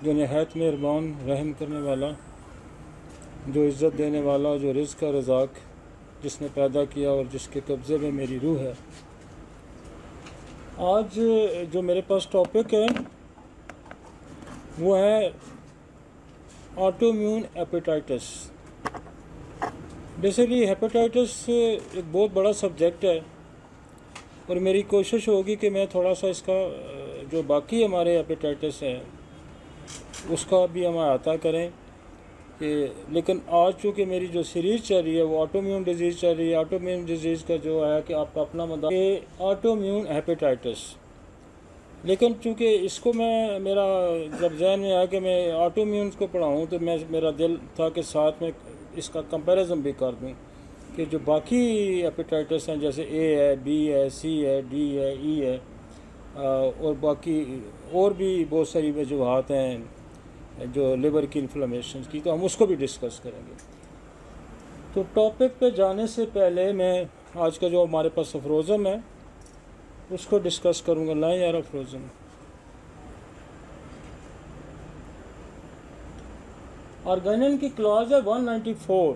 जो नहायत मेहरबान रहम करने वाला, जो इज़्ज़त देने वाला, जो रिज़्क़ का रज़ाक़, जिसने पैदा किया और जिसके कब्ज़े में मेरी रूह है। आज जो मेरे पास टॉपिक है वो है ऑटोइम्यून हेपेटाइटिस। बेसिकली हेपेटाइटिस एक बहुत बड़ा सब्जेक्ट है और मेरी कोशिश होगी कि मैं थोड़ा सा इसका जो बाकी हमारे हेपेटाइटिस है उसका भी हम अहाता करें कि, लेकिन आज चूँकि मेरी जो सीरीज़ चल रही है वो ऑटोइम्यून डिजीज़ चल रही है। ऑटोइम्यून डिजीज़ का जो है कि आपका अपना मदार ऑटोइम्यून हेपेटाइटिस, लेकिन चूँकि इसको मैं मेरा जब जहन में आया कि मैं ऑटोइम्यून को पढ़ाऊँ तो मेरा दिल था कि साथ में इसका कंपैरिजन भी कर दूँ कि जो बाकी हेपेटाइटिस हैं जैसे ए है, बी है, सी है, डी है, ई है और बाकी और भी बहुत सारी वजूहात हैं जो लिवर की इन्फ्लेमेशन की, तो हम उसको भी डिस्कस करेंगे। तो टॉपिक पे जाने से पहले मैं आज का जो हमारे पास अफरोज़म है उसको डिस्कस करूँगा। लाएं यार अफरोज़म। ऑर्गेनिन की क्लॉज है 194।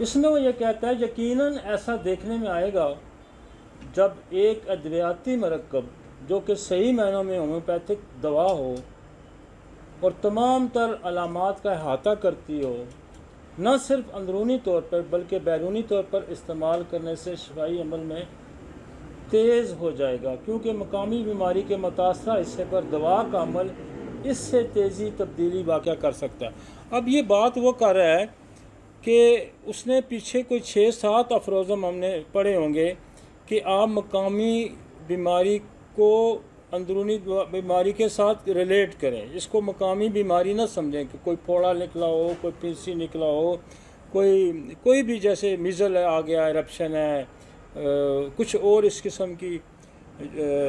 इसमें वो ये कहता है यकीनन ऐसा देखने में आएगा जब एक अद्वियाती मरकब जो कि सही मायनों में होम्योपैथिक दवा हो और तमाम तर अलामात का अहाता करती हो, न सिर्फ अंदरूनी तौर पर बल्कि बैरूनी तौर पर इस्तेमाल करने से शफाई अमल में तेज़ हो जाएगा, क्योंकि मकामी बीमारी के मुतासरा हिस्से पर दवा का अमल इससे तेज़ी तब्दीली वाक़या कर सकता है। अब ये बात वो कर रहा है कि उसने पीछे कोई 6-7 अफरोज़म हमने पढ़े होंगे कि आप मकामी बीमारी को अंदरूनी बीमारी के साथ रिलेट करें। इसको मकामी बीमारी ना समझें कि कोई फोड़ा निकला हो, कोई पिंसी निकला हो, कोई भी जैसे मिज़ल आ गया, इरप्शन है, कुछ और इस किस्म की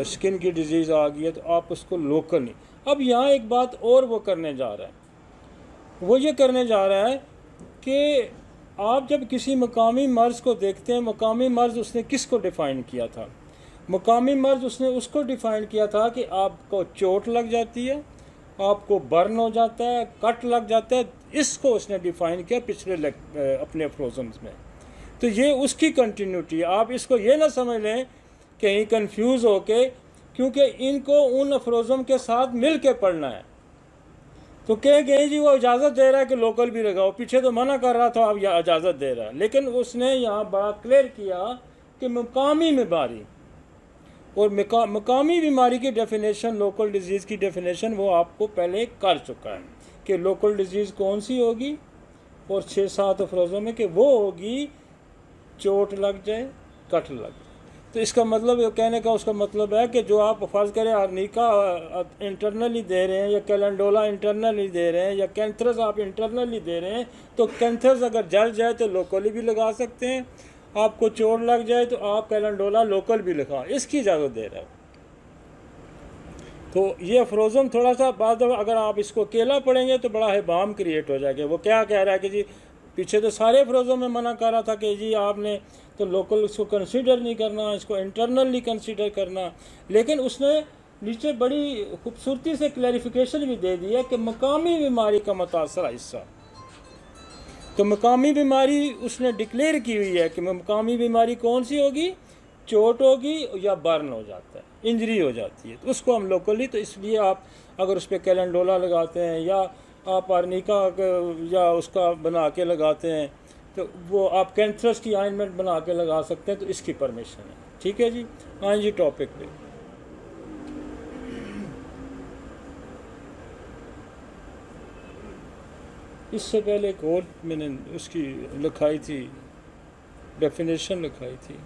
स्किन की डिजीज़ आ गई है तो आप उसको लोकल नहीं। अब यहाँ एक बात और वो करने जा रहा है, वो ये करने जा रहा है कि आप जब किसी मकामी मर्ज़ को देखते हैं, मकामी मर्ज़ उसने किसको डिफ़ाइन किया था? मकामी मर्ज़ उसने उसको डिफ़ाइन किया था कि आपको चोट लग जाती है, आपको बर्न हो जाता है, कट लग जाता है। इसको उसने डिफ़ाइन किया पिछले अपने अफरोज़म्स में। तो ये उसकी कंटिन्यूटी है। आप इसको ये ना समझ लें कहीं कंफ्यूज हो के, क्योंकि इनको उन अफरोज़म के साथ मिल के पढ़ना है। तो कह गए जी वो इजाज़त दे रहा है कि लोकल भी लगाओ, पीछे तो मना कर रहा था, अब यह इजाज़त दे रहा है। लेकिन उसने यहाँ बड़ा क्लियर किया कि मकामी बीमारी और मकामी बीमारी की डेफिनेशन, लोकल डिजीज़ की डेफिनेशन वो आपको पहले कर चुका है कि लोकल डिजीज़ कौन सी होगी, और 6-7 अफरोज़ों में कि वो होगी चोट लग जाए, कट लग जाए। तो इसका मतलब ये कहने का उसका मतलब है कि जो आप फ़र्ज़ करें आर्निका इंटरनली दे रहे हैं या कैलेंडोला इंटरनली दे रहे हैं या कैंथरस आप इंटरनली दे रहे हैं, तो कैंथरस अगर जल जाए तो लोकली भी लगा सकते हैं, आपको चोट लग जाए तो आप कैलेंडोला लोकल भी लिखा, इसकी इजाज़त दे रहा है। तो ये अफरोज़म थोड़ा सा बाद अगर आप इसको अकेला पढ़ेंगे तो बड़ा हिबाम क्रिएट हो जाएगा। वो क्या कह रहा है कि जी पीछे तो सारे अफरोज़ों में मना कर रहा था कि जी आपने तो लोकल इसको कंसीडर नहीं करना, इसको इंटरनली कंसीडर करना, लेकिन उसने नीचे बड़ी खूबसूरती से क्लैरिफिकेशन भी दे दिया कि मकामी बीमारी का मुतासरा हिस्सा। तो मकामी बीमारी उसने डिक्लेयर की हुई है कि मकामी बीमारी कौन सी होगी, चोट होगी या बर्न हो जाता है, इंजरी हो जाती है, तो उसको हम लोकली, तो इसलिए आप अगर उस पर कैलेंडोला लगाते हैं या आप आर्निका या उसका बना के लगाते हैं तो वो आप कैंथरस की आइनमेंट बना के लगा सकते हैं, तो इसकी परमिशन है। ठीक है जी, आए जी टॉपिक पे। इससे पहले एक और मैंने उसकी लिखाई थी, डेफिनेशन लिखाई थी।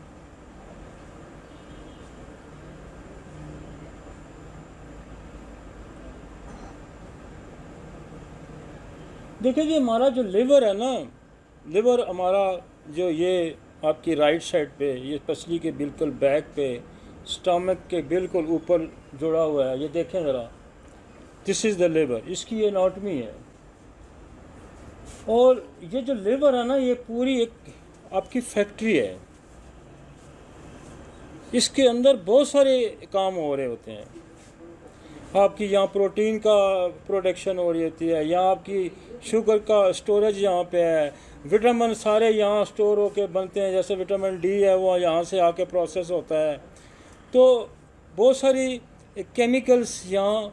देखिए जी हमारा जो लिवर है ना, लिवर हमारा जो ये आपकी राइट साइड पे, ये पसली के बिल्कुल बैक पे, स्टमक के बिल्कुल ऊपर जुड़ा हुआ है, ये देखें ज़रा, दिस इज़ द लिवर, इसकी ये एनाटॉमी है। और ये जो लिवर है ना, ये पूरी एक आपकी फैक्ट्री है, इसके अंदर बहुत सारे काम हो रहे होते हैं। आपकी यहाँ प्रोटीन का प्रोडक्शन हो रही होती है, यहाँ आपकी शुगर का स्टोरेज यहाँ पे है, विटामिन सारे यहाँ स्टोर होके बनते हैं, जैसे विटामिन डी है वो यहाँ से आके प्रोसेस होता है। तो बहुत सारी केमिकल्स यहाँ,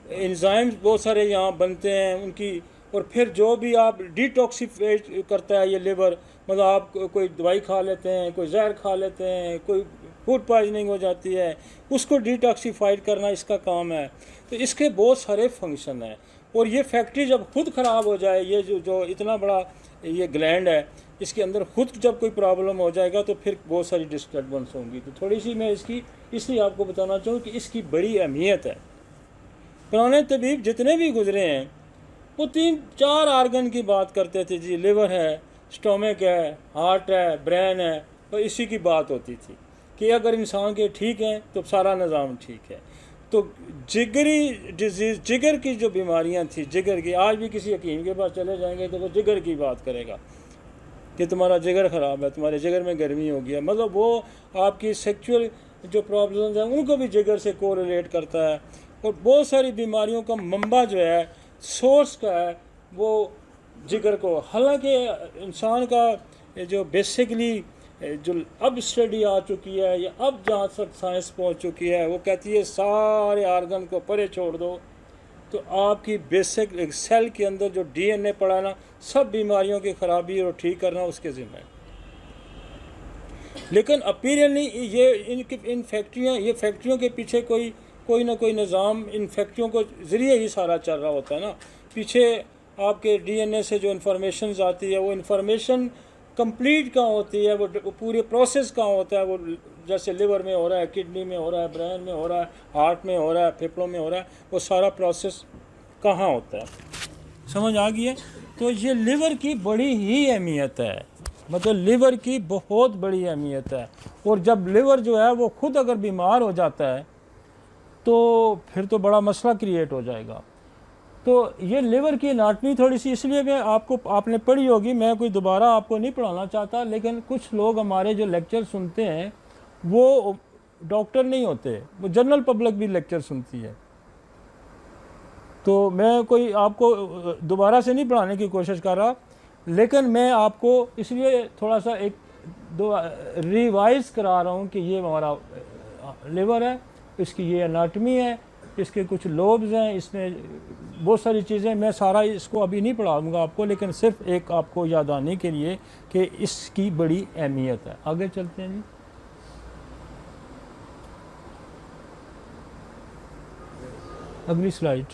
एंजाइम्स बहुत सारे यहाँ बनते हैं उनकी, और फिर जो भी आप डिटॉक्सिफाइड करता है ये लिवर, मतलब आप कोई दवाई खा लेते हैं, कोई जहर खा लेते हैं, कोई फूड पॉइजनिंग हो जाती है, उसको डिटॉक्सिफाइड करना इसका काम है। तो इसके बहुत सारे फंक्शन हैं, और ये फैक्ट्री जब खुद ख़राब हो जाए, ये जो इतना बड़ा ये ग्लैंड है, इसके अंदर खुद जब कोई प्रॉब्लम हो जाएगा तो फिर बहुत सारी डिस्टर्बेंस होंगी। तो थोड़ी सी मैं इसकी इसलिए आपको बताना चाहूँ कि इसकी बड़ी अहमियत है। पुराने तबीब जितने भी गुजरे हैं वो 3-4 आर्गन की बात करते थे, जी लिवर है, स्टोमक है, हार्ट है, ब्रेन है, और इसी की बात होती थी कि अगर इंसान के ठीक हैं तो सारा निज़ाम ठीक है। तो जिगरी डिजीज़, जिगर की जो बीमारियां थी, जिगर की, आज भी किसी हकीम के पास चले जाएंगे तो वो जिगर की बात करेगा कि तुम्हारा जिगर ख़राब है, तुम्हारे जिगर में गर्मी हो गया, मतलब वो आपकी सेक्सुअल जो प्रॉब्लम्स हैं उनको भी जिगर से कोरिलेट करता है। और बहुत सारी बीमारियों का मंबा जो है, सोर्स का है वो जिगर को। हालांकि इंसान का जो बेसिकली जो अब स्टडी आ चुकी है, या अब जहाँ तक साइंस पहुँच चुकी है, वो कहती है सारे आर्गन को परे छोड़ दो, तो आपकी बेसिक एक सेल के अंदर जो डीएनए पड़ा ना, सब बीमारियों की खराबी और ठीक करना उसके ज़िम्मे है। लेकिन अपीरियनली इन फैक्ट्रियाँ, ये फैक्ट्रियों के पीछे कोई ना कोई निज़ाम इन फैक्ट्रियों को ज़रिए ही सारा चल रहा होता है ना। पीछे आपके डीएनए से जो इन्फॉर्मेशन आती है, वो इन्फॉर्मेशन कंप्लीट कहाँ होती है, वो पूरे प्रोसेस कहाँ होता है, वो जैसे लिवर में हो रहा है, किडनी में हो रहा है, ब्रेन में हो रहा है, हार्ट में हो रहा है, फेफड़ों में हो रहा है, वो सारा प्रोसेस कहाँ होता है। समझ आ गई है? तो ये लिवर की बड़ी ही अहमियत है, मतलब लिवर की बहुत बड़ी अहमियत है। और जब लिवर जो है वो खुद अगर बीमार हो जाता है तो फिर तो बड़ा मसला क्रिएट हो जाएगा। तो ये लिवर की एनाटमी थोड़ी सी, इसलिए मैं आपने पढ़ी होगी, मैं कोई दोबारा आपको नहीं पढ़ाना चाहता, लेकिन कुछ लोग हमारे जो लेक्चर सुनते हैं वो डॉक्टर नहीं होते, वो जनरल पब्लिक भी लेक्चर सुनती है। तो मैं कोई आपको दोबारा से नहीं पढ़ाने की कोशिश कर रहा, लेकिन मैं आपको इसलिए थोड़ा सा एक दो रिवाइज करा रहा हूँ कि ये हमारा लिवर है, इसकी ये एनाटमी है, इसके कुछ लोब्स हैं, इसमें बहुत सारी चीज़ें, मैं सारा इसको अभी नहीं पढ़ाऊँगा आपको, लेकिन सिर्फ एक आपको याद आने के लिए कि इसकी बड़ी अहमियत है। आगे चलते हैं जी। अगली slide.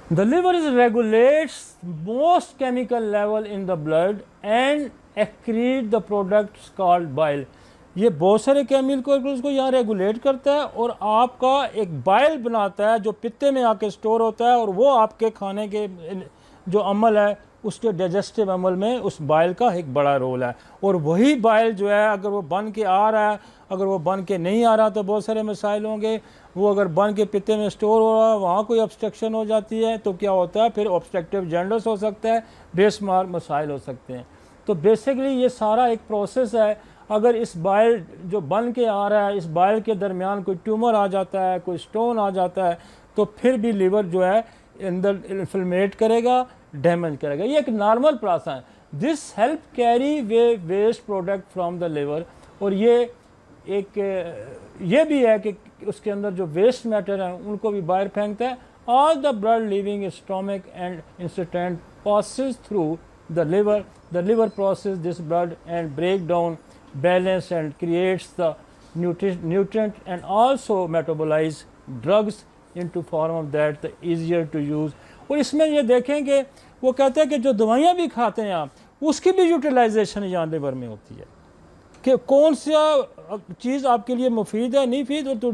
The liver regulates most chemical level in the blood and excrete the products called bile। ये बहुत सारे केमिकल्स को यहाँ रेगुलेट करता है और आपका एक बाइल बनाता है जो पित्ते में आके स्टोर होता है, और वो आपके खाने के जो अमल है उसके डाइजेस्टिव अमल में उस बाइल का एक बड़ा रोल है। और वही बाइल जो है अगर वो बन के आ रहा है, अगर वो बन के नहीं आ रहा तो बहुत सारे मसाइल होंगे। वो अगर बन के पित्ते में स्टोर हो रहा है, वहाँ कोई ऑब्स्ट्रक्शन हो जाती है तो क्या होता है, फिर ऑब्स्ट्रक्टिव जॉन्डिस हो सकता है, बेशुमार मसाइल हो सकते हैं। तो बेसिकली ये सारा एक प्रोसेस है। अगर इस बाइल जो बन के आ रहा है, इस बाइल के दरमियान कोई ट्यूमर आ जाता है, कोई स्टोन आ जाता है, तो फिर भी लीवर जो है अंदर इन्फ्लेमेट करेगा, डैमेज करेगा। ये एक नॉर्मल प्रोसेस है। This help carry way waste product from the liver. और ये भी है कि उसके अंदर जो वेस्ट मैटर है उनको भी बाहर फेंकता है। All the blood living stomach and instant passes through the liver. The liver processes this blood and break down balance and creates the nutrient and also metabolize drugs into form of that the easier to use। और इसमें ये देखेंगे वो कहते हैं कि जो दवाइयाँ भी खाते हैं आप, उसकी भी यूटिलाइजेशन यहाँ लिवर में होती है कि कौन सा चीज़ आपके लिए मुफीद है, नहीं मुफीद, तो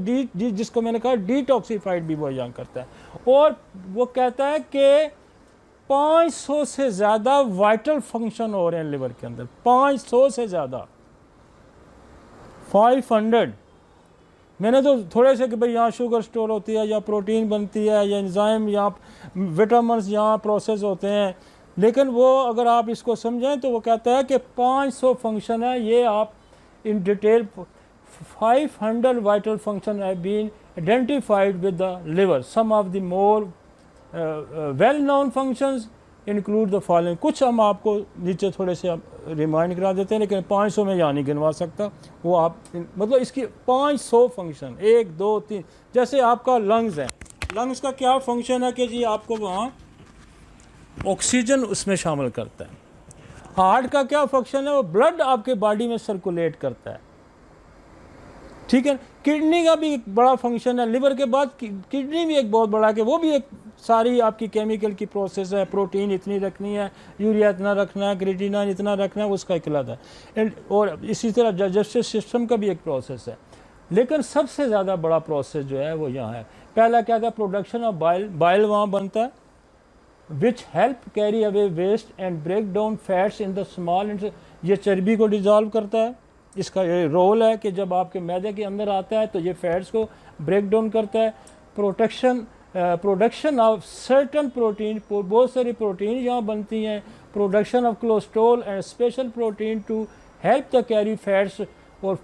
जिसको मैंने कहा डिटॉक्सीफाइड भी वो यहाँ करता है। और वो कहता है कि 500 से ज़्यादा वाइटल फंक्शन हो रहे हैं लिवर के अंदर, 500 से ज़्यादा, 500। मैंने तो थोड़े से कि भाई यहाँ शुगर स्टोर होती है, या प्रोटीन बनती है, या एंजाइम, यहाँ विटामिन्स यहाँ प्रोसेस होते हैं, लेकिन वो अगर आप इसको समझें तो वो कहता है कि 500 फंक्शन है। ये आप in detail 500 vital functions have been identified with the liver. Some of the more well-known functions include the following. कुछ हम आपको नीचे थोड़े से रिमाइंड करा देते हैं, लेकिन 500 में यहाँ नहीं गिनवा सकता, वो आप मतलब इसकी 500 फंक्शन 1 2 3। जैसे आपका लंग्स है, लंग्स का क्या फंक्शन है कि जी आपको वहाँ ऑक्सीजन उसमें शामिल करता है। हार्ट का क्या फंक्शन है, वो ब्लड आपके बॉडी में सर्कुलेट करता है, ठीक है। किडनी का भी एक बड़ा फंक्शन है, लिवर के बाद किडनी भी एक बहुत बड़ा है कि वो भी एक सारी आपकी केमिकल की प्रोसेस है, प्रोटीन इतनी रखनी है, यूरिया इतना रखना है, क्रिएटिनिन इतना रखना है, उसका एक अलग है। और इसी तरह डाइजेस्टिव सिस्टम का भी एक प्रोसेस है। लेकिन सबसे ज़्यादा बड़ा प्रोसेस जो है वो यहाँ है। पहला क्या था, प्रोडक्शन ऑफ बाइल, बाइल वहाँ बनता है, which help carry away waste and break down fats in the small, ये चर्बी को डिज़ोल्व करता है। इसका ये रोल है कि जब आपके मैदे के अंदर आता है तो ये फैट्स को ब्रेक डाउन करता है। प्रोडक्शन ऑफ सर्टन प्रोटीन, बहुत सारी प्रोटीन यहाँ बनती हैं। Production of cholesterol and special protein to help the carry fats, और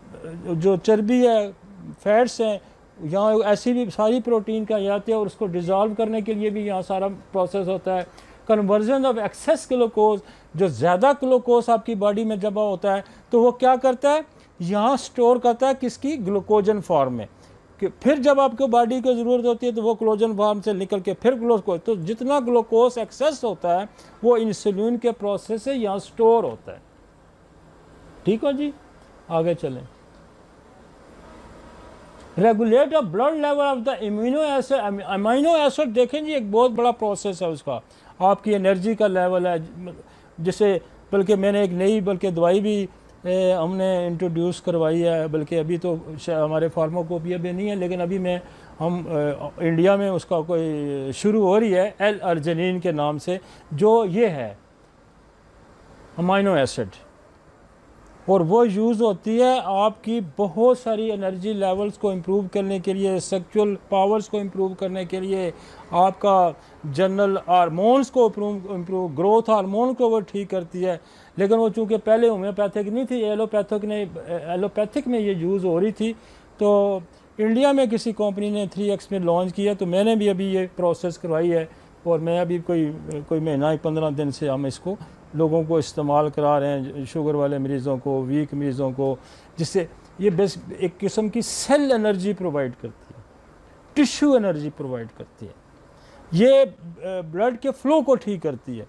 जो चर्बी है, फैट्स हैं, यहाँ ऐसी भी सारी प्रोटीन का आती है और उसको डिज़ोल्व करने के लिए भी यहाँ सारा प्रोसेस होता है। कन्वर्जन ऑफ एक्सेस ग्लूकोज, जो ज़्यादा ग्लूकोज आपकी बॉडी में जमा होता है तो वो क्या करता है, यहाँ स्टोर करता है किसकी, ग्लूकोजन फॉर्म में, कि फिर जब आपको बॉडी को ज़रूरत होती है तो वो ग्लूकोजन फॉर्म से निकल के फिर ग्लूकोज, तो जितना ग्लूकोज एक्सेस होता है वो इंसुलिन के प्रोसेस से यहाँ स्टोर होता है। ठीक हो जी, आगे चलें। Regulate of blood level of the immuno acid, amino acid देखें जी एक बहुत बड़ा प्रोसेस है उसका, आपकी एनर्जी का लेवल है, जिसे बल्कि मैंने एक नई बल्कि दवाई भी हमने इंट्रोड्यूस करवाई है, बल्कि अभी तो हमारे फार्माकोपिया भी नहीं है, लेकिन अभी हम इंडिया में उसका कोई शुरू हो रही है L-अर्जिनिन के नाम से, जो ये है अमीनो एसिड, और वो यूज़ होती है आपकी बहुत सारी एनर्जी लेवल्स को इम्प्रूव करने के लिए, सेक्सुअल पावर्स को इम्प्रूव करने के लिए, आपका जनरल हार्मोन्स को इम्प्रूव, ग्रोथ हार्मोन को वो ठीक करती है। लेकिन वो चूँकि पहले होम्योपैथिक नहीं थी, एलोपैथिक में ये यूज़ हो रही थी, तो इंडिया में किसी कंपनी ने 3X में लॉन्च किया, तो मैंने भी अभी ये प्रोसेस करवाई है, और मैं अभी कोई महीना 15 दिन से हम इसको लोगों को इस्तेमाल करा रहे हैं, शुगर वाले मरीज़ों को, वीक मरीज़ों को, जिससे ये बेस एक किस्म की सेल एनर्जी प्रोवाइड करती है, टिश्यू एनर्जी प्रोवाइड करती है, ये ब्लड के फ्लो को ठीक करती है।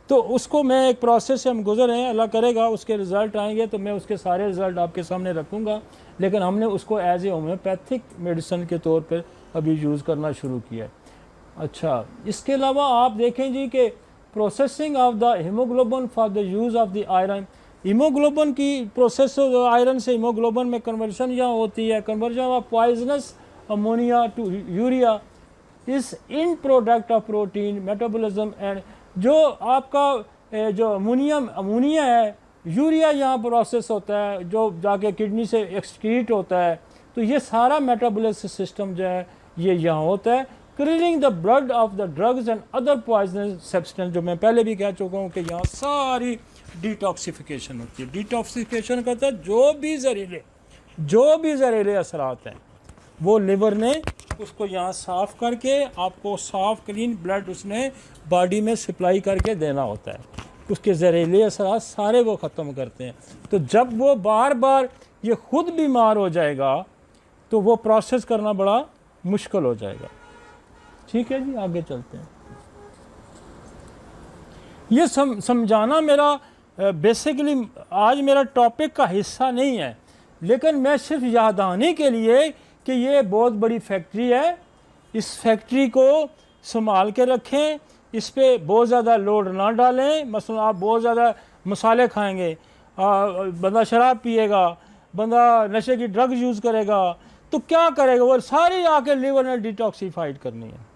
तो उसको मैं एक प्रोसेस से हम गुजर रहे हैं, अल्लाह करेगा उसके रिज़ल्ट आएंगे तो मैं उसके सारे रिज़ल्ट आपके सामने रखूँगा, लेकिन हमने उसको एज ए होम्योपैथिक मेडिसिन के तौर पर अभी यूज़ करना शुरू किया है। अच्छा, इसके अलावा आप देखें जी कि processing of the hemoglobin for the use of the iron, hemoglobin की प्रोसेस आयरन से हीमोग्लोबिन में कन्वर्शन यहाँ होती है। Conversion of poisonous ammonia to urea is in product of protein metabolism, and जो आपका जो अमोनिया है, यूरिया यहाँ प्रोसेस होता है जो जाके किडनी से एक्सक्रीट होता है, तो ये सारा मेटाबॉलिज्म सिस्टम जो है ये यहाँ होता है। Cleaning the blood of the drugs and other poisonous substance, जो मैं पहले भी कह चुका हूँ कि यहाँ सारी डिटॉक्सिफिकेशन होती है। डिटॉक्सिफिकेशन कहता है जो भी जहरीले असरात हैं वो लिवर ने उसको यहाँ साफ़ करके आपको साफ़ क्लीन ब्लड उसने बॉडी में सप्लाई करके देना होता है, उसके जहरीले असरात सारे वो ख़त्म करते हैं। तो जब वो बार बार ये खुद बीमार हो जाएगा तो वो प्रोसेस करना बड़ा मुश्किल हो जाएगा। ठीक है जी, आगे चलते हैं। ये समझाना मेरा बेसिकली आज मेरा टॉपिक का हिस्सा नहीं है, लेकिन मैं सिर्फ याद आने के लिए कि ये बहुत बड़ी फैक्ट्री है, इस फैक्ट्री को संभाल के रखें, इस पे बहुत ज़्यादा लोड ना डालें। मसलन आप बहुत ज़्यादा मसाले खाएंगे, बंदा शराब पिएगा, बंदा नशे की ड्रग यूज़ करेगा, तो क्या करेगा, वो सारी आके लीवर ने डिटॉक्सीफाइड करनी है।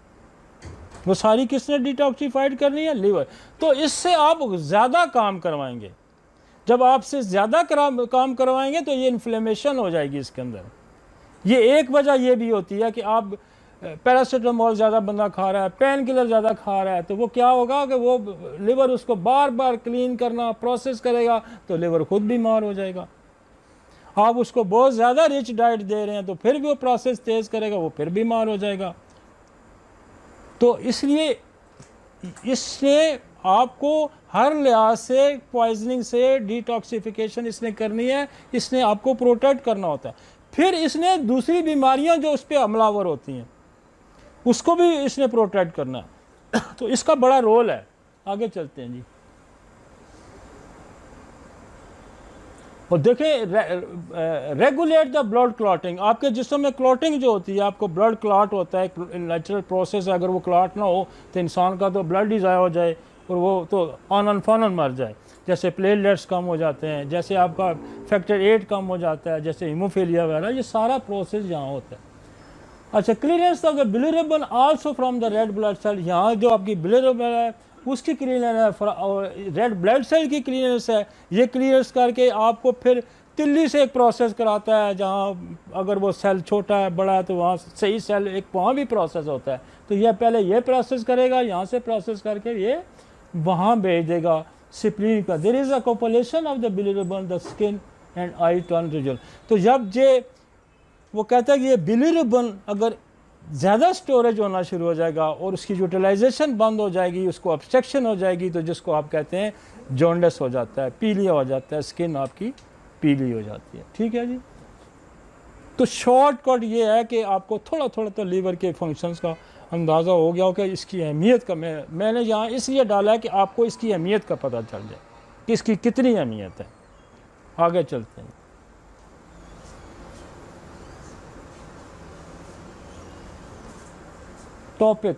वो सारी किसने डिटॉक्सीफाइड करनी है, लीवर। तो इससे आप ज़्यादा काम करवाएंगे, जब आपसे ज़्यादा काम करवाएंगे तो ये इन्फ्लेमेशन हो जाएगी इसके अंदर। ये एक वजह ये भी होती है कि आप पैरासीटामोल ज़्यादा बंदा खा रहा है, पेन किलर ज़्यादा खा रहा है, तो वो क्या होगा कि वो लिवर उसको बार बार क्लीन करना प्रोसेस करेगा, तो लिवर खुद बीमार हो जाएगा। आप उसको बहुत ज़्यादा रिच डाइट दे रहे हैं तो फिर भी वो प्रोसेस तेज़ करेगा, वो फिर बीमार हो जाएगा। तो इसलिए इससे आपको हर लिहाज से पॉइजनिंग से डिटॉक्सिफिकेशन इसने करनी है, इसने आपको प्रोटेक्ट करना होता है। फिर इसने दूसरी बीमारियां जो उस पर हमलावर होती हैं उसको भी इसने प्रोटेक्ट करना है। तो इसका बड़ा रोल है। आगे चलते हैं जी। और देखें, रेगुलेट द ब्लड क्लॉटिंग। आपके जिस्म में क्लॉटिंग जो होती है, आपको ब्लड क्लॉट होता है, नेचुरल प्रोसेस है। अगर वो क्लॉट ना हो तो इंसान का तो ब्लड ही ज़ाया हो जाए और वो तो ऑनन फॉनन मर जाए। जैसे प्लेटलेट्स कम हो जाते हैं, जैसे आपका फैक्टर 8 कम हो जाता है, जैसे हीमोफीलिया वगैरह, ये सारा प्रोसेस यहाँ होता है। अच्छा, clearance of the bilirubin also from the red blood cell. यहाँ जो आपकी बिलिरुबिन है उसकी क्लीयरेंस है और रेड ब्लड सेल की क्लीयरेंस है। ये क्लीयरेंस करके आपको फिर तिल्ली से एक प्रोसेस कराता है, जहाँ अगर वो सेल छोटा है बड़ा है तो वहाँ सही सेल एक वहाँ भी प्रोसेस होता है। तो यह पहले ये प्रोसेस करेगा, यहाँ से प्रोसेस करके ये वहाँ भेज देगा स्प्लीन का। There is a copulation of the bilirubin, the skin and eye turn result. तो जब ये वो कहता है कि ये बिलिरुबिन अगर ज़्यादा स्टोरेज होना शुरू हो जाएगा और उसकी यूटिलाइजेशन बंद हो जाएगी, उसको ऑब्स्ट्रक्शन हो जाएगी, तो जिसको आप कहते हैं जॉन्डिस हो जाता है, पीलिया हो जाता है, स्किन आपकी पीली हो जाती है। ठीक है जी। तो शॉर्टकट ये है कि आपको थोड़ा थोड़ा तो लीवर के फंक्शंस का अंदाज़ा हो गया हो कि इसकी अहमियत का मैंने यहाँ इसलिए डाला है कि आपको इसकी अहमियत का पता चल जाए कि इसकी कितनी अहमियत है। आगे चलते हैं। टॉपिक,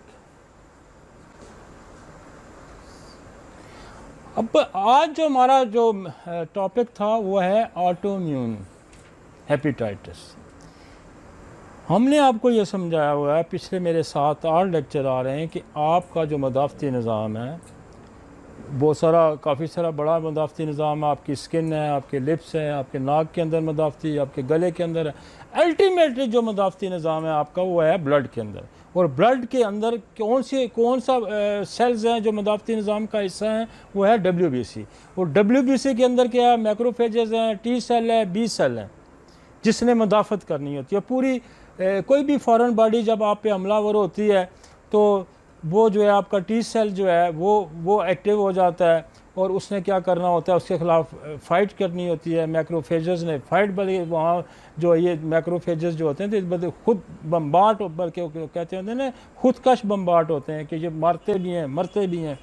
अब आज जो हमारा जो टॉपिक था वो है ऑटोइम्यून हेपेटाइटिस। हमने आपको ये समझाया हुआ है, पिछले मेरे 7-8 लेक्चर आ रहे हैं कि आपका जो मदाफ़ती निज़ाम है बहुत सारा, काफ़ी सारा बड़ा मदाफ़ती निज़ाम है। आपकी स्किन है, आपके लिप्स है, आपके नाक के अंदर मदाफ़ती, आपके गले के अंदर है। अल्टीमेटली जो मदाफ़ती निज़ाम है आपका वो है ब्लड के अंदर। और ब्लड के अंदर कौन सा सेल्स हैं जो मदाफ़ती निज़ाम का हिस्सा हैं, वो है WBC। और WBC के अंदर क्या है, मैक्रोफेजेस हैं, T सेल है, B सेल है, जिसने मदाफ़त करनी होती है। पूरी कोई भी फॉरेन बॉडी जब आप पे हमलावर होती है तो वो जो है आपका T सेल जो है वो एक्टिव हो जाता है और उसने क्या करना होता है, उसके खिलाफ फ़ाइट करनी होती है। मैक्रोफेजेस ने फ़ाइट, बल्कि वहाँ जो ये मैक्रोफेजेस जो होते हैं तो खुद बम्बाट, बल्कि कहते हैं ना खुदकश बम्बाट होते हैं कि ये मारते भी हैं मरते भी हैं।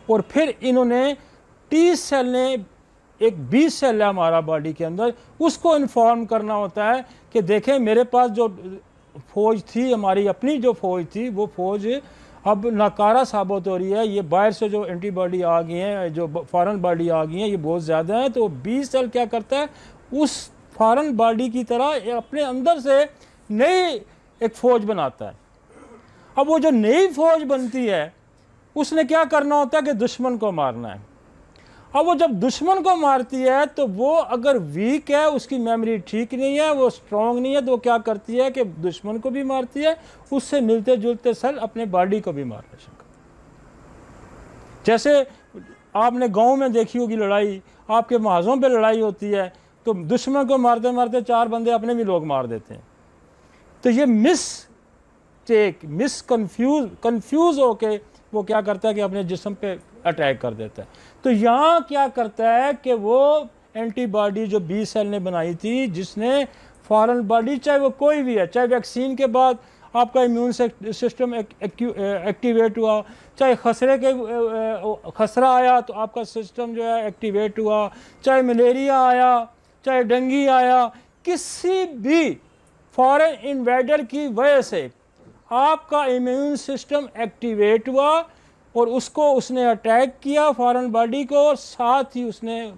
और फिर इन्होंने T सेल ने एक B सेल है हमारा बॉडी के अंदर, उसको इन्फॉर्म करना होता है कि देखें मेरे पास जो फ़ौज थी, हमारी अपनी जो फ़ौज थी, वो फ़ौज अब नाकारा साबित हो रही है। ये बाहर से जो एंटीबॉडी आ गई हैं, जो फॉरेन बॉडी आ गई हैं, ये बहुत ज़्यादा है। तो B सेल क्या करता है, उस फॉरेन बॉडी की तरह अपने अंदर से नई एक फ़ौज बनाता है। अब वो जो नई फ़ौज बनती है उसने क्या करना होता है कि दुश्मन को मारना है। अब वो जब दुश्मन को मारती है तो वो अगर वीक है, उसकी मेमोरी ठीक नहीं है, वो स्ट्रॉन्ग नहीं है, तो वो क्या करती है कि दुश्मन को भी मारती है, उससे मिलते जुलते सेल अपने बॉडी को भी मारना शुरू करती है। जैसे आपने गांव में देखी होगी लड़ाई, आपके महाजों पे लड़ाई होती है तो दुश्मन को मारते मारते 4 बंदे अपने भी लोग मार देते हैं। तो ये कंफ्यूज होके वो क्या करता है कि अपने जिस्म पे अटैक कर देता है। तो यहाँ क्या करता है कि वो एंटीबॉडी जो B सेल ने बनाई थी, जिसने फॉरेन बॉडी, चाहे वो कोई भी है, चाहे वैक्सीन के बाद आपका इम्यून सिस्टम एक्टिवेट हुआ, चाहे खसरा आया तो आपका सिस्टम जो है एक्टिवेट हुआ, चाहे मलेरिया आया, चाहे डेंगू आया, किसी भी फॉरेन इन्वेडर की वजह से आपका इम्यून सिस्टम एक्टिवेट हुआ और उसको उसने अटैक किया फॉरेन बॉडी को, और साथ ही उसने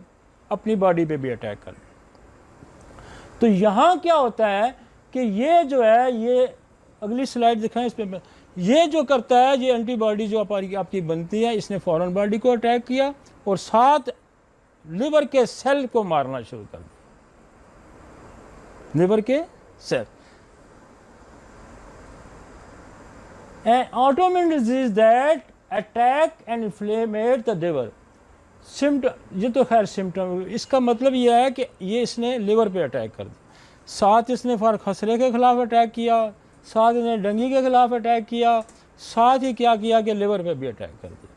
अपनी बॉडी पे भी अटैक कर लिया। तो यहाँ क्या होता है कि ये जो है, ये अगली स्लाइड दिखाएं इस पे, ये जो करता है, ये एंटीबॉडी जो आपकी बनती है, इसने फॉरेन बॉडी को अटैक किया और साथ लिवर के सेल को मारना शुरू कर दिया, लिवर के cell. An autoimmune disease that attack and inflammate the liver. Symptom, ये तो खैर सिम्टम, इसका मतलब ये है कि ये इसने लिवर पे अटैक कर दिया, साथ इसने फार खसरे के ख़िलाफ़ अटैक किया, साथ इसने डंगी के ख़िलाफ़ अटैक किया, साथ ही क्या किया कि लिवर पे भी अटैक कर दिया।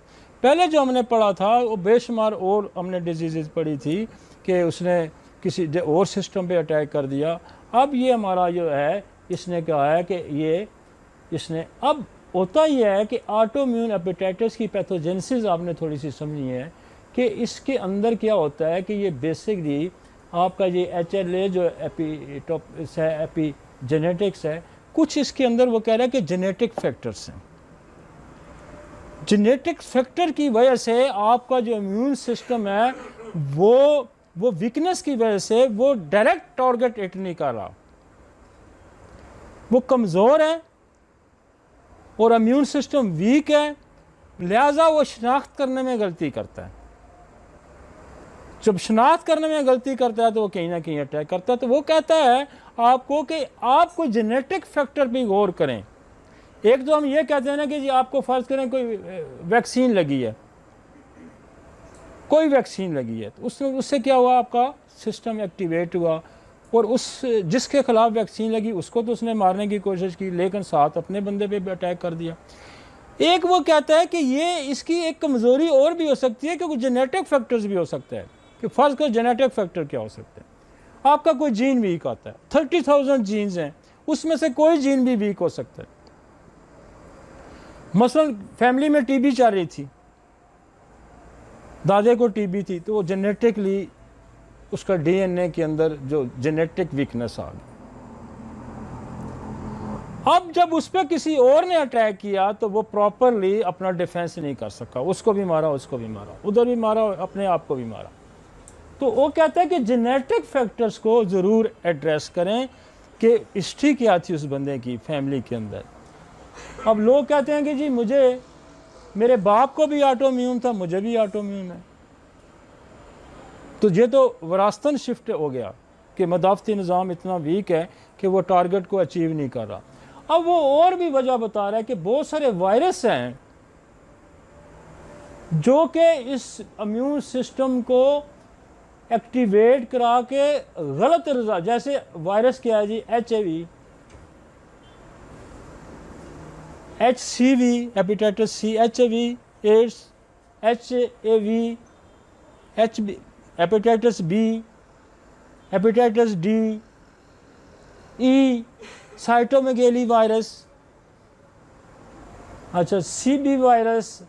पहले जो हमने पढ़ा था वो बेशुमार और हमने डिजीज़ पढ़ी थी कि उसने किसी और सिस्टम पे अटैक कर दिया। अब ये हमारा जो है इसने कहा है कि ये इसने, अब होता ही है कि ऑटोइम्यून हेपेटाइटिस की पैथोजेनेसिस आपने थोड़ी सी समझी है कि इसके अंदर क्या होता है कि ये बेसिकली आपका ये HLA जो एपिटॉप्स है, एपिजेनेटिक्स है, कुछ इसके अंदर वो कह रहा है कि जेनेटिक फैक्टर्स हैं। जेनेटिक फैक्टर की वजह से आपका जो इम्यून सिस्टम है वो वीकनेस की वजह से वो डायरेक्ट टारगेट हिट नहीं कर रहा, वो कमज़ोर है और इम्यून सिस्टम वीक है, लिहाजा वो शनाख्त करने में गलती करता है। जब शनाख्त करने में गलती करता है तो वो कहीं ना कहीं अटैक करता है। तो वो कहता है आपको कि आप कोई जेनेटिक फैक्टर पे गौर करें। एक तो हम ये कहते हैं ना कि जी आपको फ़र्ज़ करें कोई वैक्सीन लगी है, कोई वैक्सीन लगी है, तो उससे क्या हुआ, आपका सिस्टम एक्टिवेट हुआ और उस जिसके ख़िलाफ़ वैक्सीन लगी उसको तो उसने मारने की कोशिश की, लेकिन साथ अपने बंदे पे भी अटैक कर दिया। एक वो कहता है कि ये इसकी एक कमज़ोरी और भी हो सकती है, क्योंकि जेनेटिक फैक्टर्स भी हो सकता है। कि फ़र्ज़ करो जेनेटिक फैक्टर क्या हो सकता है, आपका कोई जीन वीक आता है, 30,000 जीन्स हैं, उसमें से कोई जीन भी वीक हो सकता है। मसलन फैमिली में टीबी चल रही थी, दादे को टीबी थी, तो वो जेनेटिकली उसका DNA के अंदर जो जेनेटिक वीकनेस आ गई। अब जब उस पर किसी और ने अटैक किया तो वो प्रॉपरली अपना डिफेंस नहीं कर सका, उसको भी मारा, उसको भी मारा, उधर भी मारा, अपने आप को भी मारा। तो वो कहता है कि जेनेटिक फैक्टर्स को ज़रूर एड्रेस करें कि हिस्ट्री क्या थी उस बंदे की फैमिली के अंदर। अब लोग कहते हैं कि जी मुझे, मेरे बाप को भी ऑटोइम्यून था, मुझे भी ऑटोइम्यून है, तो ये तो वरासतन शिफ्ट हो गया कि मदाफ़ती निज़ाम इतना वीक है कि वो टारगेट को अचीव नहीं कर रहा। अब वो और भी वजह बता रहा है कि बहुत सारे वायरस हैं जो कि इस इम्यून सिस्टम को एक्टिवेट करा के गलत रिजल्ट, जैसे वायरस क्या है जी, HCV, hepatitis C, HIV, AIDS, HAV, HB, hepatitis B, hepatitis D, E, cytomegalo virus, अच्छा CB वायरस,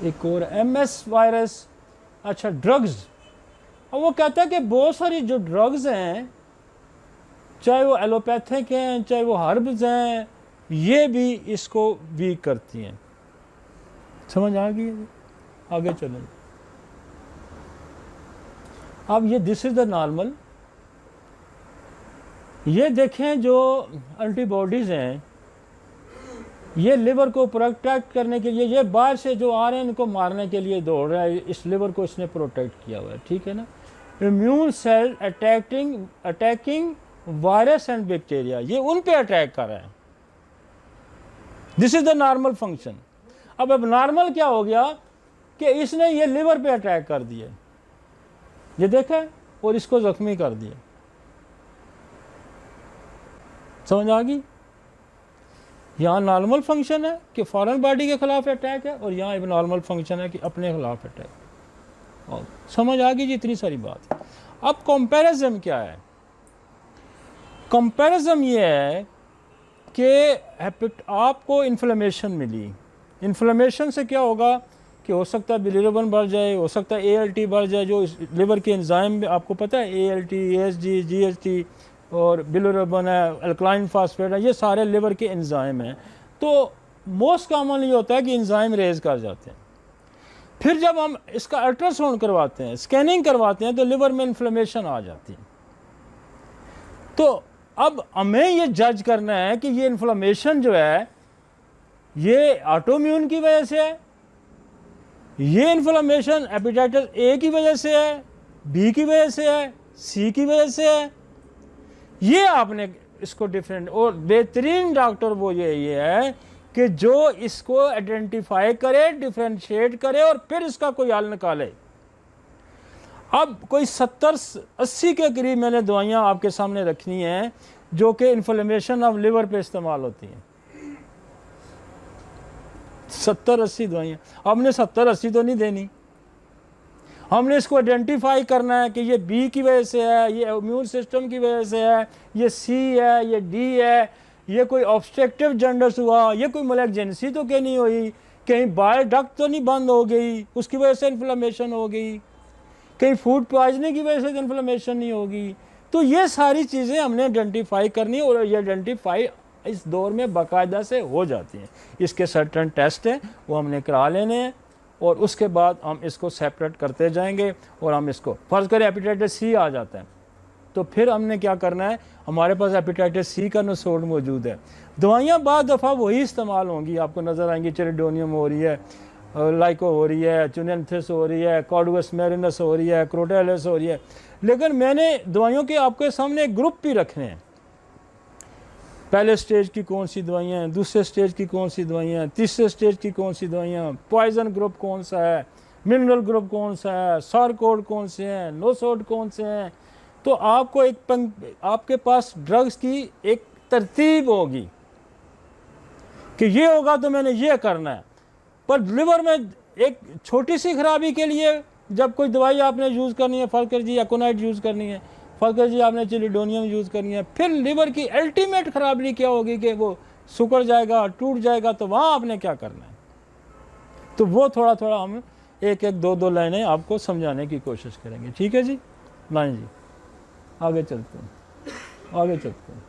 एक और MS वायरस, अच्छा ड्रग्स। अब वो कहता है कि बहुत सारी जो ड्रग्स हैं, चाहे वो एलोपैथिक हैं, चाहे वो हर्ब्स हैं, ये भी इसको वीक करती हैं। समझ आ गई? आगे चलें। अब ये दिस इज़ द नॉर्मल, ये देखें जो एंटीबॉडीज़ हैं, ये लिवर को प्रोटेक्ट करने के लिए, ये बाहर से जो आ रहे हैं इनको मारने के लिए दौड़ रहा है, इस लिवर को इसने प्रोटेक्ट किया हुआ है, ठीक है ना। Immune cell attacking virus and bacteria, ये उन पे अटैक कर रहा है। This is the normal function. अब नॉर्मल क्या हो गया कि इसने ये लिवर पे अटैक कर दिया, ये देखा, और इसको जख्मी कर दिया। समझ आ गई? यहाँ नॉर्मल फंक्शन है कि फॉरेन बॉडी के खिलाफ अटैक है, और यहाँ नॉर्मल फंक्शन है कि अपने खिलाफ अटैक। और समझ आ गई जी इतनी सारी बात। अब कंपैरिजन क्या है? कंपैरिजन ये है कि आपको इन्फ्लेमेशन मिली, इन्फ्लेमेशन से क्या होगा कि हो सकता है बिलिरुबिन बढ़ जाए, हो सकता है ALT बढ़ जाए, जो लिवर के एंजाइम में आपको पता है ALT, ASG, GST और बिलिरुबिन है, अल्कलाइन फास्फेट है, ये सारे लिवर के एंजाइम हैं। तो मोस्ट कॉमन ये होता है कि एंजाइम रेज कर जाते हैं। फिर जब हम इसका अल्ट्रासाउंड करवाते हैं, स्कैनिंग करवाते हैं, तो लिवर में इन्फ्लेमेशन आ जाती है। तो अब हमें ये जज करना है कि ये इन्फ्लेमेशन जो है ये ऑटोइम्यून की वजह से है, ये इन्फ्लेमेशन हेपेटाइटिस A की वजह से है, B की वजह से है, C की वजह से है। ये आपने इसको डिफरेंट, और बेहतरीन डॉक्टर वो ये है कि जो इसको आइडेंटिफाई करे, डिफरेंशिएट करे और फिर इसका कोई हल निकाले। अब कोई 70-80 के करीब मैंने दवाइयाँ आपके सामने रखनी हैं जो कि इन्फ्लेमेशन ऑफ लिवर पे इस्तेमाल होती हैं। 70-80 दवाइयाँ, हमने 70-80 तो नहीं देनी, हमने इसको आइडेंटिफाई करना है कि ये बी की वजह से है, ये इम्यून सिस्टम की वजह से है, ये सी है, ये डी है, ये कोई ऑब्स्ट्रक्टिव जॉन्डिस हुआ, ये कोई मलिग्नेंसी तो कहीं नहीं हुई, कहीं बाइल डक्ट तो नहीं बंद हो गई उसकी वजह से इन्फ्लेमेशन हो गई, कहीं फूड पॉइजनिंग की वजह से इन्फ्लेमेशन नहीं होगी। तो ये सारी चीज़ें हमने आइडेंटिफाई करनी, और ये आइडेंटिफाई इस दौर में बाकायदा से हो जाती हैं। इसके सर्टन टेस्ट हैं वो हमने करा लेने हैं, और उसके बाद हम इसको सेपरेट करते जाएंगे। और हम इसको फर्ज करें हेपेटाइटिस सी आ जाता है, तो फिर हमने क्या करना है, हमारे पास हेपेटाइटिस सी का नसोड मौजूद है। दवाइयाँ बाद दफ़ा वही इस्तेमाल होंगी, आपको नज़र आएंगी, चिरिडोनियम हो रही है, लाइको हो रही है, चुनेंथिस हो रही है, कॉर्डुवस मैरिनस हो रही है, क्रोटेलस हो रही है, लेकिन मैंने दवाइयों के आपके सामने एक ग्रुप भी रखने हैं। पहले स्टेज की कौन सी दवाइयाँ हैं, दूसरे स्टेज की कौन सी दवाइयाँ हैं, तीसरे स्टेज की कौन सी दवाइयाँ, पॉइजन ग्रुप कौन सा है, मिनरल ग्रुप कौन सा है, सारकोड कौन से हैं, नोसोड कौन से हैं। तो आपको आपके पास ड्रग्स की एक तरतीब होगी कि ये होगा तो मैंने ये करना है। पर लिवर में एक छोटी सी खराबी के लिए जब कोई दवाई आपने यूज़ करनी है, फर्ज जी एकोनाइट यूज़ करनी है, फर्ज जी आपने चिलिडोनियम यूज़ करनी है, फिर लिवर की अल्टीमेट खराबी क्या होगी कि वो सुकड़ जाएगा, टूट जाएगा, तो वहाँ आपने क्या करना है। तो वो थोड़ा थोड़ा हम एक एक दो लाइनें आपको समझाने की कोशिश करेंगे। ठीक है जी, लाइन जी, आगे चलते हैं, आगे चलते हैं।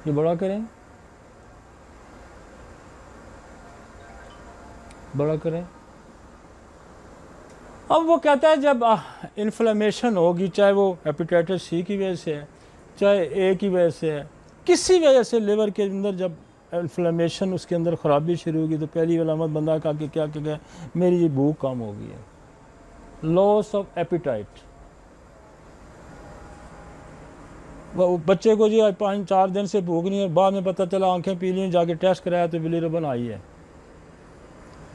ये बड़ा करें, बड़ा करें। अब वो कहता है जब इन्फ्लेमेशन होगी, चाहे वो हेपेटाइटिस सी की वजह से है, चाहे ए की वजह से है, किसी वजह से लिवर के अंदर जब इन्फ्लेमेशन, उसके अंदर ख़राबी शुरू होगी, तो पहली अलामत बंदा कहा कि क्या क्या मेरी ये भूख कम हो गई है, लॉस ऑफ एपिटाइट। वो बच्चे को जी 5-4 दिन से भूख नहीं है, बाद में पता चला आंखें पीली, जाके टेस्ट कराया तो बिलीरुबिन आई है,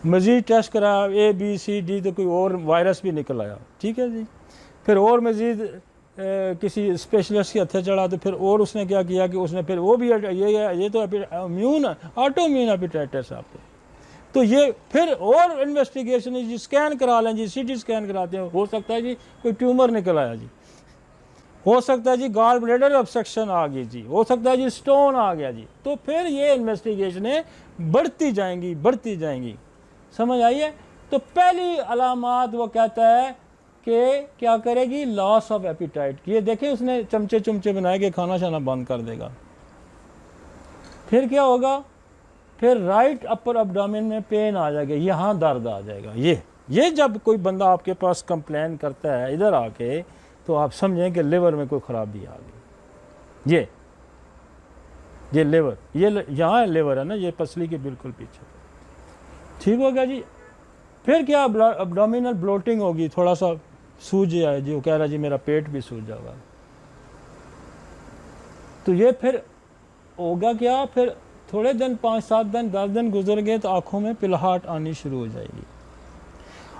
मज़ीद टेस्ट कराया ए बी सी डी तो कोई और वायरस भी निकल आया। ठीक है जी, फिर और मज़ीद किसी स्पेशलिस्ट के हथे चढ़ा, तो फिर और उसने क्या किया कि उसने फिर वो भी ये तो इम्यून ऑटो इम्यून हेपेटाइटिस आपको, तो ये फिर और इन्वेस्टिगेशन जी, स्कैन करा लें जी, सीटी स्कैन कराते हैं, हो सकता है जी कोई ट्यूमर निकल आया जी, हो सकता है जी गॉल ब्लैडर ऑब्स्ट्रक्शन आ गई जी, हो सकता है जी स्टोन आ गया जी। तो फिर ये इन्वेस्टिगेशनें बढ़ती जाएंगी, बढ़ती जाएंगी, समझ आई है। तो पहली अलामात वो कहता है कि क्या करेगी, लॉस ऑफ एपिटाइट। ये देखें उसने चमचे चुमचे बनाए कि खाना शाना बंद कर देगा। फिर क्या होगा, फिर राइट अपर एब्डोमेन में पेन आ जाएगा, यहाँ दर्द आ जाएगा। ये जब कोई बंदा आपके पास कंप्लेन करता है इधर आके, तो आप समझें कि लिवर में कोई ख़राबी आ गई। ये लिवर, ये यहाँ लिवर है ना, ये पसली के बिल्कुल पीछे, ठीक हो गया जी। फिर क्या, एब्डोमिनल ब्लोटिंग होगी, थोड़ा सा सूज जाए जी, वो कह रहा जी मेरा पेट भी सूज जाएगा। तो ये फिर होगा क्या, फिर थोड़े दिन 5-7 दिन 10 दिन गुजर गए तो आँखों में पिलहाट आनी शुरू हो जाएगी।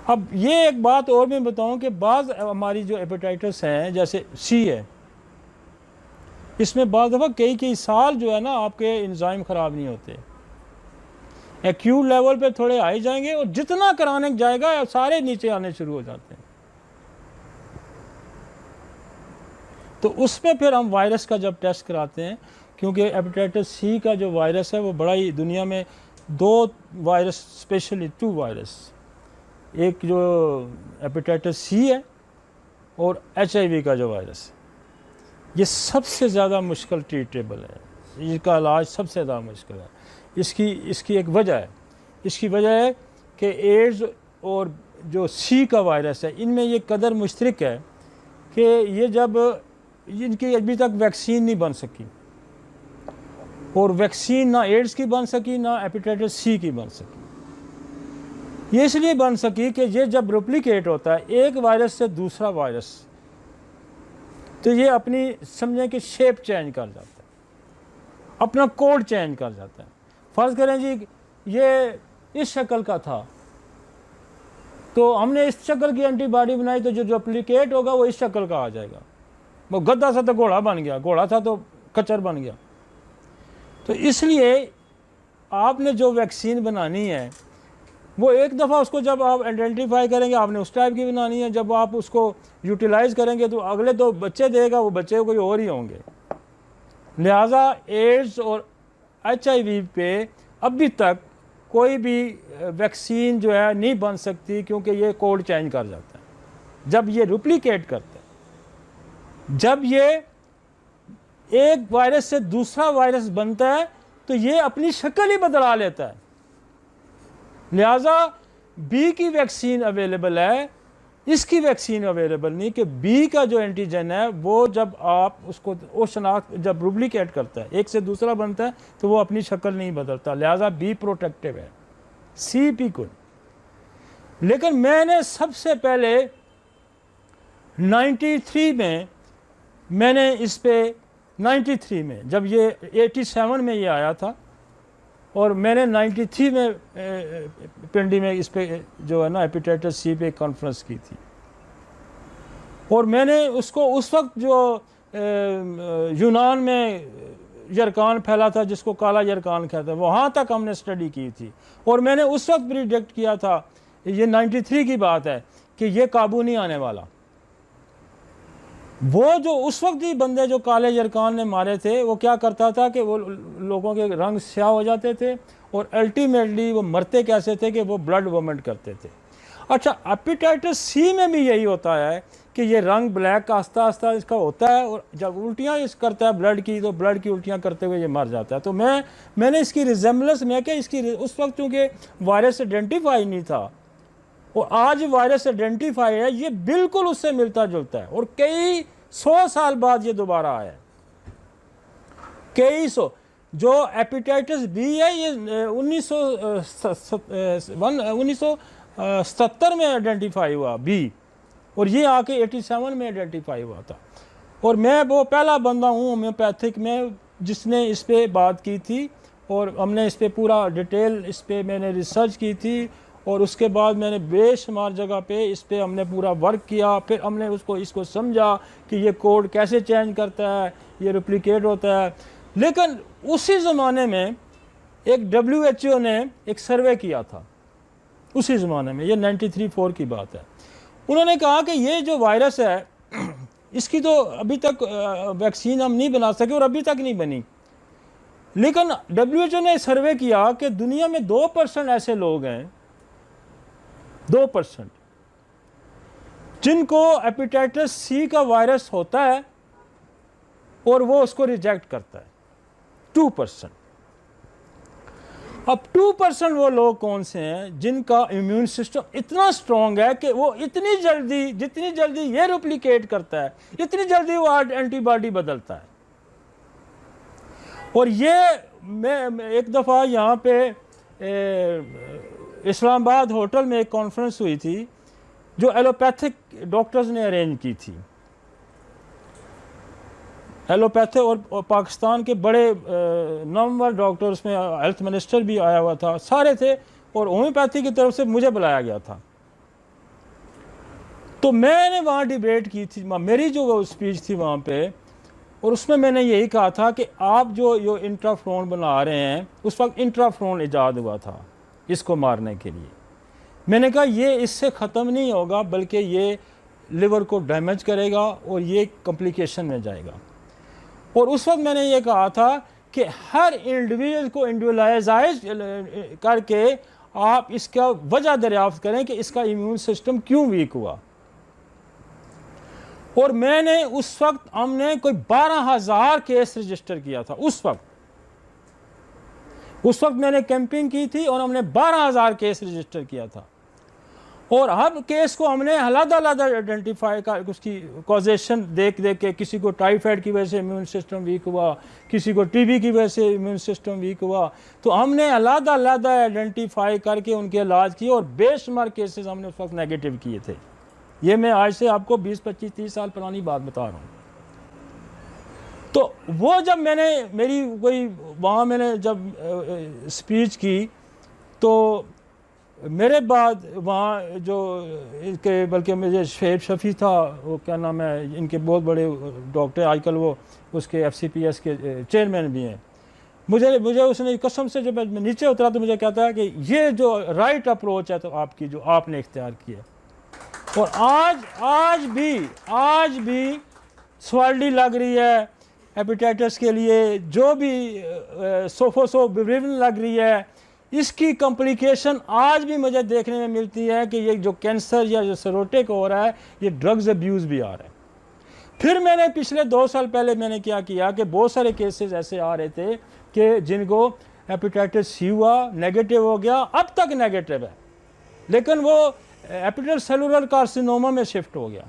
अब ये एक बात और मैं बताऊं कि बाज़ हमारी जो हेपेटाइटिस हैं, जैसे सी है, इसमें बाज़ दफ़ा कई साल जो है ना आपके एंजाइम ख़राब नहीं होते, एक्यूट लेवल पे थोड़े आए जाएंगे, और जितना कराने जाएगा सारे नीचे आने शुरू हो जाते हैं। तो उसमें फिर हम वायरस का जब टेस्ट कराते हैं, क्योंकि हेपेटाइटिस सी का जो वायरस है वो बड़ा ही, दुनिया में 2 वायरस, स्पेशली 2 वायरस, एक जो हेपेटाइटिस सी है और HIV का जो वायरस है, ये सबसे ज़्यादा मुश्किल ट्रीटेबल है, इसका इलाज सबसे ज़्यादा मुश्किल है। इसकी एक वजह है, इसकी वजह है कि एड्स और जो सी का वायरस है, इनमें ये कदर मुश्तरक है कि ये जब इनकी अभी तक वैक्सीन नहीं बन सकी, और वैक्सीन ना एड्स की बन सकी ना हेपेटाइटिस सी की बन सकी। ये इसलिए बन सकी कि ये जब रेप्लिकेट होता है एक वायरस से दूसरा वायरस, तो ये अपनी समझें कि शेप चेंज कर जाता है, अपना कोड चेंज कर जाता है। फ़र्ज़ करें जी ये इस शक्ल का था, तो हमने इस शक्ल की एंटीबॉडी बनाई, तो जो डुप्लीकेट होगा वो इस शक्ल का आ जाएगा। वो गद्दा था तो घोड़ा बन गया, घोड़ा था तो कचर बन गया। तो इसलिए आपने जो वैक्सीन बनानी है वो एक दफ़ा उसको जब आप आइडेंटिफाई करेंगे आपने उस टाइप की बनानी है, जब आप उसको यूटिलाइज़ करेंगे तो अगले तो बच्चे देगा वो बच्चे कोई और ही होंगे। लिहाजा एड्स और HIV पे अभी तक कोई भी वैक्सीन जो है नहीं बन सकती, क्योंकि ये कोड चेंज कर जाता है जब ये डुप्लीकेट करता है। जब ये एक वायरस से दूसरा वायरस बनता है तो ये अपनी शक्ल ही बदला लेता है। लिहाजा बी की वैक्सीन अवेलेबल है, इसकी वैक्सीन अवेलेबल नहीं, कि बी का जो एंटीजन है वो जब आप उसको वो शनाख्त जब डुप्लीकेट करता है, एक से दूसरा बनता है, तो वो अपनी शक्ल नहीं बदलता। लिहाजा बी प्रोटेक्टिव है, सी पी को। लेकिन मैंने सबसे पहले 93 में मैंने इस पे 93 में जब ये 87 में ये आया था, और मैंने 93 में पिंडी में इस पे जो है ना हेपेटाइटिस सी पे कॉन्फ्रेंस की थी। और मैंने उसको उस वक्त जो यूनान में यरकान फैला था जिसको काला यरकान कहते हैं, वहाँ तक हमने स्टडी की थी। और मैंने उस वक्त प्रिडिक्ट किया था, ये 93 की बात है, कि ये काबू नहीं आने वाला। वो जो उस वक्त ही बंदे जो काले यरकान ने मारे थे, वो क्या करता था कि वो लोगों के रंग स्याह हो जाते थे, और अल्टीमेटली वो मरते कैसे थे कि वो ब्लड वोमिट करते थे। अच्छा, हेपेटाइटिस सी में भी यही होता है कि ये रंग ब्लैक आस्ता आस्ता इसका होता है, और जब उल्टियाँ इस करता है ब्लड की, तो ब्लड की उल्टियाँ करते हुए ये मर जाता है। तो मैंने इसकी रिजेम्बलेंस में कि इसकी उस वक्त चूँकि वायरस आइडेंटिफाई नहीं था, और आज वायरस आइडेंटिफाई है, ये बिल्कुल उससे मिलता जुलता है। और कई 100 साल बाद ये दोबारा आया है, कई 100। जो हेपेटाइटिस बी है ये 1970 में आइडेंटिफाई हुआ बी, और ये आके 87 में आइडेंटिफाई हुआ था। और मैं वो पहला बंदा हूँ होम्योपैथिक में जिसने इस पे बात की थी, और हमने इस पे पूरा डिटेल इस पे मैंने रिसर्च की थी, और उसके बाद मैंने बेशुमार जगह पे इस पे हमने पूरा वर्क किया। फिर हमने इसको समझा कि ये कोड कैसे चेंज करता है, ये रिप्लिकेट होता है। लेकिन उसी ज़माने में एक WHO ने एक सर्वे किया था, उसी ज़माने में, ये 93-4 की बात है। उन्होंने कहा कि ये जो वायरस है इसकी तो अभी तक वैक्सीन हम नहीं बना सके, और अभी तक नहीं बनी। लेकिन WHO ने सर्वे किया कि दुनिया में 2% ऐसे लोग हैं, 2% जिनको हेपेटाइटिस सी का वायरस होता है और वो उसको रिजेक्ट करता है, 2%। अब 2% वो लोग कौन से हैं जिनका इम्यून सिस्टम इतना स्ट्रॉन्ग है कि वो इतनी जल्दी, जितनी जल्दी ये डुप्लीकेट करता है, इतनी जल्दी वो एंटीबॉडी बदलता है। और ये मैं एक दफ़ा यहाँ पे इस्लामाबाद होटल में एक कॉन्फ्रेंस हुई थी जो एलोपैथिक डॉक्टर्स ने अरेंज की थी। एलोपैथिक और पाकिस्तान के बड़े नामवर डॉक्टर्स में हेल्थ मिनिस्टर भी आया हुआ था, सारे थे, और होम्योपैथी की तरफ से मुझे बुलाया गया था। तो मैंने वहाँ डिबेट की थी, मेरी जो वो स्पीच थी वहाँ पे, और उसमें मैंने यही कहा था कि आप जो इंट्राफ्रोन बना रहे हैं, उस वक्त इंट्राफ्रोन ईजाद हुआ था इसको मारने के लिए। मैंने कहा ये इससे ख़त्म नहीं होगा, बल्कि ये लिवर को डैमेज करेगा और ये कॉम्प्लिकेशन में जाएगा। और उस वक्त मैंने ये कहा था कि हर इंडिविजुअल को इंडिविजुअलाइज करके आप इसका वजह दरियाफ्त करें कि इसका इम्यून सिस्टम क्यों वीक हुआ। और मैंने उस वक्त हमने कोई 12,000 केस रजिस्टर किया था। उस वक्त मैंने कैंपिंग की थी और हमने 12,000 केस रजिस्टर किया था। और हर केस को हमने अलग-अलग आइडेंटिफाई कर उसकी कॉजेशन देख के, किसी को टाइफाइड की वजह से इम्यून सिस्टम वीक हुआ, किसी को टीबी की वजह से इम्यून सिस्टम वीक हुआ, तो हमने अलग-अलग आइडेंटिफाई करके उनके इलाज किए, और बेशुमार केसेस हमने उस वक्त नेगेटिव किए थे। ये मैं आज से आपको 20, 25, 30 साल पुरानी बात बता रहा हूँ। तो वो जब मैंने मेरी कोई वहाँ मैंने जब स्पीच की तो मेरे बाद वहाँ जो इनके बल्कि मुझे शेब शफ़ी था, वो क्या नाम है, इनके बहुत बड़े डॉक्टर, आजकल वो उसके FCPS के चेयरमैन भी हैं। मुझे उसने कसम से जब मैं नीचे उतरा तो मुझे कहता है कि ये जो राइट अप्रोच है तो आपकी जो आपने इख्तियार किया। और आज भी स्वाल्डी लग रही है हेपेटाइटिस के लिए, जो भी सोफोसोविरिन लग रही है, इसकी कॉम्प्लिकेशन आज भी मुझे देखने में मिलती है कि ये जो कैंसर या जो सेरोटिक हो रहा है, ये ड्रग्स अब्यूज़ भी आ रहा है। फिर मैंने पिछले 2 साल पहले मैंने क्या किया कि बहुत सारे केसेस ऐसे आ रहे थे कि जिनको हेपेटाइटिस सी हुआ, नेगेटिव हो गया, अब तक नेगेटिव है, लेकिन वो हेपेटाइटिस सेलुलर कार्सिनोमा में शिफ्ट हो गया।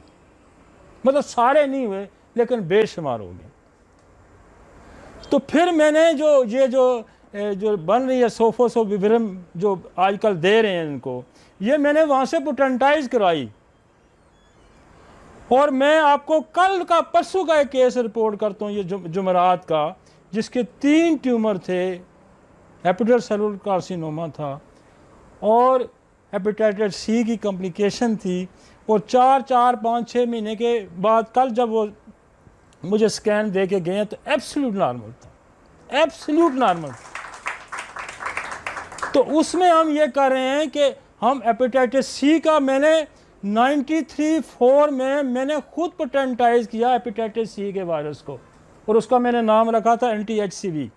मतलब सारे नहीं हुए लेकिन बेशुमार हो गए। तो फिर मैंने ये जो बन रही है सोफोसोविरिन जो आजकल दे रहे हैं इनको, ये मैंने वहाँ से पोटेंटाइज कराई। और मैं आपको कल का परसों का एक केस रिपोर्ट करता हूँ, ये जुमेरात का, जिसके 3 ट्यूमर थे, हेपेटाइटिस सेलुलर कार्सिनोमा था और हेपेटाइटिस सी की कॉम्प्लिकेशन थी। और 4-5-6 महीने के बाद कल जब वो मुझे स्कैन दे के गए तो एब्सोल्यूट नॉर्मल था, एब्सोल्यूट नॉर्मल। तो उसमें हम ये कर रहे हैं कि हम हेपेटाइटिस सी का मैंने 93-4 में मैंने खुद पेटेंटाइज किया हेपेटाइटिस सी के वायरस को, और उसका मैंने नाम रखा था anti-HCV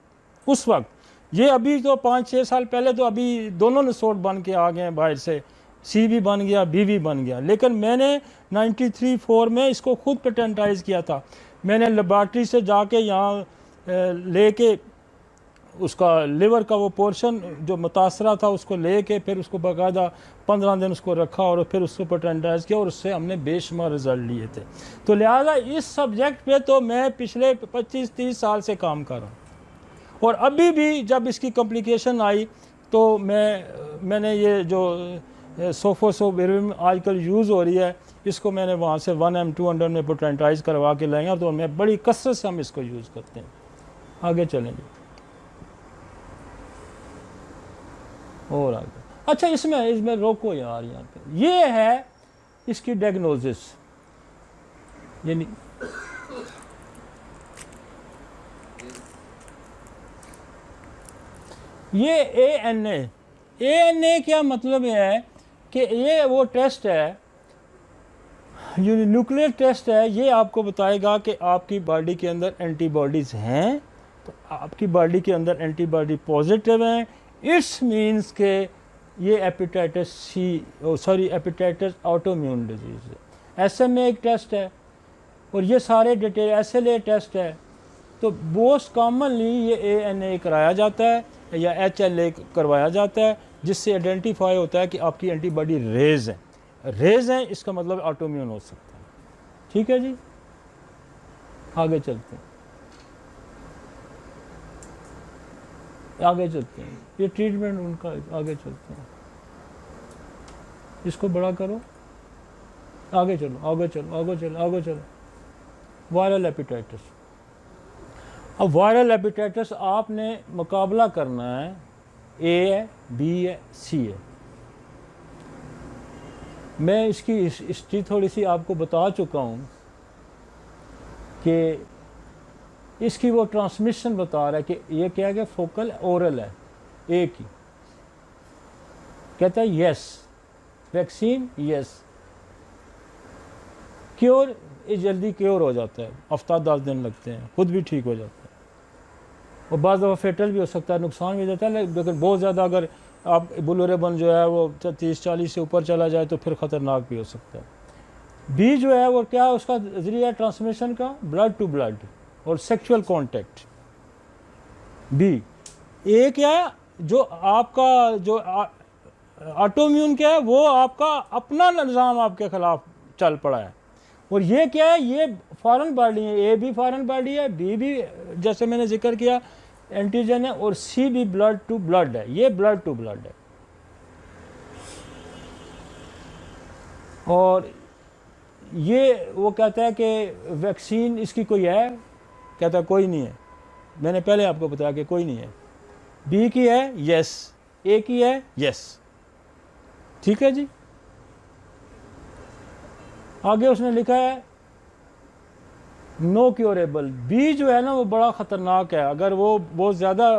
उस वक्त। ये अभी तो 5-6 साल पहले तो अभी दोनों नसोट बन के आ गए हैं बाहर से, सी भी बन गया, बी भी बन गया, लेकिन मैंने 93-4 में इसको खुद पेटेंटाइज किया था। मैंने लेबॉर्ट्री से जाके यहाँ लेके उसका लिवर का वो पोर्शन जो मुतासरा था उसको लेके फिर उसको बाकायदा 15 दिन उसको रखा और फिर उसको पेटेंटाइज किया, और उससे हमने बेशुमार रिजल्ट लिए थे। तो लिहाजा इस सब्जेक्ट पे तो मैं पिछले 25-30 साल से काम कर रहा हूँ, और अभी भी जब इसकी कॉम्प्लिकेशन आई तो मैंने ये जो सोफोसोविरिन आजकल यूज़ हो रही है, इसको मैंने वहाँ से 1M200 में पोटेंटाइज करवा के लाएंगे, तो मैं बड़ी कसरत से हम इसको यूज़ करते हैं। आगे चलेंगे और आगे। अच्छा, इसमें रोको यार, यहाँ पे ये है इसकी डायग्नोसिस, यानी ये ANA क्या मतलब है कि ये वो टेस्ट है, ये न्यूक्लियर टेस्ट है, ये आपको बताएगा कि आपकी बॉडी के अंदर एंटीबॉडीज़ हैं, तो आपकी बॉडी के अंदर एंटीबॉडी पॉजिटिव हैं, इट्स मीन्स के ये हेपेटाइटिस हेपेटाइटिस ऑटोइम्यून डिजीज़ है। SMA एक टेस्ट है, और ये सारे डिटेल SLA टेस्ट है। तो मोस्ट कॉमनली ये ANA कराया जाता है या HLA करवाया जाता है, जिससे आइडेंटिफाई होता है कि आपकी एंटीबॉडी रेज हैं, इसका मतलब ऑटोइम्यून हो सकता है। ठीक है जी, आगे चलते हैं, ये ट्रीटमेंट उनका, आगे चलते हैं, इसको बड़ा करो, आगे चलो। Viral hepatitis. अब वायरल हेपेटाइटिस आपने मुकाबला करना है, A है, B है, C है। मैं इसकी हिस्ट्री थोड़ी सी आपको बता चुका हूँ कि इसकी वो ट्रांसमिशन बता रहा है कि ये क्या है, फोकल ओरल है, A की। कहता है यस वैक्सीन, यस क्योर, ये जल्दी क्योर हो जाता है, हफ्ता 10 दिन लगते हैं, खुद भी ठीक हो जाता है, और बाज़ दफ़ा फेटल भी हो सकता है, नुकसान भी देता है, लेकिन बहुत ज़्यादा अगर आप बुलोरेबन जो है वो 30-40 से ऊपर चला जाए तो फिर ख़तरनाक भी हो सकता है। बी जो है वो क्या, उसका ज़रिया ट्रांसमिशन का ब्लड टू ब्लड और सेक्सुअल कांटेक्ट, बी। ए क्या है, जो आपका जो ऑटोइम्यून क्या है, वो आपका अपना निज़ाम आपके ख़िलाफ़ चल पड़ा है, और ये क्या है, ये फॉरेन बॉडी है, ए भी फॉरेन बॉडी है, बी भी जैसे मैंने जिक्र किया एंटीजन है, और सी भी ब्लड टू ब्लड है, ये ब्लड टू ब्लड है। और ये वो कहता है कि वैक्सीन इसकी कोई है, कहता कोई नहीं है। मैंने पहले आपको बताया कि कोई नहीं है। बी की है यस, ए की है यस, ठीक है जी। आगे उसने लिखा है नो क्योरेबल। बी जो है ना वो बड़ा ख़तरनाक है, अगर वो बहुत ज़्यादा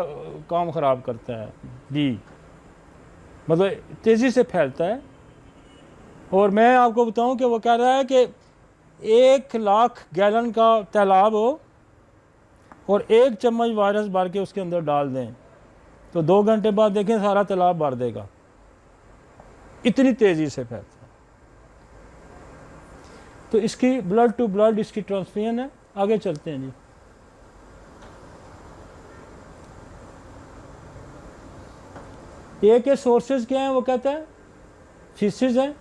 काम ख़राब करता है। बी मतलब तेज़ी से फैलता है। और मैं आपको बताऊं कि वो कह रहा है कि 1,00,000 गैलन का तालाब हो और 1 चम्मच वायरस भर के उसके अंदर डाल दें तो 2 घंटे बाद देखें सारा तालाब भर देगा, इतनी तेज़ी से फैलता है। तो इसकी ब्लड टू ब्लड इसकी ट्रांसफ्यूजन है। आगे चलते हैं जी। ए के सोर्सेज क्या हैं? वो कहता है फिशिस है,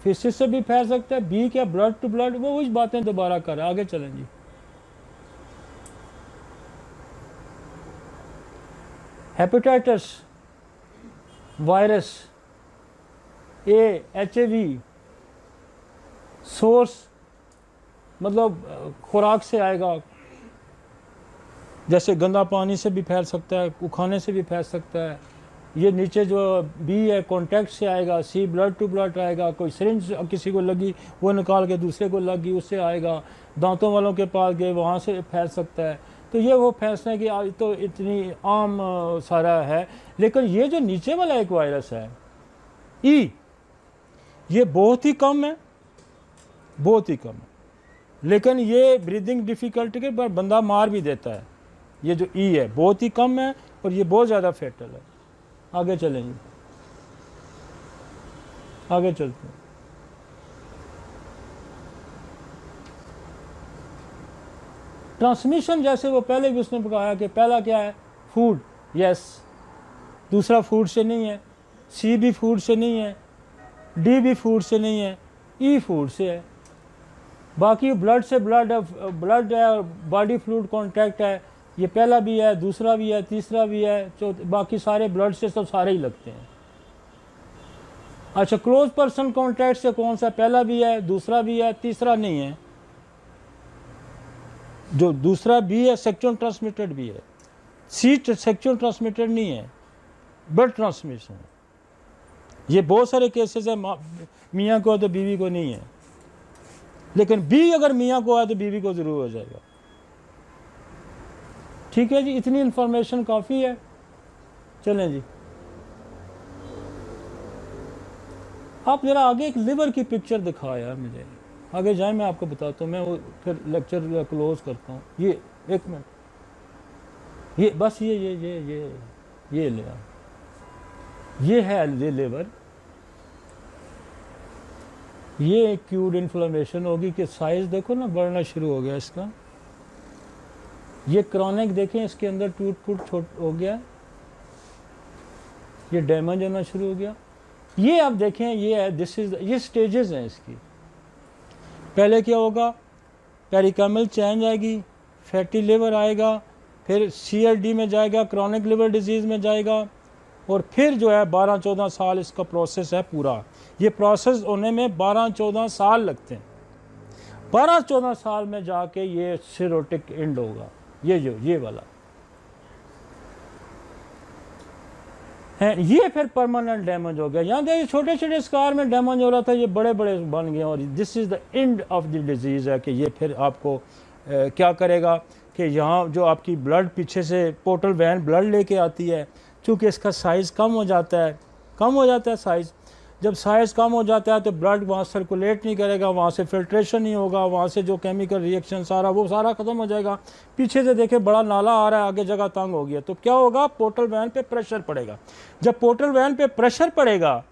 फिशिस से भी फैल सकता है। बी क्या ब्लड टू ब्लड, वो कुछ बातें दोबारा कर। आगे चलें जी। Hepatitis virus A, HIV source मतलब खुराक से आएगा, जैसे गंदा पानी से भी फैल सकता है, खाने से भी फैल सकता है। ये नीचे जो बी है कॉन्टैक्ट से आएगा। सी ब्लड टू ब्लड आएगा, कोई सिरिंज किसी को लगी वो निकाल के दूसरे को लगी उससे आएगा। दांतों वालों के पास गए वहाँ से फैल सकता है। तो ये वो फैसले कि आज तो इतनी आम सारा है। लेकिन ये जो नीचे वाला एक वायरस है ई, ये बहुत ही कम है, बहुत ही कम है, लेकिन ये ब्रीदिंग डिफ़िकल्टी के पर बंदा मार भी देता है। ये जो ई है बहुत ही कम है और ये बहुत ज़्यादा फेटल है। आगे चलेंगे, आगे चलते हैं। ट्रांसमिशन जैसे वो पहले भी उसने बताया कि पहला क्या है फूड, यस, दूसरा फूड से नहीं है, सी भी फूड से नहीं है, डी भी फूड से नहीं है, ई फूड से है। बाकी ब्लड से ब्लड है, बॉडी फ्लूइड कांटेक्ट है, ये पहला भी है, दूसरा भी है, तीसरा भी है, बाकी सारे ब्लड से तो सारे ही लगते हैं। अच्छा, क्लोज पर्सन कांटेक्ट से कौन सा? पहला भी है, दूसरा भी है, तीसरा नहीं है। जो दूसरा भी है सेक्सुअल ट्रांसमिटेड भी है, सी सेक्सुअल ट्रांसमिटेड नहीं है, ब्लड ट्रांसमिशन है। ये बहुत सारे केसेस है, मियाँ को है तो बीवी को नहीं है, लेकिन बी अगर मियाँ को है तो बीवी को ज़रूर हो जाएगा। ठीक है जी, इतनी इंफॉर्मेशन काफ़ी है। चलें जी, आप ज़रा आगे एक लिवर की पिक्चर दिखा यार मुझे। आगे जाए, मैं आपको बताता हूँ, मैं वो फिर लेक्चर क्लोज करता हूँ। ये एक मिनट, ये बस ये ले आओ। ये है ये लिवर, ये एक्यूट इन्फ्लेमेशन होगी कि साइज देखो ना बढ़ना शुरू हो गया इसका। ये क्रॉनिक देखें, इसके अंदर टूट छोट हो गया, ये डैमेज होना शुरू हो गया। ये आप देखें, ये है दिस इज, ये स्टेजेस हैं इसकी। पहले क्या होगा, पेरिकामल चेंज आएगी, फैटी लिवर आएगा, फिर CLD में जाएगा, क्रॉनिक लिवर डिजीज़ में जाएगा, और फिर जो है 12-14 साल इसका प्रोसेस है पूरा। ये प्रोसेस होने में 12-14 साल लगते हैं। 12-14 साल में जाके ये सिरोटिक एंड होगा। ये वाला है, ये फिर परमानेंट डैमेज हो गया। यहाँ देखिए छोटे छोटे स्कार में डैमेज हो रहा था, ये बड़े बड़े बन गए, और this is the end of the disease है कि ये फिर आपको क्या करेगा कि यहाँ जो आपकी ब्लड पीछे से पोर्टल वैन ब्लड लेके आती है, चूँकि इसका साइज़ कम हो जाता है साइज़। जब साइज़ कम हो जाता है तो ब्लड वहाँ सर्कुलेट नहीं करेगा, वहाँ से फिल्ट्रेशन नहीं होगा, वहाँ से जो केमिकल रिएक्शन सारा वो सारा ख़त्म हो जाएगा। पीछे से देखे बड़ा नाला आ रहा है, आगे जगह तंग हो गया, तो क्या होगा, पोर्टल वैन पे प्रेशर पड़ेगा। जब पोर्टल वैन पे प्रेशर पड़ेगा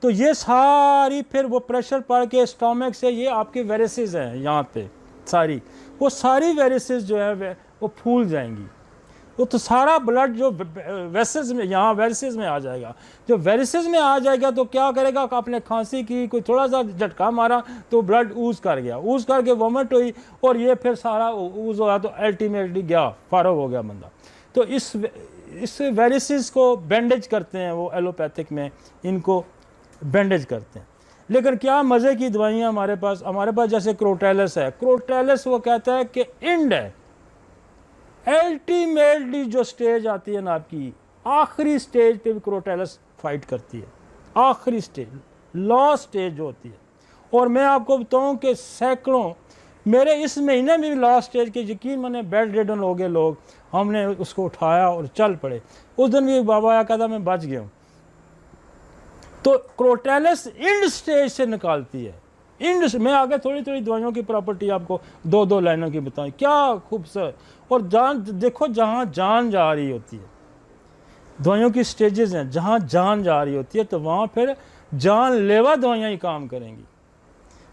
तो ये सारी फिर वो प्रेशर पड़ के स्टोमक से ये आपकी वेरिसेस हैं यहाँ पे सारी, वो सारी वेरिसेस जो है वो फूल जाएंगी। वो तो सारा ब्लड जो वेसेस में, यहाँ वेरिसेस में आ जाएगा। जो वेरिसेस में आ जाएगा तो क्या करेगा, आपने खांसी की, कोई थोड़ा सा झटका मारा तो ब्लड ऊज कर गया, ऊज करके वोमिट हुई, और ये फिर सारा ऊज हुआ तो अल्टीमेटली गया, फारग हो गया बंदा। तो इस वेरिसेस को बैंडेज करते हैं वो एलोपैथिक में, इनको बैंडेज करते हैं। लेकिन क्या मज़े की दवाइयाँ हमारे पास जैसे क्रोटेलस है। क्रोटेलस वो कहता है कि एंड है, अल्टीमेटली जो स्टेज आती है ना आपकी, आखिरी स्टेज पे भी क्रोटेलस फाइट करती है, आखिरी स्टेज, लास्ट स्टेज जो होती है। और मैं आपको बताऊं कि सैकड़ों, मेरे इस महीने में भी लास्ट स्टेज के, यकीन मैंने बेड रिडन हो गए लोग, हमने उसको उठाया और चल पड़े। उस दिन भी एक बाबा आया, कहता मैं बच गया हूँ। तो क्रोटेलस इंड स्टेज से निकालती है, इंड। मैं आगे थोड़ी थोड़ी दवाइयों की प्रॉपर्टी आपको दो दो लाइनों की बताऊँ, क्या खूबसूरत। और जान देखो, जहाँ जान जा रही होती है, दवाइयों की स्टेजेस हैं, जहाँ जान जा रही होती है तो वहाँ फिर जानलेवा दवाइयाँ ही काम करेंगी,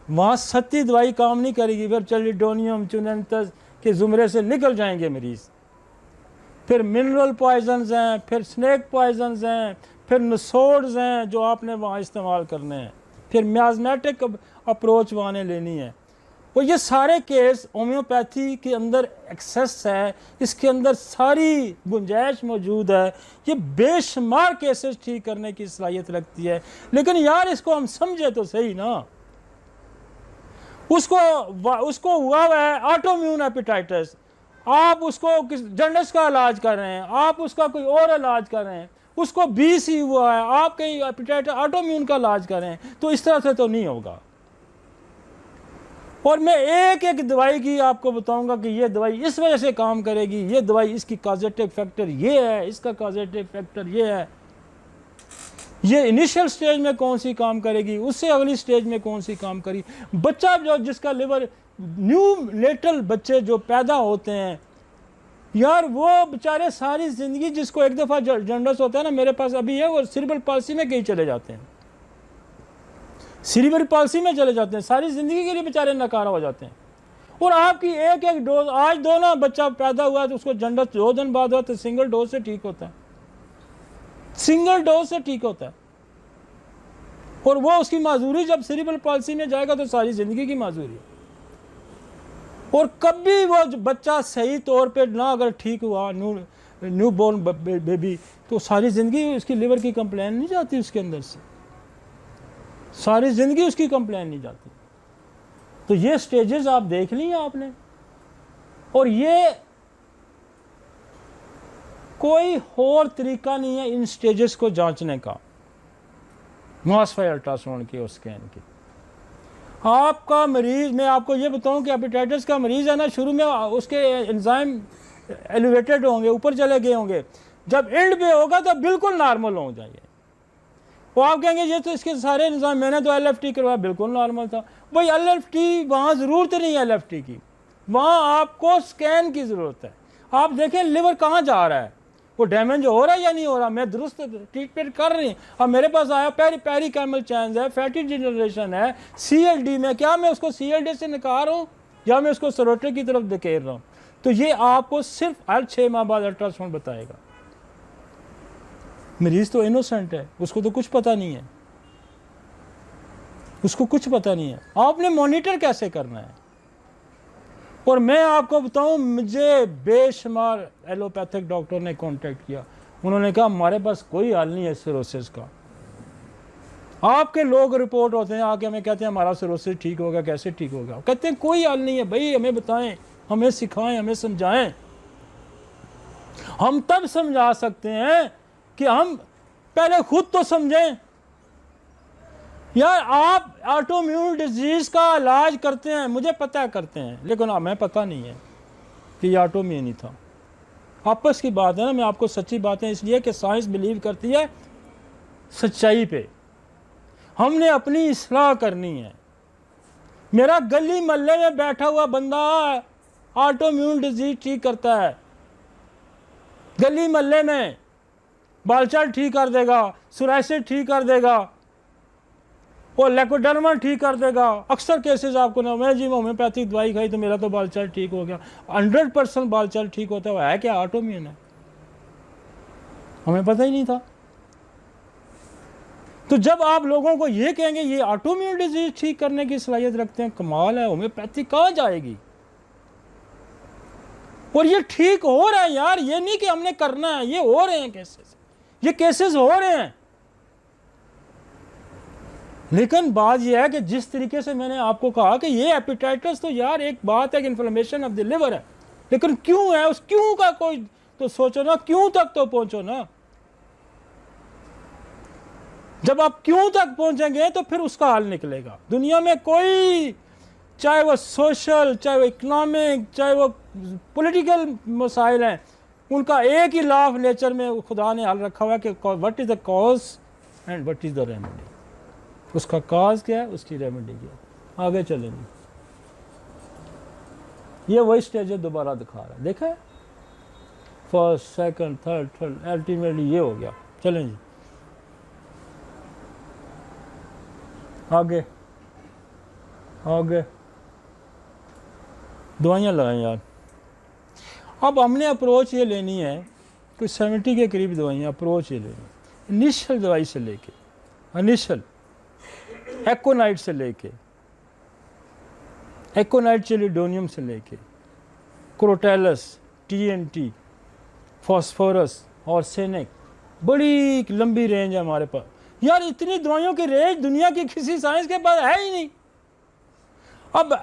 वहाँ सत्ती दवाई काम नहीं करेगी। फिर चलिडोनियम चुनंतस के ज़ुमरे से निकल जाएंगे मरीज़। फिर मिनरल पॉइजन्स हैं, फिर स्नेक पॉइजन्स हैं, फिर नसोड्स हैं जो आपने वहाँ इस्तेमाल करने हैं, फिर मियाज़मेटिक अप्रोच वहाँ ने लेनी है। और ये सारे केस होम्योपैथी के अंदर एक्सेस है, इसके अंदर सारी गुंजाइश मौजूद है। ये बेशुमार केसेस ठीक करने की सलाहियत रखती है। लेकिन यार इसको हम समझे तो सही ना। उसको हुआ है ऑटोइम्यून हेपेटाइटिस, आप उसको जंडिस का इलाज कर रहे हैं, आप उसका कोई और इलाज कर रहे हैं। उसको BC हुआ है, आप कहीं हेपेटाइटिस ऑटोइम्यून का इलाज कर रहे हैं। तो इस तरह से तो नहीं होगा। और मैं एक एक दवाई की आपको बताऊंगा कि ये दवाई इस वजह से काम करेगी, ये दवाई इसकी कॉजेटिव फैक्टर ये है, इसका कॉजेटिव फैक्टर ये है, ये इनिशियल स्टेज में कौन सी काम करेगी, उससे अगली स्टेज में कौन सी काम करेगी। बच्चा जो जिसका लिवर, न्यू नेटल बच्चे जो पैदा होते हैं यार, वो बेचारे सारी ज़िंदगी, जिसको एक दफ़ा जंडस होता है ना, मेरे पास अभी है, वो सेरेब्रल पाल्सी में कहीं चले जाते हैं, सेरेब्रल पाल्सी में चले जाते हैं, सारी ज़िंदगी के लिए बेचारे नकारा हो जाते हैं। और आपकी एक एक डोज, आज दो ना, बच्चा पैदा हुआ तो उसको जंडस 2 दिन बाद हुआ तो सिंगल डोज से ठीक होता है, सिंगल डोज से ठीक होता है। और वो उसकी माजूरी जब सेरेब्रल पाल्सी में जाएगा तो सारी ज़िंदगी की माजूरी। और कभी वो बच्चा सही तौर पे ना अगर ठीक हुआ, न्यू बोर्न बेबी, तो सारी ज़िंदगी उसकी लिवर की कंप्लेन नहीं जाती उसके अंदर से, सारी ज़िंदगी उसकी कंप्लेन नहीं जाती। तो ये स्टेजेस आप देख ली आपने। और ये कोई और तरीका नहीं है इन स्टेजेस को जांचने का, मासफाई अल्ट्रासाउंड की और स्कैन की। आपका मरीज, मैं आपको ये बताऊं कि हेपेटाइटिस का मरीज है ना, शुरू में उसके एंजाइम एलिवेटेड होंगे, ऊपर चले गए होंगे, जब एंड पे होगा तो बिल्कुल नॉर्मल हो जाएंगे। वो आप कहेंगे ये तो इसके सारे एंजाइम, मैंने तो LFT करवाया, बिल्कुल नॉर्मल था। भाई LFT वहाँ ज़रूरत नहीं है LFT की, वहाँ आपको स्कैन की ज़रूरत है। आप देखें लिवर कहाँ जा रहा है, वो डैमेज हो रहा है या नहीं हो रहा, मैं दुरुस्त ट्रीटमेंट कर रही हूँ। अब मेरे पास आया पेरिकाइमल चेंज है, फैटी डिजनरेशन है, CLD में, क्या मैं उसको CLD से निकाल रहा हूँ या मैं उसको सरोटे की तरफ धकेल रहा हूँ। तो ये आपको सिर्फ हर 6 माह बाद अल्ट्रासाउंड बताएगा। मरीज तो इनोसेंट है, उसको तो कुछ पता नहीं है, उसको कुछ पता नहीं है। आपने मॉनिटर कैसे करना है। और मैं आपको बताऊं, मुझे बेशुमार एलोपैथिक डॉक्टर ने कांटेक्ट किया, उन्होंने कहा हमारे पास कोई हल नहीं है सिरोसिस का। आपके लोग रिपोर्ट होते हैं आके हमें कहते हैं हमारा सिरोसिस ठीक होगा, कैसे ठीक होगा, कहते हैं कोई हल नहीं है। भाई हमें बताएं, हमें सिखाएं, हमें समझाएं। हम तब समझा सकते हैं कि हम पहले खुद तो समझें। यार आप ऑटोइम्यून डिजीज का इलाज करते हैं, मुझे पता है करते हैं, लेकिन हमें पता नहीं है कि ये ऑटोइम्यून ही था। आपस की बात है ना, मैं आपको सच्ची बातें इसलिए कि साइंस बिलीव करती है सच्चाई पे, हमने अपनी इस्लाह करनी है। मेरा गली मोहल्ले में बैठा हुआ बंदा ऑटोइम्यून डिजीज ठीक करता है, गली मोहल्ले में बालचाल ठीक कर देगा, सोरायसिस ठीक कर देगा, और लेकोडर्मा ठीक कर देगा। अक्सर केसेस आपको ना, मैं जी होम्योपैथिक दवाई खाई तो मेरा तो बालचाल ठीक हो गया। 100% बालचाल ठीक होता है क्या ऑटोइम्यून है, हमें पता ही नहीं था। तो जब आप लोगों को ये कहेंगे ये ऑटोइम्यून डिजीज ठीक करने की सलाहियत रखते हैं, कमाल है, होम्योपैथी कहाँ जाएगी। और ये ठीक हो रहा है यार, ये नहीं कि हमने करना है, ये हो रहे हैं केसेस, ये केसेस हो रहे हैं। लेकिन बात यह है कि जिस तरीके से मैंने आपको कहा कि ये एपिटाइटिस तो यार एक बात है कि इन्फ्लेमेशन ऑफ द लिवर है, लेकिन क्यों है, उस क्यों का कोई तो सोचो ना, क्यों तक तो पहुंचो ना। जब आप क्यों तक पहुंचेंगे तो फिर उसका हल निकलेगा। दुनिया में कोई, चाहे वो सोशल, चाहे वो इकोनॉमिक, चाहे वो पॉलिटिकल मसाइल हैं, उनका एक ही लॉ ऑफ नेचर में खुदा ने हल रखा हुआ है कि what is the cause and what is the remedy. उसका कॉज क्या है, उसकी रेमेडी क्या है। आगे चलेंगे। ये वही स्टेज है, दोबारा दिखा रहा है, देखा है, फर्स्ट सेकंड थर्ड अल्टीमेटली ये हो गया। चलें जी आगे। आगे दवाइयाँ लगाएं यार। अब हमने अप्रोच ये लेनी है, कोई 70 के करीब दवाइयाँ अप्रोच ये लेनी। इनिशियल दवाई से लेके, इनिशियल एकोनाइट से लेके, एकोनाइट चिलिडोनियम से लेके क्रोटेलस, TNT, फॉस्फोरस और सेनेक, बड़ी लंबी रेंज है हमारे पास यार। इतनी दवाइयों की रेंज दुनिया की किसी साइंस के पास है ही नहीं। अब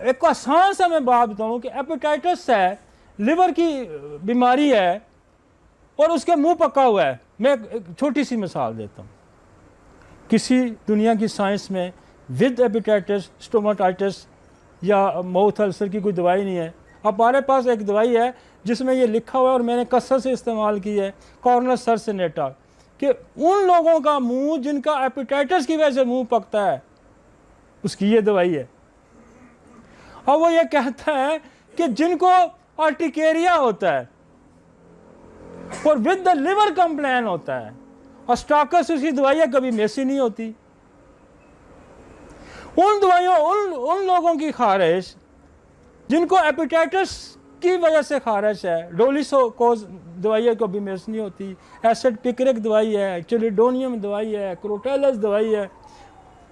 एक आसान सा मैं बात बताऊं कि हेपेटाइटिस है, लिवर की बीमारी है और उसके मुंह पका हुआ है। मैं एक छोटी सी मिसाल देता हूं। किसी दुनिया की साइंस में विद हेपेटाइटिस, स्टोमाटाइटिस या माउथ अल्सर की कोई दवाई नहीं है। अब हमारे पास एक दवाई है जिसमें ये लिखा हुआ है और मैंने कसरत से इस्तेमाल की है, कॉर्नर सर्सिनेटा, कि उन लोगों का मुंह जिनका हेपेटाइटिस की वजह से मुंह पकता है, उसकी ये दवाई है। और वो ये कहता है कि जिनको आर्टिकेरिया होता है और विद द लिवर कंप्लेन होता है, और स्टाकस उसकी दवाइयाँ कभी मेसी नहीं होती। उन दवाइयों, उन लोगों की खारिश जिनको हेपेटाइटिस की वजह से खारिश है, डोलिसोकोज दवाइयाँ कभी मेस नहीं होती, एसिड पिक्रिक दवाई है, चिलिडोनियम दवाई है, क्रोटेलस दवाई है।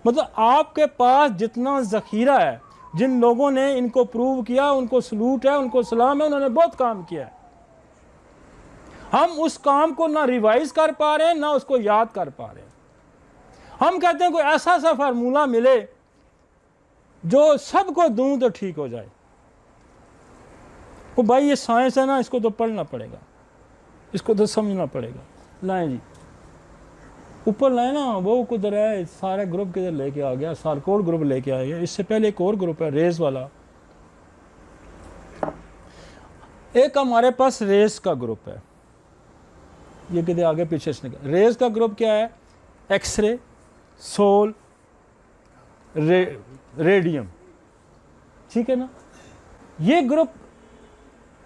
मतलब आपके पास जितना ज़ख़ीरा है, जिन लोगों ने इनको प्रूव किया उनको सलूट है, उनको सलाम है, उन्होंने बहुत काम किया है। हम उस काम को ना रिवाइज कर पा रहे हैं, ना उसको याद कर पा रहे हैं। हम कहते हैं कोई ऐसा सा फार्मूला मिले जो सबको दूं तो ठीक हो जाए। वो भाई ये साइंस है ना, इसको तो पढ़ना पड़ेगा, इसको तो समझना पड़ेगा। लाएं जी ऊपर लाए ना, वो किधर है, सारे ग्रुप किधर लेके आ गया, सारकोड ग्रुप लेके आ गया। इससे पहले एक और ग्रुप है रेस वाला, एक हमारे पास रेस का ग्रुप है, ये किधर आगे पीछे से निकल। रेस का ग्रुप क्या है, एक्सरे, सोल, रेडियम, ठीक है ना। ये ग्रुप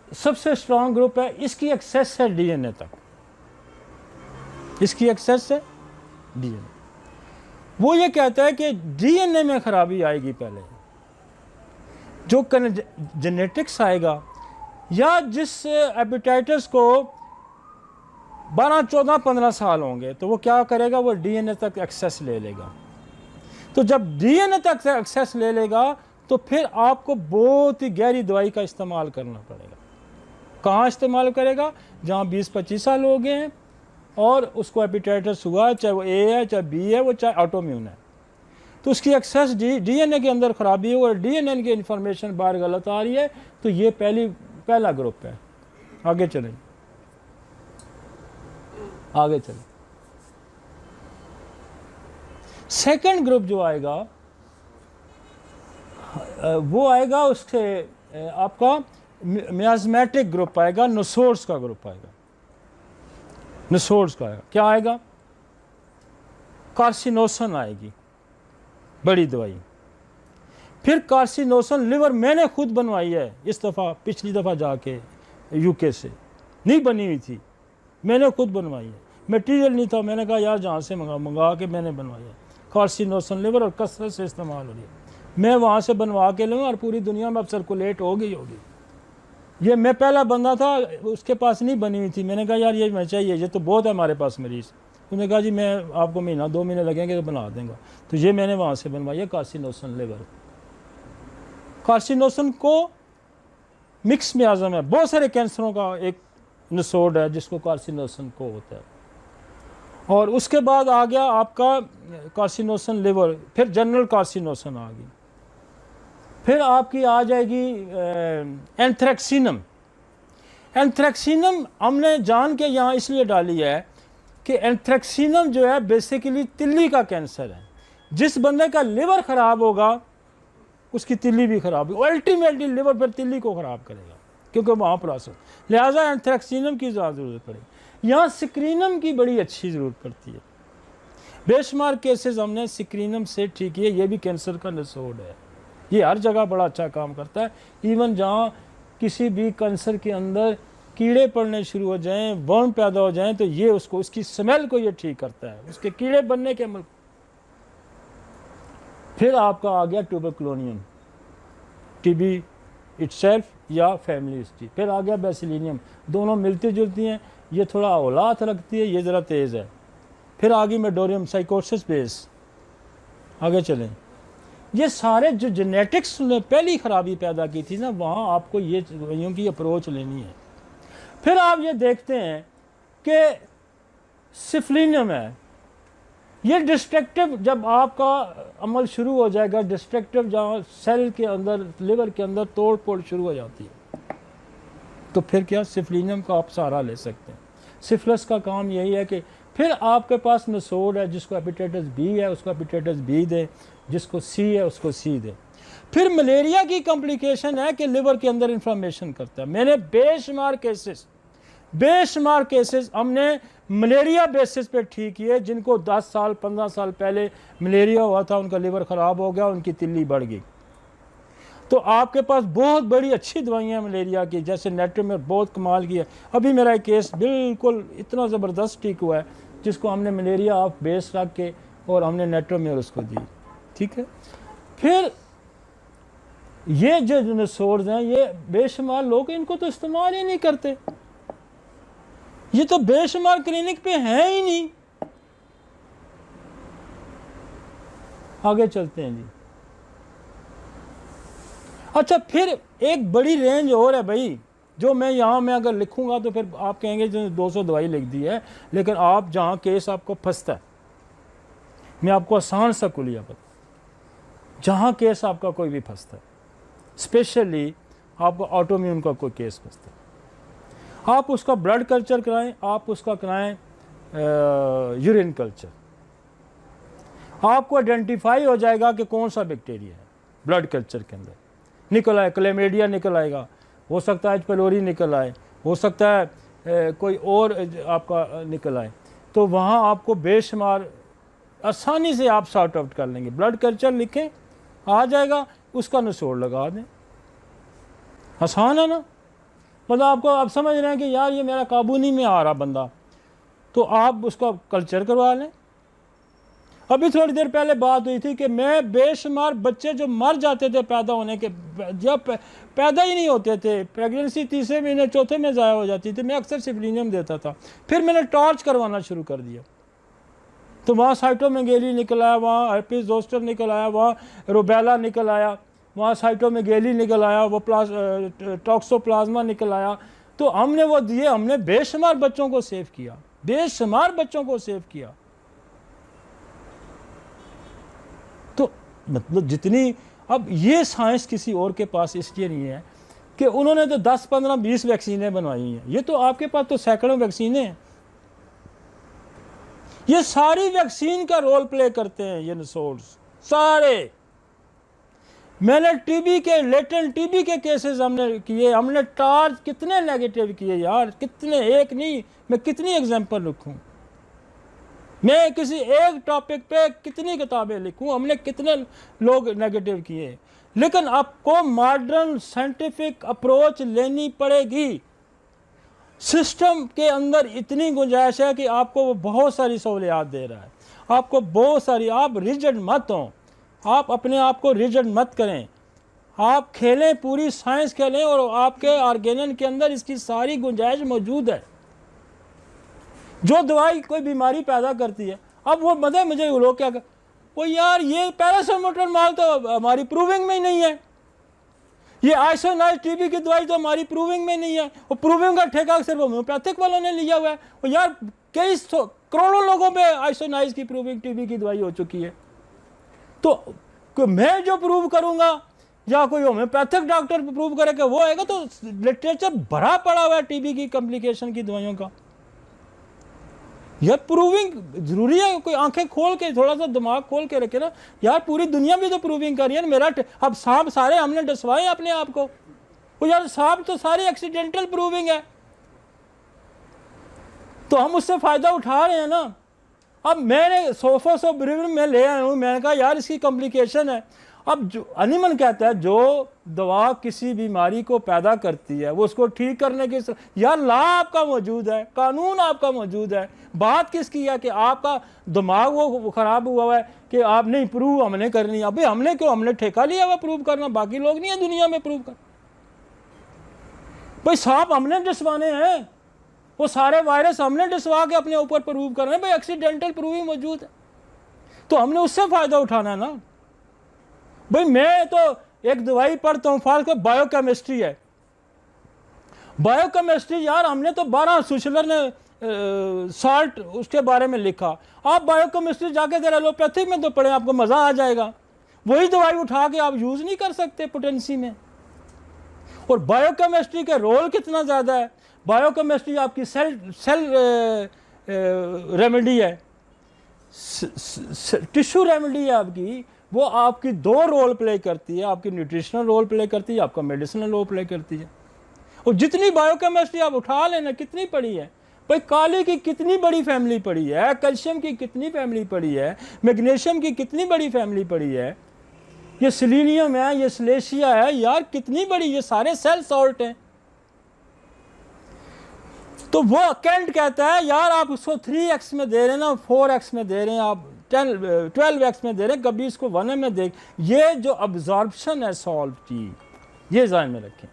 सबसे स्ट्रांग ग्रुप है, इसकी एक्सेस है DNA तक, इसकी एक्सेस है DNA। वो ये कहता है कि DNA में खराबी आएगी पहले, जो जेनेटिक्स आएगा, या जिस हेपेटाइटिस को 12, 14, 15 साल होंगे तो वो क्या करेगा, वो DNA तक एक्सेस ले लेगा। तो जब DNA तक एक्सेस ले लेगा तो फिर आपको बहुत ही गहरी दवाई का इस्तेमाल करना पड़ेगा। कहाँ इस्तेमाल करेगा, जहाँ 20-25 साल हो गए हैं और उसको हेपेटाइटिस हुआ, चाहे वो A है, चाहे B है, वो चाहे ऑटोम्यून है, तो उसकी एक्सेस DNA के अंदर खराबी है और DNA की इंफॉर्मेशन बाहर गलत आ रही है। तो ये पहला ग्रुप है। आगे चलें, आगे चलें। सेकंड ग्रुप जो आएगा वो आएगा, उसके आपका मियाज़मेटिक ग्रुप आएगा, नसोर्स का ग्रुप आएगा। नसोर्स का आएगा, क्या आएगा, कार्सिनोसन आएगी, बड़ी दवाई। फिर कार्सिनोसन लिवर मैंने खुद बनवाई है इस दफ़ा, पिछली दफ़ा जाके UK से, नहीं बनी हुई थी, मैंने खुद बनवाई है, मटेरियल नहीं था, मैंने कहा यार जहाँ से मंगा के मैंने बनवाई है। कार्सिनोसन लिवर और कसरत से इस्तेमाल हो रही है, मैं वहाँ से बनवा के लूँगा और पूरी दुनिया में अब सर्कुलेट होगी। ये मैं पहला बंदा था, उसके पास नहीं बनी हुई थी, मैंने कहा यार ये मैं चाहिए, ये तो बहुत है हमारे पास मरीज़। उन्होंने कहा जी मैं आपको महीना 2 महीने लगेंगे तो बना देंगे। तो ये मैंने वहाँ से बनवाई है, कार्सिनोसन लिवर। कार्सिनोसन को मिक्स मियाज़म है, बहुत सारे कैंसरों का एक नसोड है जिसको कार्सिनोसन को होता है। और उसके बाद आ गया आपका कार्सिनोसन लिवर, फिर जनरल कार्सिनोसन आ गई, फिर आपकी आ जाएगी एंथ्रेक्सिनम। एंथ्रेक्सिनम हमने जान के यहाँ इसलिए डाली है कि एंथ्रेक्सिनम जो है बेसिकली तिल्ली का कैंसर है। जिस बंदे का लिवर ख़राब होगा उसकी तिल्ली भी ख़राब होगी, अल्टीमेटली लिवर फिर तिल्ली को ख़राब करेगा क्योंकि वहाँ प्रोसेस, लिहाजा एंथ्रेक्सिनम की ज़्यादा ज़रूरत पड़ेगी। यहाँ सिक्रीनम की बड़ी अच्छी ज़रूरत पड़ती है। बेशुमार केसेस हमने सिक्रीनम से ठीक किए, ये भी कैंसर का नसोड है, ये हर जगह बड़ा अच्छा काम करता है। इवन जहाँ किसी भी कैंसर के अंदर कीड़े पड़ने शुरू हो जाएं, वर्म पैदा हो जाएं, तो ये उसको, उसकी स्मेल को ये ठीक करता है, उसके कीड़े बनने के अमल। फिर आपका आ गया ट्यूबरकुलोनियम, टीबी इटसेल्फ या फैमिली हिस्ट्री। फिर आ गया बेसिलिनियम, दोनों मिलती जुलती हैं, ये थोड़ा औलात रखती है, ये ज़रा तेज़ है। फिर आ गई मेडोरियम साइकोसिस बेस। आगे चलें, ये सारे जो जेनेटिक्स ने पहली खराबी पैदा की थी ना, वहाँ आपको ये दवाइयों की अप्रोच लेनी है। फिर आप ये देखते हैं कि सिफलिनियम है, ये डिस्ट्रक्टिव, जब आपका अमल शुरू हो जाएगा डिस्ट्रक्टिव, जहाँ सेल के अंदर, लिवर के अंदर तोड़ फोड़ शुरू हो जाती है, तो फिर क्या सिफलिनियम का आप सहारा ले सकते हैं। सिफिलिस का काम यही है कि फिर आपके पास नसोड है, जिसको हेपेटाइटिस बी है उसको हेपेटाइटिस बी दे, जिसको सी है उसको सी दे। फिर मलेरिया की कॉम्प्लिकेशन है कि लिवर के अंदर इन्फ्लेमेशन करता है। मैंने बेशुमार केसेस हमने मलेरिया बेसिस पे ठीक किए, जिनको 10 साल 15 साल पहले मलेरिया हुआ था, उनका लिवर ख़राब हो गया, उनकी तिल्ली बढ़ गई। तो आपके पास बहुत बड़ी अच्छी दवाइयाँ मलेरिया की, जैसे नेट्रोमेर बहुत कमाल की है। अभी मेरा एक केस बिल्कुल इतना ज़बरदस्त ठीक हुआ है, जिसको हमने मलेरिया ऑफ बेस रख के और हमने नेट्रोमेर उसको दी, ठीक है। फिर ये जो नसोर्स हैं, ये बेशुमार लोग इनको तो इस्तेमाल ही नहीं करते, ये तो बेशुमार क्लिनिक पे हैं ही नहीं। आगे चलते हैं जी। अच्छा, फिर एक बड़ी रेंज और है भाई, जो मैं यहाँ में अगर लिखूंगा तो फिर आप कहेंगे जो 200 दवाई लिख दी है, लेकिन आप जहाँ केस आपको फंसता है, मैं आपको आसान सा कुलिया पता, जहाँ केस आपका कोई भी फंसता है, स्पेशली आपको ऑटोम्यून का कोई केस फंसता है, आप उसका ब्लड कल्चर कराएं, आप उसका कराएं यूरिन कल्चर, आपको आइडेंटिफाई हो जाएगा कि कौन सा बैक्टीरिया है। ब्लड कल्चर के अंदर निकल आए, क्लेमेडिया निकल आएगा, हो सकता है एच पेलोरी निकल आए, हो सकता है कोई और आपका निकल आए, तो वहाँ आपको बेशुमार आसानी से आप सॉर्ट आउट कर लेंगे। ब्लड कल्चर लिखें, आ जाएगा, उसका निचोड़ लगा दें, आसान है ना। मतलब आपको आप समझ रहे हैं कि यार ये मेरा काबू नहीं में आ रहा बंदा, तो आप उसका कल्चर करवा लें। अभी थोड़ी देर पहले बात हुई थी कि मैं बेशुमार बच्चे जो मर जाते थे पैदा होने के, जब पैदा ही नहीं होते थे, प्रेगनेंसी तीसरे महीने चौथे में ज़ाया हो जाती थी, मैं अक्सर सिफलिनियम देता था। फिर मैंने टॉर्च करवाना शुरू कर दिया, तो वहाँ साइटोमेगाली निकल आया, वहाँ herpes zoster निकल आया, वहाँ रूबेला निकल आया, वहाँ साइटोमेगाली निकल आया, वो टॉक्सोप्लाज्मा निकल आया। तो हमने वो दिए, हमने बेशुमार बच्चों को सेव किया, बेशुमार बच्चों को सेव किया। तो मतलब जितनी, अब ये साइंस किसी और के पास इसलिए नहीं है कि उन्होंने तो 10 15 20 वैक्सीनें बनवाई हैं, ये तो आपके पास तो सैकड़ों वैक्सीनें हैं। ये सारी वैक्सीन का रोल प्ले करते हैं ये नसोर्स सारे। मैंने टीबी के, लेटेंट टीबी के केसेस हमने किए, हमने टार्च कितने नेगेटिव किए यार, कितने, एक नहीं, मैं कितनी एग्जांपल रखूं, मैं किसी एक टॉपिक पे कितनी किताबें लिखूं, हमने कितने लोग नेगेटिव किए। लेकिन आपको मॉडर्न साइंटिफिक अप्रोच लेनी पड़ेगी। सिस्टम के अंदर इतनी गुंजाइश है कि आपको वो बहुत सारी सहूलियात दे रहा है, आपको बहुत सारी, आप रिजिड मत हों, आप अपने आप को रिजिड मत करें, आप खेलें, पूरी साइंस खेलें, और आपके ऑर्गेनन के अंदर इसकी सारी गुंजाइश मौजूद है। जो दवाई कोई बीमारी पैदा करती है, अब वो मतलब मुझे लोग क्या वो यार ये पैरासीटामोल तो हमारी प्रूविंग में ही नहीं है, ये आइसोनाइज टीबी की दवाई तो हमारी प्रूविंग में नहीं है, वो प्रूविंग का ठेका सिर्फ होम्योपैथिक वालों ने लिया हुआ है। और यार कई करोड़ों लोगों में आइसोनाइज की प्रूविंग टीबी की दवाई हो चुकी है। तो मैं जो प्रूव करूंगा या कोई होम्योपैथिक डॉक्टर प्रूव करेगा वो आएगा, तो लिटरेचर भरा पड़ा हुआ है टीबी की कॉम्प्लिकेशन की दवाइयों का। यार प्रूविंग जरूरी है, कोई आंखें खोल के थोड़ा सा दिमाग खोल के रखे ना यार, पूरी दुनिया भी तो प्रूविंग कर रही है। मेरा अब सांप सारे हमने डसवाए अपने आप को, वो यार सांप तो सारी एक्सीडेंटल प्रूविंग है, तो हम उससे फायदा उठा रहे हैं ना। अब मैंने सोफोस ऑफ ब्रिविन में ले आया हूँ, मैंने कहा यार इसकी कॉम्प्लिकेशन है। अब जो अनिमन कहता है जो दवा किसी बीमारी को पैदा करती है वो उसको ठीक करने की, यार लॉ आपका मौजूद है, कानून आपका मौजूद है। बात किसकी है कि आपका दिमाग वो खराब हुआ है कि आप नहीं प्रूव हमने करनी। अभी हमने क्यों, हमने ठेका लिया हुआ प्रूव करना, बाकी लोग नहीं है दुनिया में प्रूव कर। भाई सांप हमने डसवाने हैं, वो सारे वायरस हमने डसवा के अपने ऊपर प्रूव कर रहे हैं। भाई एक्सीडेंटल प्रूविंग मौजूद है, तो हमने उससे फायदा उठाना है ना। भाई मैं तो एक दवाई पढ़ता हूँ, फाल को बायोकेमिस्ट्री है, बायोकेमिस्ट्री यार हमने तो 12 सुशलर ने साल्ट उसके बारे में लिखा। आप बायोकेमिस्ट्री जाके जरा एलोपैथी में तो पढ़े, आपको मजा आ जाएगा। वही दवाई उठा के आप यूज नहीं कर सकते पोटेंसी में। और बायोकेमिस्ट्री का रोल कितना ज्यादा है। बायोकेमिस्ट्री आपकी सेल रेमेडी है, टिश्यू रेमेडी है आपकी, वो आपकी 2 रोल प्ले करती है, आपकी न्यूट्रिशनल रोल प्ले करती है, आपका मेडिसिनल रोल प्ले करती है। और जितनी बायोकेमिस्ट्री आप उठा लेना, कितनी पड़ी है भाई, काली की कितनी बड़ी फैमिली पड़ी है, कैल्शियम की कितनी फैमिली पड़ी है, मैग्नीशियम की कितनी बड़ी फैमिली पड़ी है, ये सिलीनियम है, ये सिलेशिया है, यार कितनी बड़ी, ये सारे सेल सॉल्ट हैं। तो वो कैंट कहता है यार आप उसको 3x में दे रहे हैं ना, 4x में दे रहे हैं, आप 12x में दे रहे हैं, कभी इसको 1 में देख। ये जो अब्जॉर्प्शन है सॉल्ट की, ये ध्यान में रखें।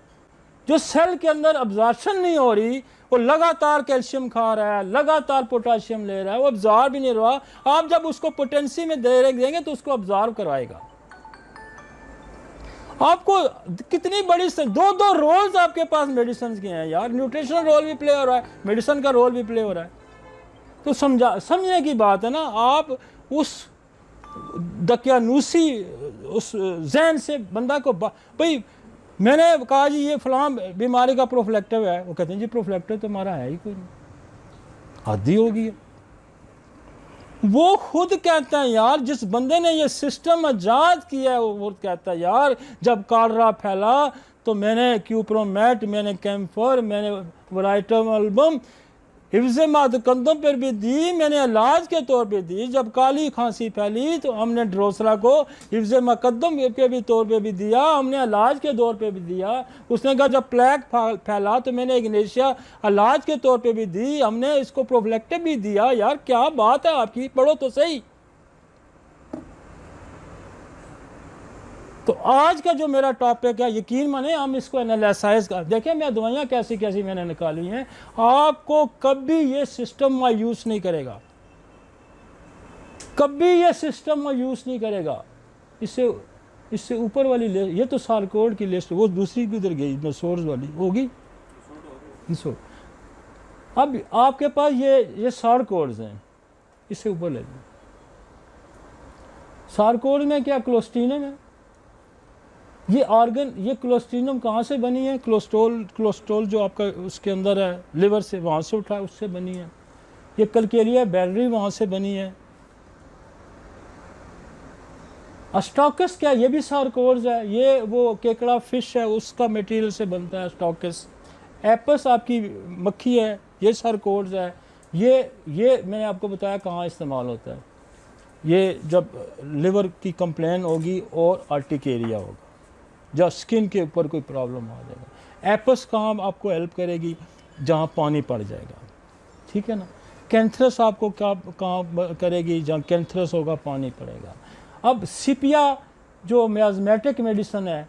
जो सेल के अंदर अब्जॉर्प्शन नहीं हो रही, वो लगातार कैल्शियम खा रहा है, लगातार पोटाशियम ले रहा है, वो अब्जॉर्ब ही नहीं रहा। आप जब उसको पोटेंसी में देंगे तो उसको अब्जॉर्ब करवाएगा। आपको कितनी बड़ी 2 रोल्स आपके पास मेडिसिन के हैं यार, न्यूट्रिशनल रोल भी प्ले हो रहा है, मेडिसिन का रोल भी प्ले हो रहा है। तो समझने की बात है ना। आप उस दकियानूसी उस जहन से बंदा को भाई मैंने कहा जी ये फलां बीमारी का प्रोफिलेक्टिव है, वो कहते हैं जी प्रोफिलेक्टिव तो हमारा है ही कोई नहीं, आदि होगी। वो खुद कहता है यार, जिस बंदे ने ये सिस्टम आजाद किया है वो कहता है यार जब कॉलरा फैला तो मैंने क्यूप्रोमेट, मैंने कैम्फर, मैंने वराइटम एल्बम हिफ्ज़े मातकंदम पर भी दी, मैंने इलाज के तौर पे दी। जब काली खांसी फैली तो हमने ड्रोसरा को हिफ्ज़े मुकद्दम के भी तौर पे भी दिया, हमने इलाज के तौर पे भी दिया। उसने कहा जब प्लेग फैला तो मैंने इग्नेशिया इलाज के तौर पे भी दी, हमने इसको प्रोफिलेक्टिव भी दिया। यार क्या बात है आपकी, पढ़ो तो सही। तो आज का जो मेरा टॉपिक है, यकीन माने हम इसको एनालिसाइज कर देखें, मैं दवाइयाँ कैसी कैसी मैंने निकाली हैं। आपको कभी ये सिस्टम मायूस नहीं करेगा, कभी ये मायूस यूज नहीं करेगा। इससे ऊपर वाली लिस्ट, ये तो सारकोड की लिस्ट, वो दूसरी किधर गई, सोर्स वाली होगी। अब आपके पास ये सारकोड्स हैं, इससे ऊपर ले लो। सारकोड में क्या क्लोस्ट्रीनम है, ये ऑर्गन, ये क्लोस्ट्रीनम कहाँ से बनी है, कोलेस्ट्रॉल जो आपका उसके अंदर है लिवर से, वहाँ से उठा है, उससे बनी है। ये कलकेरिया बैलरी वहाँ से बनी है। अस्टॉकस क्या, ये भी सारकोड्स है, ये वो केकड़ा फिश है उसका मटेरियल से बनता है अस्टॉकस। एपस आपकी मक्खी है, ये सारकोड्स है। ये मैंने आपको बताया कहाँ इस्तेमाल होता है, ये जब लिवर की कंप्लेन होगी और आर्टिकेरिया होगा, जब स्किन के ऊपर कोई प्रॉब्लम आ जाएगा। एपस काम आपको हेल्प करेगी जहाँ पानी पड़ जाएगा, ठीक है ना। कैंथरस आपको क्या काम करेगी, जहाँ कैंथरस होगा पानी पड़ेगा। अब सिपिया जो मियाज़मेटिक मेडिसन है,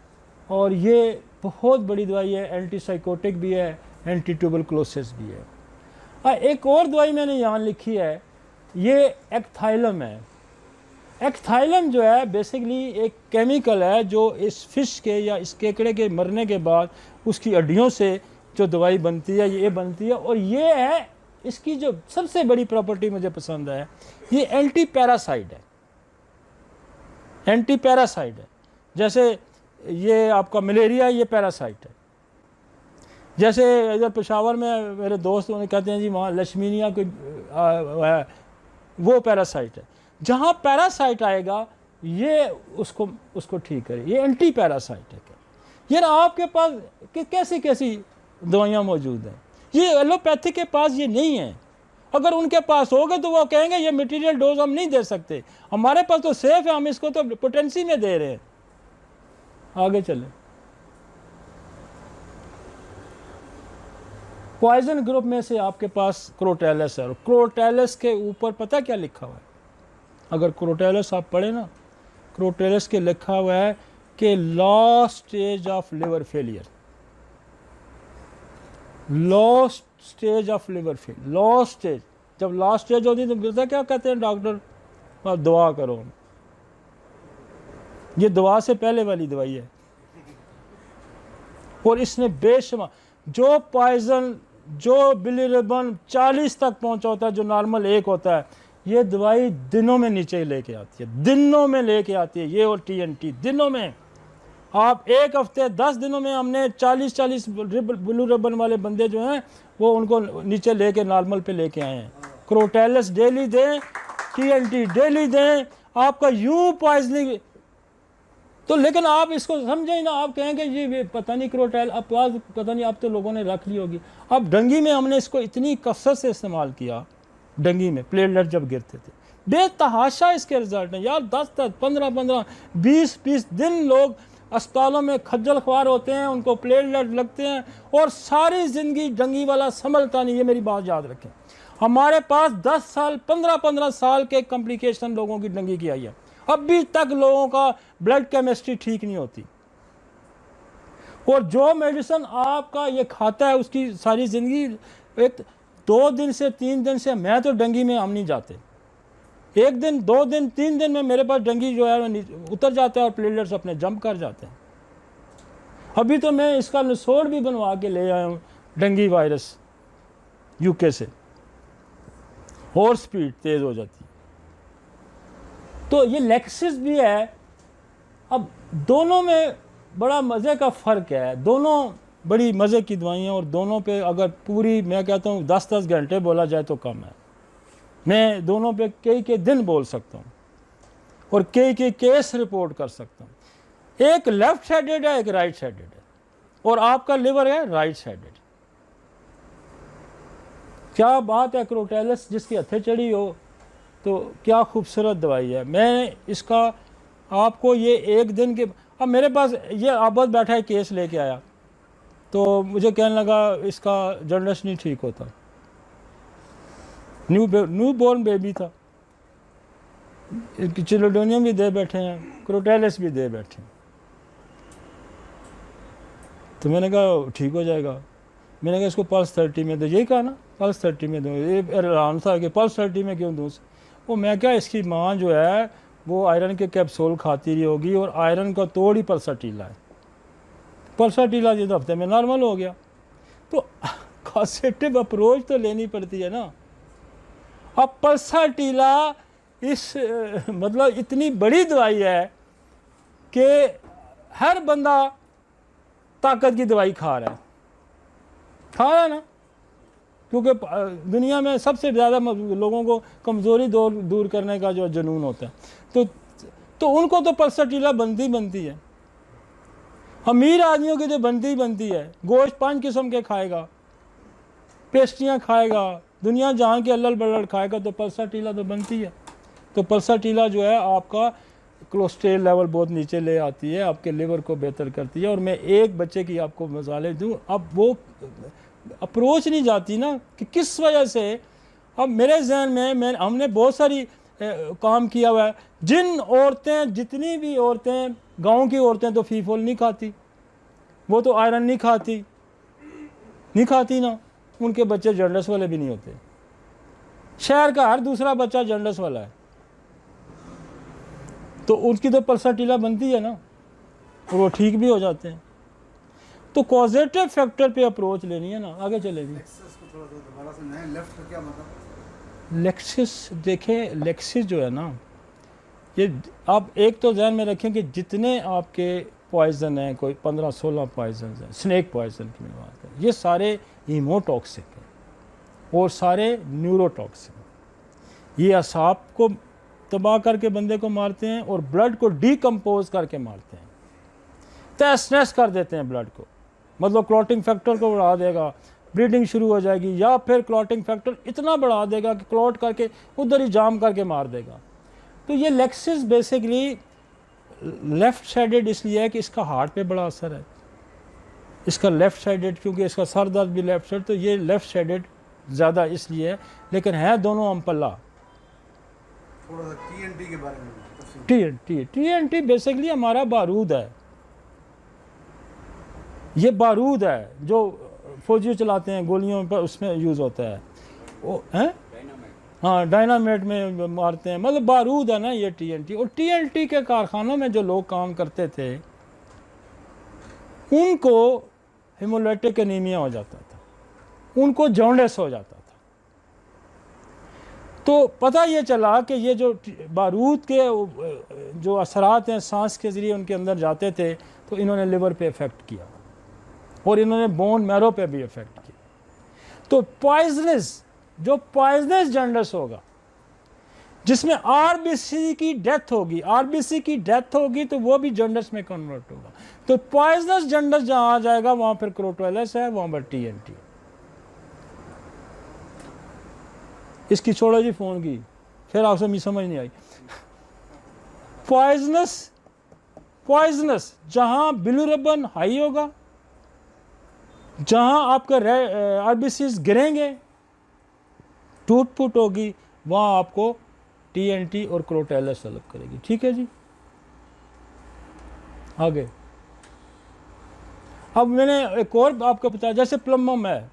और ये बहुत बड़ी दवाई है, एंटीसाइकोटिक भी है, एंटी ट्यूबरकुलोसिस भी है। एक और दवाई मैंने यहाँ लिखी है, ये एक्थाइलम है। एक्थाइलम जो है बेसिकली एक केमिकल है जो इस फिश के या इस केकड़े के मरने के बाद उसकी हड्डियों से जो दवाई बनती है ये बनती है, और ये है इसकी जो सबसे बड़ी प्रॉपर्टी मुझे पसंद है, ये एंटी पैरासाइट है। एंटी पैरासाइट है, जैसे ये आपका मलेरिया, ये पैरासाइट है। जैसे इधर पेशावर में मेरे दोस्त उन्हें कहते हैं जी वहाँ लक्ष्मीनिया कोई वो पैरासाइट है। जहाँ पैरासाइट आएगा ये उसको ठीक करे, ये एंटी पैरासाइट है। यार आपके पास कैसी कैसी दवाइयाँ मौजूद हैं, ये एलोपैथी के पास ये नहीं है। अगर उनके पास होगा तो वो कहेंगे ये मटेरियल डोज हम नहीं दे सकते, हमारे पास तो सेफ है, हम इसको तो पोटेंसी में दे रहे हैं। आगे चले, पॉइजन ग्रुप में से आपके पास क्रोटैलस है, और क्रोटैलस के ऊपर पता क्या लिखा हुआ है? अगर क्रोटैलस आप पढ़े ना, क्रोटैलस के लिखा हुआ है कि last stage of liver failure, last stage of liver fail, last stage. जब लास्ट स्टेज होती है तो पता क्या कहते हैं डॉक्टर? आप दुआ करो। ये दुआ से पहले वाली दवाई है। और इसने बेशुमार जो पॉइजन, जो बिलिरुबिन 40 तक पहुंचा होता है, जो नॉर्मल 1 होता है, ये दवाई दिनों में नीचे लेके आती है, दिनों में लेके आती है। ये और TNT दिनों में, आप 1 हफ्ते 10 दिनों में हमने 40 बिलिरुबिन वाले बंदे जो हैं वो उनको नीचे लेके नॉर्मल पे लेके आए हैं। क्रोटैलस डेली दें, TNT डेली दें, आपका यूं पॉइजनिंग। तो लेकिन आप इसको समझे ना, आप कहेंगे ये पता नहीं क्रोटैल अपवाद पता नहीं, आप तो लोगों ने रख ली होगी। अब डंगी में हमने इसको इतनी कसरत से इस्तेमाल किया, डंगी में प्लेटलेट जब गिरते थे, बेतहाशा इसके रिजल्ट हैं यार। 10-10, 15-15, 20-20 दिन लोग अस्पतालों में खज्जल ख्वार होते हैं, उनको प्लेटलेट लगते हैं, और सारी ज़िंदगी डंगी वाला संभलता नहीं। ये मेरी बात याद रखें, हमारे पास 10 साल 15-15 साल के कॉम्प्लिकेशन लोगों की डंगी की आई है, अभी तक लोगों का ब्लड केमिस्ट्री ठीक नहीं होती। और जो मेडिसिन आपका ये खाता है उसकी सारी ज़िंदगी, एक 2 दिन से 3 दिन से, मैं तो डंगी में हम नहीं जाते, 1 दिन 2 दिन 3 दिन में मेरे पास डंगी जो है उतर जाता है और प्लेटलेट्स अपने जंप कर जाते हैं। अभी तो मैं इसका निचोड़ भी बनवा के ले आया हूँ, डंगी वायरस UK से, और स्पीड तेज़ हो जाती है। तो ये लेक्सिस भी है। अब दोनों में बड़ा मज़े का फ़र्क है, दोनों बड़ी मज़े की दवाइयाँ, और दोनों पे अगर पूरी मैं कहता हूँ 10-10 घंटे बोला जाए तो कम है। मैं दोनों पे कई दिन बोल सकता हूँ और कई केस रिपोर्ट कर सकता हूँ। एक लेफ्ट साइडेड है, एक राइट साइडेड है, और आपका लिवर है राइट साइडेड। क्या बात है, क्रोटैलस जिसकी हथे चढ़ी हो तो क्या खूबसूरत दवाई है। मैं इसका आपको ये 1 दिन के, अब मेरे पास ये आबद बैठा है, केस लेके आया, तो मुझे कहने लगा इसका जॉन्डिस नहीं ठीक होता, न्यू बॉर्न बेबी था, चिलोडोनियम भी दे बैठे हैं, क्रोटैलस भी दे बैठे हैं। तो मैंने कहा ठीक हो जाएगा। मैंने कहा इसको पल्स 30 में दो, यही कहा ना, पल्स 30 में दो। ये हैरान था कि पल्स 30 में क्यों दूँ? वो मैं क्या, इसकी माँ जो है वो आयरन के कैप्सूल खाती रही होगी, और आयरन का तोड़ ही पल्साटीला है। पल्साटीला जिस हफ्ते में नॉर्मल हो गया। तो कॉसेटिव अप्रोच तो लेनी पड़ती है ना। अब पल्साटीला इस मतलब इतनी बड़ी दवाई है कि हर बंदा ताकत की दवाई खा रहा है ना, क्योंकि दुनिया में सबसे ज़्यादा लोगों को कमज़ोरी दूर करने का जो जुनून होता है, तो उनको तो पल्साटीला बनती है। अमीर आदमियों की तो बनती है, गोश्त 5 किस्म के खाएगा, पेस्ट्रियाँ खाएगा, दुनिया जहाँ के अल्लल बल्लड़ खाएगा, तो पल्साटीला तो बनती है। तो पल्साटीला जो है आपका कोलेस्ट्रॉल लेवल बहुत नीचे ले आती है, आपके लिवर को बेहतर करती है। और मैं एक बच्चे की आपको मिसालें दूँ, अब वो अप्रोच नहीं जाती ना कि किस वजह से। अब मेरे जहन में हमने बहुत सारी काम किया हुआ है। जिन औरतें, जितनी भी औरतें, गांव की औरतें तो फीफोल नहीं खाती, वो तो आयरन नहीं खाती ना, उनके बच्चे जॉन्डिस वाले भी नहीं होते। शहर का हर दूसरा बच्चा जॉन्डिस वाला है, तो उनकी तो पल्साटीला बनती है ना, और वो ठीक भी हो जाते हैं। तो कॉजेटिव फैक्टर पे अप्रोच लेनी है ना। आगे चलेगी। थोड़ा सा दोबारा समझाएं, लेफ्ट का क्या मतलब? लेक्सिस, देखें लेक्सिस जो है ना, ये आप एक तो ध्यान में रखें कि जितने आपके पॉइजन हैं, कोई 15-16 पॉइजन हैं, स्नेक पॉइजन की मैं बात करें, ये सारे हीमोटॉक्सिक हैं और सारे न्यूरोटॉक्सिक। ये असाब को तबाह करके बंदे को मारते हैं और ब्लड को डीकम्पोज करके मारते हैं, तहस नहस कर देते हैं ब्लड को, मतलब क्लॉटिंग फैक्टर को बढ़ा देगा, ब्लीडिंग शुरू हो जाएगी, या फिर क्लॉटिंग फैक्टर इतना बढ़ा देगा कि क्लॉट करके उधर ही जाम करके मार देगा। तो ये लेक्सिस बेसिकली लेफ्ट साइडेड इसलिए है कि इसका हार्ट पे बड़ा असर है, इसका लेफ्ट साइडेड, क्योंकि इसका सर दर्द भी लेफ्ट साइड, तो ये लेफ्ट साइडेड ज़्यादा इसलिए है, लेकिन है दोनों अम्पल्ला। थोड़ा सा टीएनटी के बारे में तफसील। टीएनटी बेसिकली हमारा बारूद है, ये बारूद है जो फौजी चलाते हैं, गोलियों पर उसमें यूज़ होता है वो है, हाँ डायनामाइट में मारते हैं, मतलब बारूद है ना ये टीएनटी। और टीएनटी के कारखानों में जो लोग काम करते थे उनको हेमोलाइटिक एनीमिया हो जाता था, उनको जॉन्डिस हो जाता था। तो पता ये चला कि ये जो बारूद के जो असरात हैं सांस के ज़रिए उनके अंदर जाते थे, तो इन्होंने लिवर पे इफ़ेक्ट किया और इन्होंने बोन मैरो पे भी इफ़ेक्ट किया। तो पॉइजनस, जो पॉइजनस जॉन्डिस होगा जिसमें आरबीसी की डेथ होगी, आरबीसी की डेथ होगी तो वो भी जॉन्डिस में कन्वर्ट होगा। तो पॉइजनस जॉन्डिस जहां आ जाएगा वहां फिर क्रोटोएलस है, वहां पर टीएनटी। इसकी छोड़ो जी फोन की, फिर आपसे मुझे समझ नहीं आई। पॉइजनस जहां बिलिरुबिन हाई होगा, जहां आपका आरबीसीज गिरेंगे, टूट फूट होगी, वहां आपको टीएनटी और क्रोटोएलस अलग करेगी। ठीक है जी, आगे। अब मैंने एक और आपको बताया, जैसे प्लम्बम है,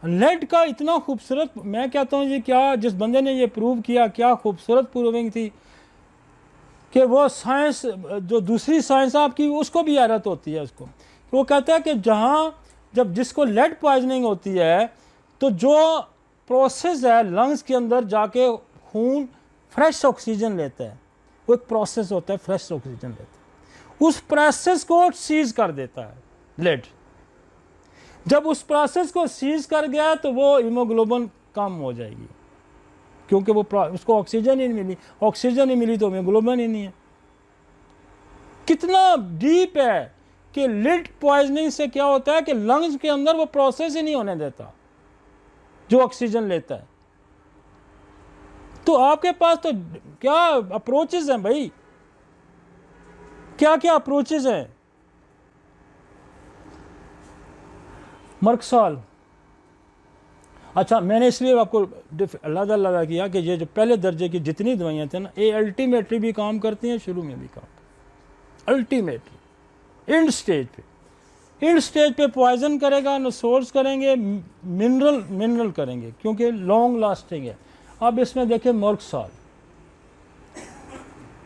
लेड का इतना खूबसूरत, मैं कहता हूँ जी, क्या जिस बंदे ने ये प्रूव किया, क्या खूबसूरत प्रूविंग थी कि वो साइंस, जो दूसरी साइंस आपकी, उसको भी हैरत होती है उसको। वो कहता है कि जब जिसको लेड पॉइजनिंग होती है तो जो प्रोसेस है लंग्स के अंदर जाके खून फ्रेश ऑक्सीजन लेता है, वो एक प्रोसेस होता है, फ्रेश ऑक्सीजन लेता है, उस प्रोसेस को सीज कर देता है लेड। जब उस प्रोसेस को सीज कर गया तो वो हीमोग्लोबिन कम हो जाएगी, क्योंकि वो उसको ऑक्सीजन ही नहीं मिली, ऑक्सीजन ही मिली तो हीमोग्लोबिन ही नहीं है। कितना डीप है कि लेड पॉइजनिंग से क्या होता है कि लंग्स के अंदर वो प्रोसेस ही नहीं होने देता जो ऑक्सीजन लेता है। तो आपके पास तो क्या अप्रोचेस हैं भाई, क्या क्या अप्रोचेस हैं। मर्कसाल, अच्छा मैंने इसलिए आपको अलग किया कि ये जो पहले दर्जे की जितनी दवाइयाँ थी ना, ये अल्टीमेटली भी काम करती हैं, शुरू में भी काम करती हैं। अल्टीमेटली इंड स्टेज पे पॉइजन करेगा, न सोर्स करेंगे, मिनरल करेंगे, क्योंकि लॉन्ग लास्टिंग है। अब इसमें देखें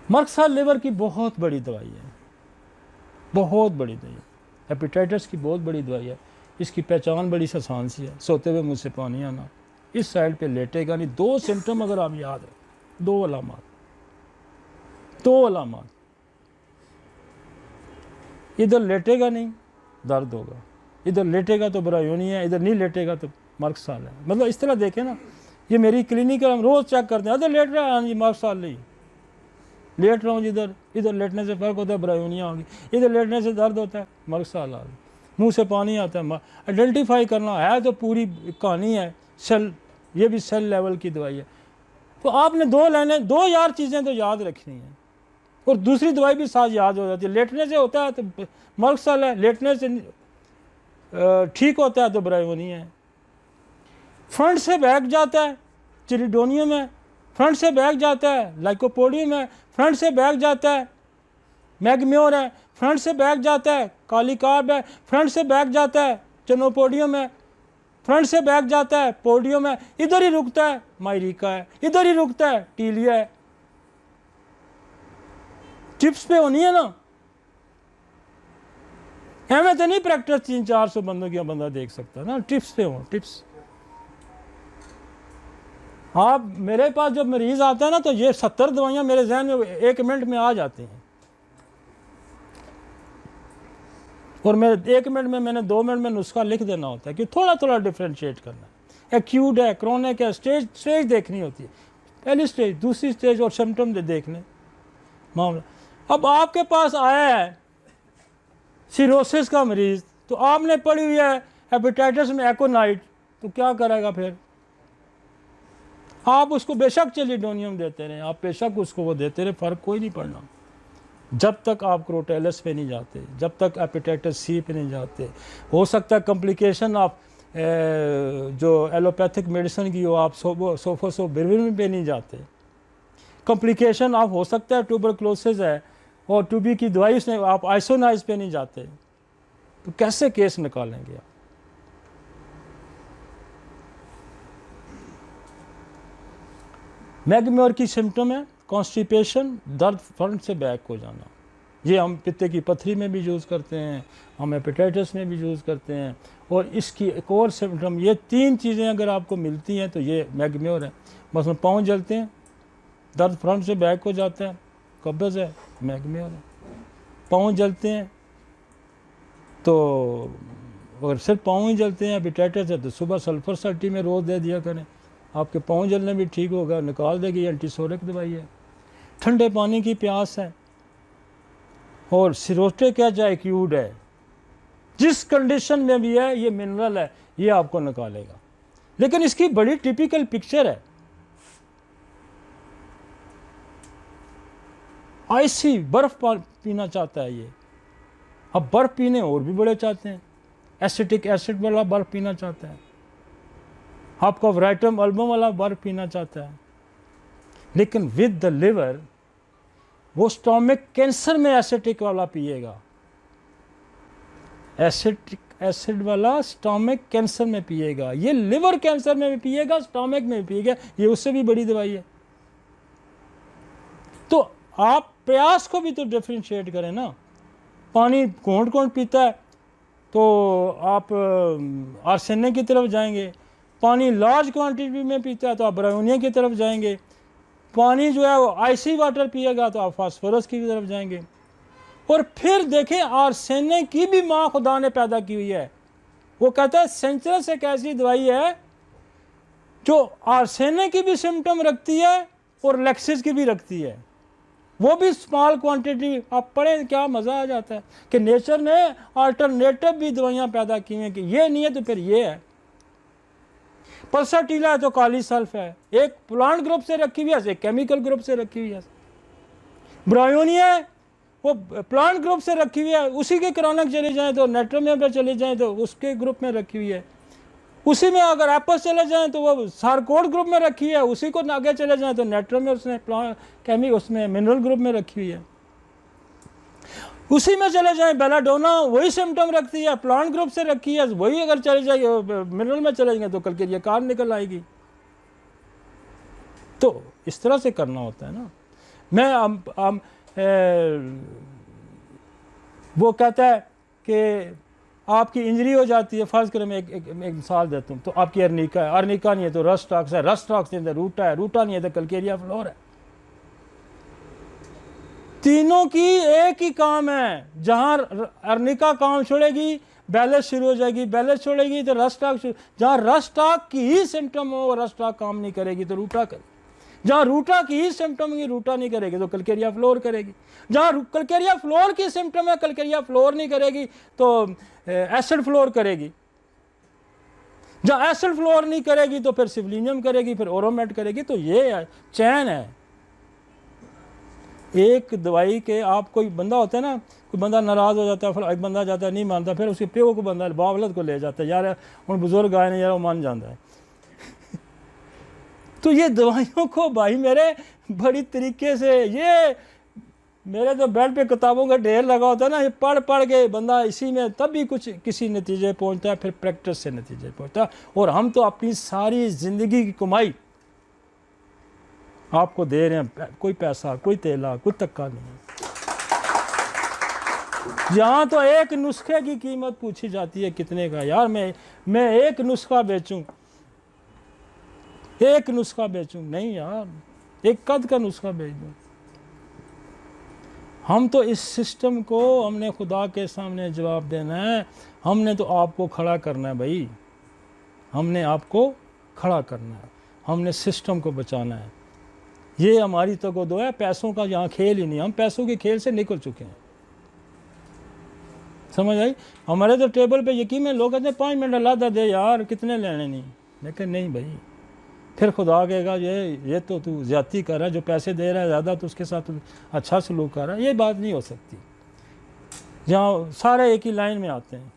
मर्कसाल लिवर की बहुत बड़ी दवाई है, बहुत बड़ी दवाई है, हेपेटाइटिस की बहुत बड़ी दवाई है। इसकी पहचान बड़ी आसान सी है, सोते हुए मुंह से पानी आना, इस साइड पे लेटेगा नहीं। दो सिम्टम अगर आप याद है, दो अलामत, इधर लेटेगा नहीं दर्द होगा, इधर लेटेगा तो ब्रायोनी है, इधर नहीं लेटेगा तो मर्कसाल है। मतलब इस तरह देखें ना, ये मेरी क्लिनिकल, हम रोज़ चेक करते हैं, इधर लेट रहा है, हाँ जी मर्कसाल नहीं, लेट रहा हूँ जिधर, इधर लेटने से फ़र्क होता है ब्रायोनिया होगी, इधर लेटने से दर्द होता है मर्कसाल आ गई, मुँह से पानी आता है। आइडेंटिफाई करना है तो पूरी कहानी है, सेल, ये भी सेल लेवल की दवाई है। तो आपने दो यार चीज़ें तो याद रखनी है, और दूसरी दवाई भी साथ याद हो जाती है। लेटने से होता है तो मर्कसाल है, लेटने से ठीक होता है तो ब्रायोनिया है। फ्रंट से बैक जाता है चिरिडोनियम है, फ्रंट से बैक जाता है लाइकोपोडियम है, फ्रंट से बैक जाता है मैगम्योर है, फ्रंट से बैक जाता है कालीकार्ब है, फ्रंट से बैक जाता है चेनोपोडियम है, फ्रंट से बैक जाता है पोडियम है, इधर ही रुकता है मायरिका है, इधर ही रुकता है टीलिया है। चिप्स पे होनी है ना, एवं तो नहीं प्रैक्टिस 300-400 बंदों की बंदा देख सकता ना, टिप्स पे हो, टिप्स। आप मेरे पास जब मरीज आता है ना तो ये 70 दवाइयाँ मेरे जहन में 1 मिनट में आ जाती हैं, और मेरे 1 मिनट में मैंने 2 मिनट में नुस्खा लिख देना होता है कि थोड़ा थोड़ा डिफ्रेंशिएट करना है, एक्यूट है, क्रोनिक है, स्टेज देखनी होती है, पहली स्टेज, दूसरी स्टेज और सिम्टम देखने मामला। अब आपके पास आया है सिरोसिस का मरीज, तो आपने पढ़ी हुई है हेपेटाइटिस में एकोनाइट, तो क्या करेगा फिर? आप उसको बेशक चेलिडोनियम देते रहे, आप बेशक उसको वो देते रहे, फ़र्क कोई नहीं पड़ना जब तक आप क्रोटेलस पे नहीं जाते, जब तक हेपेटाइटिस सी पे नहीं जाते। हो सकता है कॉम्प्लिकेशन आप जो एलोपैथिक मेडिसिन की हो, आप सोफोसोबिरविन पे नहीं जाते। कॉम्प्लिकेशन आप हो सकता है ट्यूबरक्लोसिस है और टूबी की दवाई उसने, आप आइसोनाइज पे नहीं जाते, तो कैसे केस निकालेंगे आप? मैगम्योर की सिम्टम है कॉन्स्टिपेशन, दर्द फ्रंट से बैक हो जाना। ये हम पित्ते की पथरी में भी यूज़ करते हैं, हम हेपेटाइटिस में भी यूज़ करते हैं। और इसकी एक और सिम्टम, ये 3 चीज़ें अगर आपको मिलती हैं तो ये मैगम्योर है। मसलन पाँव जलते हैं, दर्द फ्रंट से बैक हो जाता है, कब्ज़ है, मैगम्योर है। पाँव जलते हैं तो अगर सिर्फ पाँव ही जलते हैं, हेपेटाइटिस है तो सुबह सल्फर सल्टी में रोज़ दे दिया करें, आपके पाँव जलने भी ठीक होगा, निकाल देगी, एंटीसोरिक दवाई है। ठंडे पानी की प्यास है और सिरोस्टिक है चाहे एक्यूट है, जिस कंडीशन में भी है ये मिनरल है, ये आपको निकालेगा। लेकिन इसकी बड़ी टिपिकल पिक्चर है, आइसी बर्फ पीना चाहता है ये। अब बर्फ पीने और भी बड़े चाहते हैं, एसिटिक एसिड वाला बर्फ पीना चाहता है, आपका वराइटम अल्बम वाला बर्फ पीना चाहता है। लेकिन विद द लिवर वो स्टोमिक कैंसर में एसिटिक वाला पिएगा, एसिटिक एसिड वाला स्टोमिक कैंसर में पिएगा, ये लिवर कैंसर में भी पिएगा, स्टोमिक में भी पिएगा, ये उससे भी बड़ी दवाई है। तो आप प्यास को भी तो डिफ्रेंशिएट करें ना। पानी घोंट घोंट पीता है तो आप आर्सेनिक की तरफ जाएंगे, पानी लार्ज क्वांटिटी में पीता है तो आप ब्रायोनिया की तरफ जाएंगे, पानी जो है वो आइसी वाटर पिएगा तो आप फास्फोरस की तरफ जाएंगे। और फिर देखें आर्सेनिक की भी माँ खुदा ने पैदा की हुई है। वो कहता है सेंचरस एक ऐसी दवाई है जो आर्सेनिक की भी सिम्टम रखती है और लेक्सिस की भी रखती है, वो भी स्मॉल क्वांटिटी। आप पढ़ें क्या मज़ा आ जाता है कि नेचर ने अल्टरनेटिव भी दवाइयाँ पैदा की हैं कि ये नहीं है तो फिर ये है। पल्साटीला है तो काली सल्फ है, एक प्लांट ग्रुप से रखी हुई है, एक केमिकल ग्रुप से रखी हुई है। ब्रायोनिया है वो प्लांट ग्रुप से रखी हुई है, उसी के क्रॉनिक चले जाएं तो नाइट्रोमियम पर चले जाएं तो उसके ग्रुप में रखी हुई है। उसी में अगर एपस चले जाएं तो वो सारकोड ग्रुप में रखी है, उसी को आगे चले जाएं तो नाइट्रोमियम उसने केमिक उसमें मिनरल ग्रुप में रखी हुई है। उसी में चले जाएं बेलाडोना वही सिम्टम रखती है, प्लांट ग्रुप से रखी है, वही अगर चले जाएंगे मिनरल में चले जाएंगे तो कल के लिए कार निकल आएगी। तो इस तरह से करना होता है ना। मैं वो कहता है कि आपकी इंजरी हो जाती है, फर्ज करें मैं एक मिसाल देता हूँ, तो आपकी अर्निका है, अर्निका नहीं है तो रस्टॉक्स है, रस्टॉक्स नहीं है तो रूटा है, रूटा नहीं है तो कल्केरिया फ्लोर है। तीनों की एक ही काम है, जहां अर्निका काम छोड़ेगी बैलेंस शुरू हो जाएगी, बैलेंस छोड़ेगी तो रस्टॉक, जहां रस्टॉक की ही सिम्टम हो रस्टॉक काम नहीं करेगी तो रूटा करेगी, जहां रूटा की ही सिम्टम होगी रूटा नहीं करेगी तो कल्केरिया फ्लोर करेगी, जहां कल्केरिया फ्लोर की सिम्टम है कल्केरिया फ्लोर नहीं करेगी तो एसिड फ्लोर करेगी, जहां एसिड फ्लोर नहीं करेगी तो फिर सिवलिनियम करेगी, फिर ओरोमेट करेगी। तो ये चैन है एक दवाई के। आप कोई बंदा होता है ना, कोई बंदा नाराज़ हो जाता है, फिर एक बंदा जाता है नहीं मानता, फिर उसके प्यो को बंदा बावलत को ले जाता है, यार उन बुजुर्ग आए नहीं यार वो मान जाता है। तो ये दवाइयों को भाई मेरे बड़ी तरीके से, ये मेरे तो बेड पे किताबों का ढेर लगा होता है ना, ये पढ़ पढ़ के बंदा इसी में तब भी कुछ किसी नतीजे पहुंचता है, फिर प्रैक्टिस से नतीजे पहुंचता है। और हम तो अपनी सारी ज़िंदगी की कमाई आपको दे रहे हैं, कोई पैसा कोई तेला कोई तक्का नहीं। यहाँ तो एक नुस्खे की कीमत पूछी जाती है कितने का। यार मैं एक नुस्खा बेचूं, एक नुस्खा बेचूं? नहीं यार, एक कद का नुस्खा बेच दूं। हम तो इस सिस्टम को हमने खुदा के सामने जवाब देना है। हमने तो आपको खड़ा करना है भाई, हमने आपको खड़ा करना है, हमने सिस्टम को बचाना है। ये हमारी तगोदो है, पैसों का यहाँ खेल ही नहीं। हम पैसों के खेल से निकल चुके हैं, समझ आई? हमारे तो टेबल पे यकीन है, लोग कहते हैं 5 मिनट अल्लाह दे यार, कितने लेने नहीं। लेकिन नहीं भाई, फिर खुदा कहेगा ये तो तू ज्यादती कर रहा है, जो पैसे दे रहा है ज़्यादा तो उसके साथ अच्छा सलूक कर रहा है। ये बात नहीं हो सकती जहाँ सारे एक ही लाइन में आते हैं।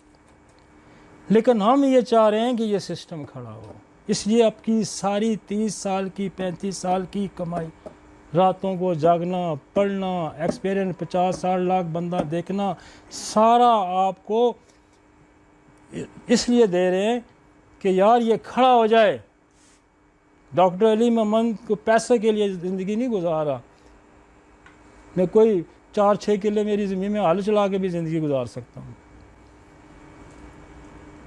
लेकिन हम ये चाह रहे हैं कि ये सिस्टम खड़ा हो। इसलिए आपकी सारी 30 साल की 35 साल की कमाई, रातों को जागना, पढ़ना, एक्सपीरियंस 50-60 लाख बंदा देखना, सारा आपको इसलिए दे रहे हैं कि यार ये खड़ा हो जाए। डॉक्टर अली मोहम्मद को पैसे के लिए ज़िंदगी नहीं गुजारा। मैं कोई 4-6 किले मेरी ज़मीन में हल चला के भी ज़िंदगी गुजार सकता हूँ।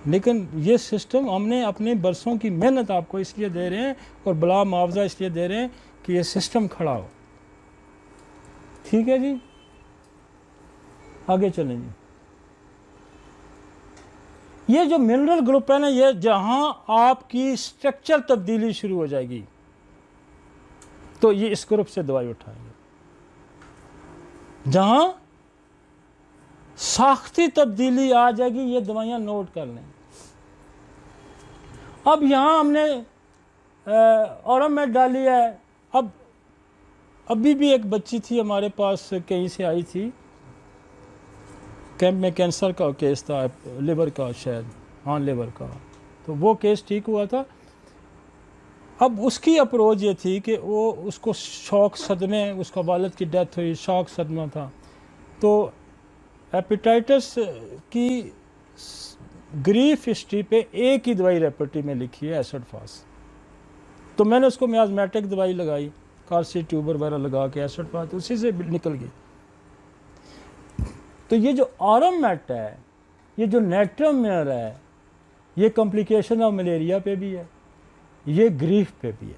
लेकिन ये सिस्टम हमने अपने बरसों की मेहनत आपको इसलिए दे रहे हैं और बला मुआवजा इसलिए दे रहे हैं कि ये सिस्टम खड़ा हो। ठीक है जी, आगे चलें जी। ये जो मिनरल ग्रुप है ना, ये जहां आपकी स्ट्रक्चर तब्दीली शुरू हो जाएगी तो ये इस ग्रुप से दवाई उठाएंगे। जहां साख्ती तब्दीली आ जाएगी, ये दवाइयां नोट कर लें। अब यहां हमने ऑरमेट डाली है। अब अभी भी एक बच्ची थी हमारे पास, कहीं से आई थी, कैंप में कैंसर का केस था, लिवर का शायद, हाँ लिवर का। तो वो केस ठीक हुआ था। अब उसकी अप्रोच ये थी कि वो उसको शॉक सदमे, उसका वालिद की डेथ हुई, शॉक सदमा था। तो हेपेटाइटिस की ग्रीफ हिस्ट्री पे एक ही दवाई रेपर्टी में लिखी है, एसिड फास। तो मैंने उसको मियाज़मेटिक दवाई लगाई, कार्सी ट्यूबर वगैरह लगा के एसिड फास, उसी से निकल गई। तो ये जो ऑरमेट है, ये जो नेट्रोमेयर है, ये कॉम्प्लिकेशन ऑफ मलेरिया पे भी है, ये ग्रीफ पे भी है,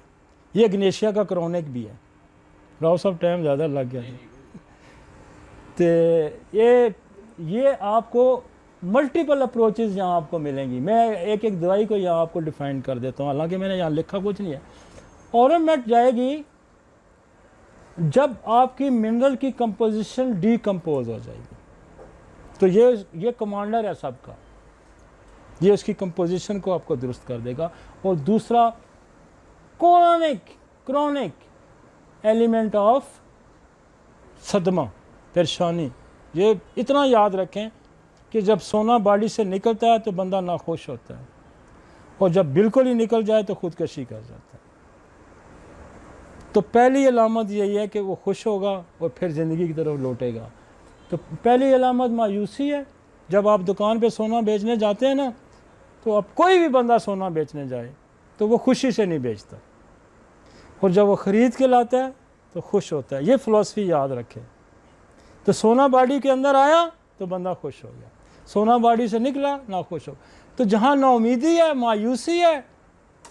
ये ग्नेशिया का क्रॉनिक भी है। राव साहब टाइम ज़्यादा लग गया है। तो ये आपको मल्टीपल अप्रोचेस यहाँ आपको मिलेंगी। मैं एक एक दवाई को यहाँ आपको डिफाइन कर देता हूँ, हालांकि मैंने यहाँ लिखा कुछ नहीं है। ऑरमेट जाएगी जब आपकी मिनरल की कंपोजिशन डीकम्पोज हो जाएगी। तो ये कमांडर है सबका, ये उसकी कंपोजिशन को आपको दुरुस्त कर देगा। और दूसरा क्रॉनिक एलिमेंट ऑफ सदमा, परेशानी। ये इतना याद रखें कि जब सोना बॉडी से निकलता है तो बंदा नाखुश होता है, और जब बिल्कुल ही निकल जाए तो खुदकशी कर जाता है। तो पहली अलामत यही है कि वो खुश होगा और फिर ज़िंदगी की तरफ लौटेगा। तो पहली अलामत मायूसी है। जब आप दुकान पे सोना बेचने जाते हैं ना, तो अब कोई भी बंदा सोना बेचने जाए तो वो खुशी से नहीं बेचता, और जब वो ख़रीद के लाता है तो खुश होता है। ये फ़िलासफ़ी याद रखें। तो सोना बॉडी के अंदर आया तो बंदा खुश हो गया, सोना बॉडी से निकला ना खुश हो। तो जहाँ नाउमीदी है, मायूसी है,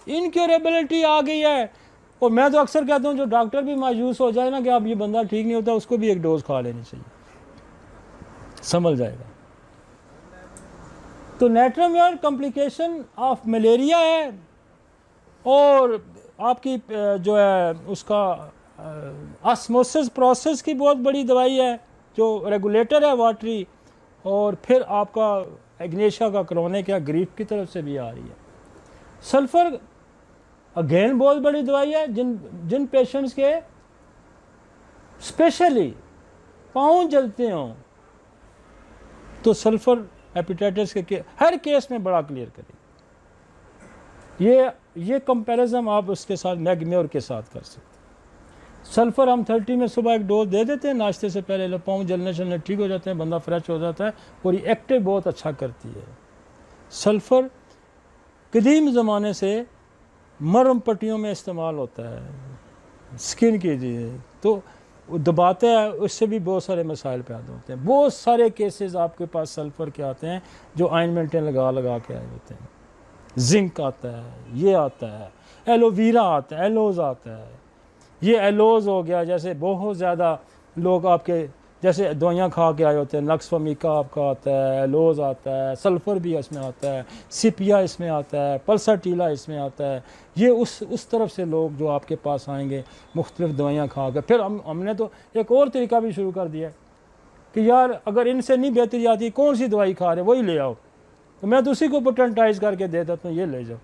इनक्योरेबिलिटी आ गई है। और मैं तो अक्सर कहता हूँ जो डॉक्टर भी मायूस हो जाए ना कि अब ये बंदा ठीक नहीं होता, उसको भी एक डोज खा लेनी चाहिए, संभल जाएगा। तो नेट्रोमेयर कॉम्प्लिकेशन ऑफ मलेरिया है, और आपकी जो है उसका ऑस्मोसिस प्रोसेस की बहुत बड़ी दवाई है जो रेगुलेटर है वाटरी, और फिर आपका एग्नेशिया का क्रॉनिक या ग्रीफ की तरफ से भी आ रही है। सल्फर अगेन बहुत बड़ी दवाई है। जिन पेशेंट्स के स्पेशली पाँव जलते हों तो सल्फर हेपेटाइटिस के हर केस में बड़ा क्लियर करेगी। ये कंपैरिजन आप उसके साथ मैग्म्योर के साथ कर सकते हैं। सल्फ़र हम 30 में सुबह एक डोज दे देते हैं नाश्ते से पहले, पाँव जलने चलने ठीक हो जाते हैं, बंदा फ्रेश हो जाता है, और ये एक्टिव बहुत अच्छा करती है। सल्फ़र कदीम ज़माने से मरहम पट्टियों में इस्तेमाल होता है, स्किन की जी। तो दबाता है, उससे भी बहुत सारे मसाइल पैदा होते हैं। बहुत सारे केसेस आपके पास सल्फ़र के आते हैं जो ऑइंटमेंटें लगा लगा के आए होते हैं। जिंक आता है, ये आता है, एलोवीरा आता है, एलोज़ आता है। ये एलोज़ हो गया, जैसे बहुत ज़्यादा लोग आपके जैसे दवाइयाँ खा के आए होते हैं, नक्स फमीका आपका आता है, एलोज़ आता है, सल्फ़र भी इसमें आता है, सिपिया इसमें आता है, पल्साटीला इसमें आता है। ये उस तरफ से लोग जो आपके पास आएंगे मुख्तलिफ़ दवाइयाँ खा कर। फिर हमने तो एक और तरीका भी शुरू कर दिया कि यार अगर इनसे नहीं बेहतरी आती, कौन सी दवाई खा रहे वही ले आओ, तो मैं तो उसी को पोटेंटाइज करके दे देता हूँ, ये ले जाओ,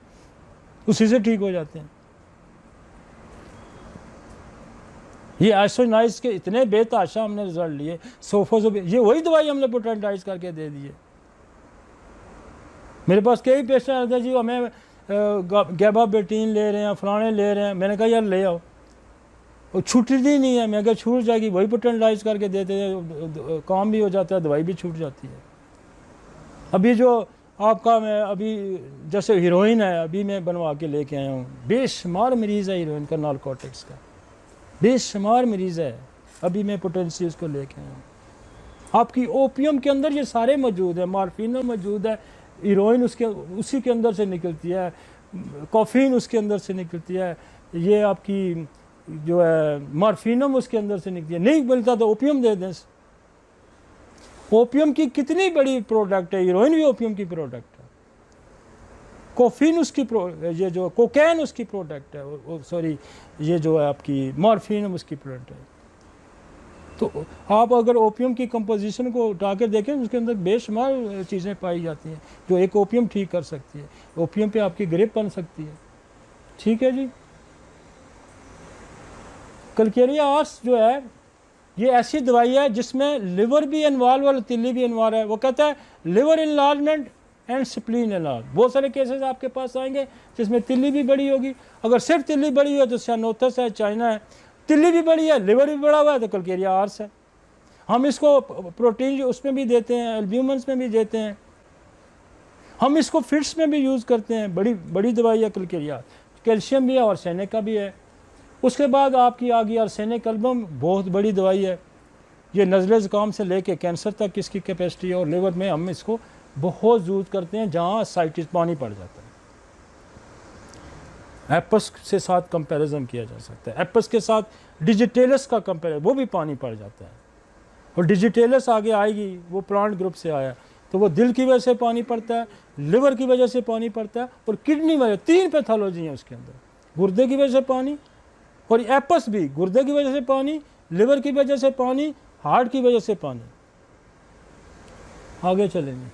उसी से ठीक हो जाते हैं। ये आइसोनाइज के इतने बेताशा हमने रिजल्ट लिए, सोफोजो ये वही दवाई हमने पोटेंटाइज करके दे दी है। मेरे पास कई पेशेंट आते हैं जी हमें गैबापेटिन ले रहे हैं, फलाने ले रहे हैं। मैंने कहा यार ले आओ, वो छूटती नहीं है। मैं कहा छूट जाएगी, वही पोटेंटाइज करके देते हैं, काम भी हो जाता है, दवाई भी छूट जाती है। अभी जो आपका मैं अभी जैसे हीरोइन है, अभी मैं बनवा के लेके आया हूँ, बेशुमार मरीज़ है हीरोइन का, नारकोटिक्स का बेशुमार मरीज़ है। अभी मैं पोटेंसी उसको लेके आया हूँ। आपकी ओपियम के अंदर ये सारे मौजूद है, मार्फिन मौजूद है, हीरोइन उसके उसी के अंदर से निकलती है, कॉफ़ीन उसके अंदर से निकलती है, ये आपकी जो है मार्फिनम उसके अंदर से निकलती है। नहीं मिलता तो ओपियम दे दें। ओपियम की कितनी बड़ी प्रोडक्ट है, हीरोइन भी ओपियम की प्रोडक्ट है, कोफीन उसकी ये जो कोकेन उसकी प्रोडक्ट है, सॉरी ये जो है आपकी मॉर्फिन उसकी प्रोडक्ट है। तो आप अगर ओपियम की कंपोजिशन को उठा कर देखें, उसके अंदर बेशुमार चीज़ें पाई जाती हैं जो एक ओपियम ठीक कर सकती है। ओपियम पे आपकी ग्रिप बन सकती है। ठीक है जी। कलकेरिया आर्स जो है ये ऐसी दवाई है जिसमें लिवर भी इन्वॉल्व और तिल्ली भी इन्वॉल्व है। वो कहता है liver enlargement and spleen enlarge. बहुत सारे केसेस आपके पास आएंगे जिसमें तिल्ली भी बड़ी होगी। अगर सिर्फ तिल्ली बड़ी है तो सियानोथस है, चाइना है। तिल्ली भी बड़ी है, लिवर भी बड़ा हुआ है तो कलकेरिया आर्स है। हम इसको प्रोटीन उसमें भी देते हैं, एल्ब्यूमन्स में भी देते हैं, हम इसको फिट्स में भी यूज़ करते हैं। बड़ी बड़ी दवाई है कलकेरिया। कैल्शियम भी है और आर्सेनिक का भी है। उसके बाद आपकी आ गई आर्सेनिक एल्बम, बहुत बड़ी दवाई है। ये नज़ले ज़ुकाम से लेके कैंसर तक इसकी कैपेसिटी है। और लिवर में हम इसको बहुत यूज़ करते हैं जहाँ साइटिस पानी पड़ जाता है। एपस से साथ कंपैरिजन किया जा सकता है। एपस के साथ डिजिटेलस का कंपेरिजन, वो भी पानी पड़ जाता है। और डिजिटेलस आगे आएगी, वो प्लांट ग्रुप से आया, तो वो दिल की वजह से पानी पड़ता है, लिवर की वजह से पानी पड़ता है और किडनी वजह। 3 पैथोलॉजी हैं उसके अंदर। गुर्दे की वजह से पानी, और एपस भी गुर्दे की वजह से पानी, लिवर की वजह से पानी, हार्ट की वजह से पानी। आगे चलेंगे।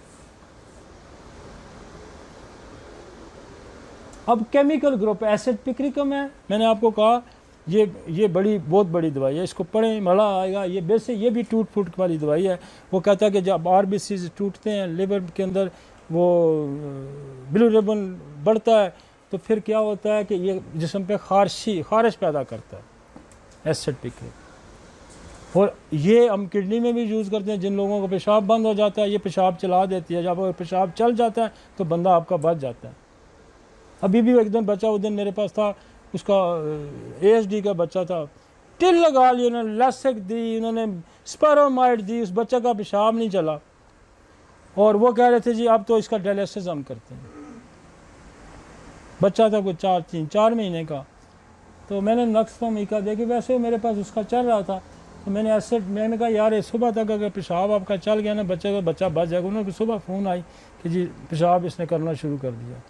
अब केमिकल ग्रुप एसिड पिक्रिकम है। मैंने आपको कहा ये बहुत बड़ी दवाई है, इसको पढ़ें मज़ा आएगा। ये वैसे ये भी टूट फूट वाली दवाई है। वो कहता है कि जब आरबीसी टूटते हैं लिवर के अंदर, वो बिलिरुबिन बढ़ता है, तो फिर क्या होता है कि ये जिस्म पे खारिश पैदा करता है, एसिड पिक्रिक। और ये हम किडनी में भी यूज़ करते हैं। जिन लोगों को पेशाब बंद हो जाता है, ये पेशाब चला देती है। जब पेशाब चल जाता है तो बंदा आपका बच जाता है। अभी भी एक दिन बच्चा उस दिन मेरे पास था, उसका ASD का बच्चा था। टिल लगा ली उन्होंने, लसक दी, उन्होंने स्पेरोमाइड दी, उस बच्चे का पेशाब नहीं चला। और वो कह रहे थे जी अब तो इसका डायलिसिस हम करते हैं। बच्चा था कुछ 4 महीने का। तो मैंने नक्स फमीका देखी, वैसे मेरे पास उसका चल रहा था। तो मैंने कहा यार ये सुबह तक अगर पेशाब आपका चल गया ना बच्चे का, बच्चा बच जाएगा। उन्होंने सुबह फ़ोन आई कि जी पेशाब इसने करना शुरू कर दिया।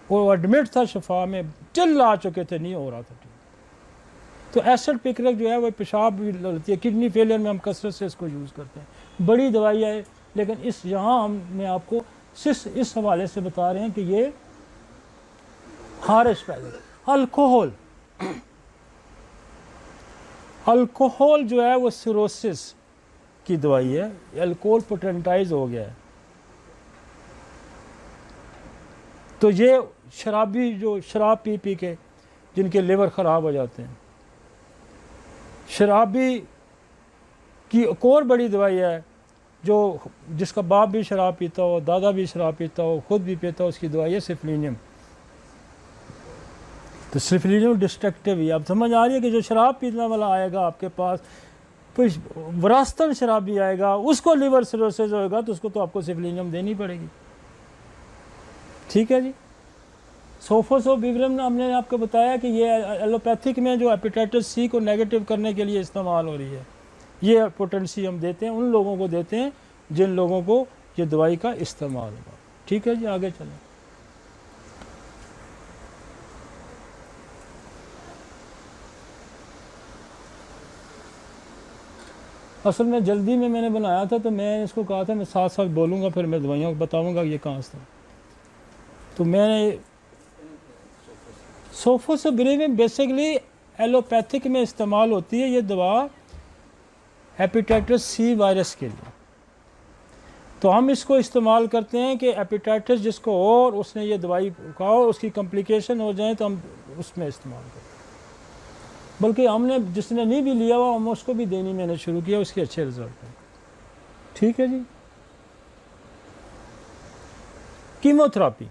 वो एडमिट था शफा में, चिल्ला आ चुके थे, नहीं हो रहा था ठीक। तो एसिड पिक्रिक जो है वो पेशाब भी लड़ती है। किडनी फेलियर में हम कसरत से इसको यूज़ करते हैं। बड़ी दवाई है, लेकिन यहाँ हम आपको सिर्फ इस हवाले से बता रहे हैं कि ये खारिश पैदा। अल्कोहल जो है वो सिरोसिस की दवाई है। अल्कोहल पोटेंटाइज हो गया है। तो ये शराबी जो शराब पी के जिनके लिवर ख़राब हो जाते हैं, शराबी की एक और बड़ी दवाई है जो जिसका बाप भी शराब पीता हो, दादा भी शराब पीता हो, खुद भी पीता हो, उसकी दवाई है सिफलिनियम। तो सिफलिनियम डिस्ट्रक्टिव ही। अब समझ आ रही है कि जो शराब पीने वाला आएगा आपके पास, वरासतन शराबी आएगा, उसको लिवर सिरोसिस होगा, तो उसको तो आपको सिफलिनियम देनी पड़ेगी। ठीक है जी। सोफोसोबिग्रम हमने आपको बताया कि ये एलोपैथिक में जो हेपेटाइटिस सी को नेगेटिव करने के लिए इस्तेमाल हो रही है। ये पोटेंसी हम देते हैं, उन लोगों को देते हैं जिन लोगों को ये दवाई का इस्तेमाल होगा। ठीक है जी, आगे चलें। असल में जल्दी में मैंने बनाया था, तो मैं इसको कहा था मैं साथ साथ बोलूँगा, फिर मैं दवाइयों को बताऊँगा ये कहाँ से। तो मैंने सोफोसोबिग्रम बेसिकली एलोपैथिक में इस्तेमाल होती है ये दवा हेपेटाइटिस सी वायरस के लिए। तो हम इसको इस्तेमाल करते हैं कि हेपेटाइटिस जिसको और उसने ये दवाई खाओ, उसकी कॉम्प्लिकेशन हो जाए तो हम उसमें इस्तेमाल करते हैं। बल्कि हमने जिसने नहीं भी लिया हुआ हम उसको भी देनी मैंने शुरू किया, उसके अच्छे रिजल्ट हैं। ठीक है जी। कीमोथेरापी,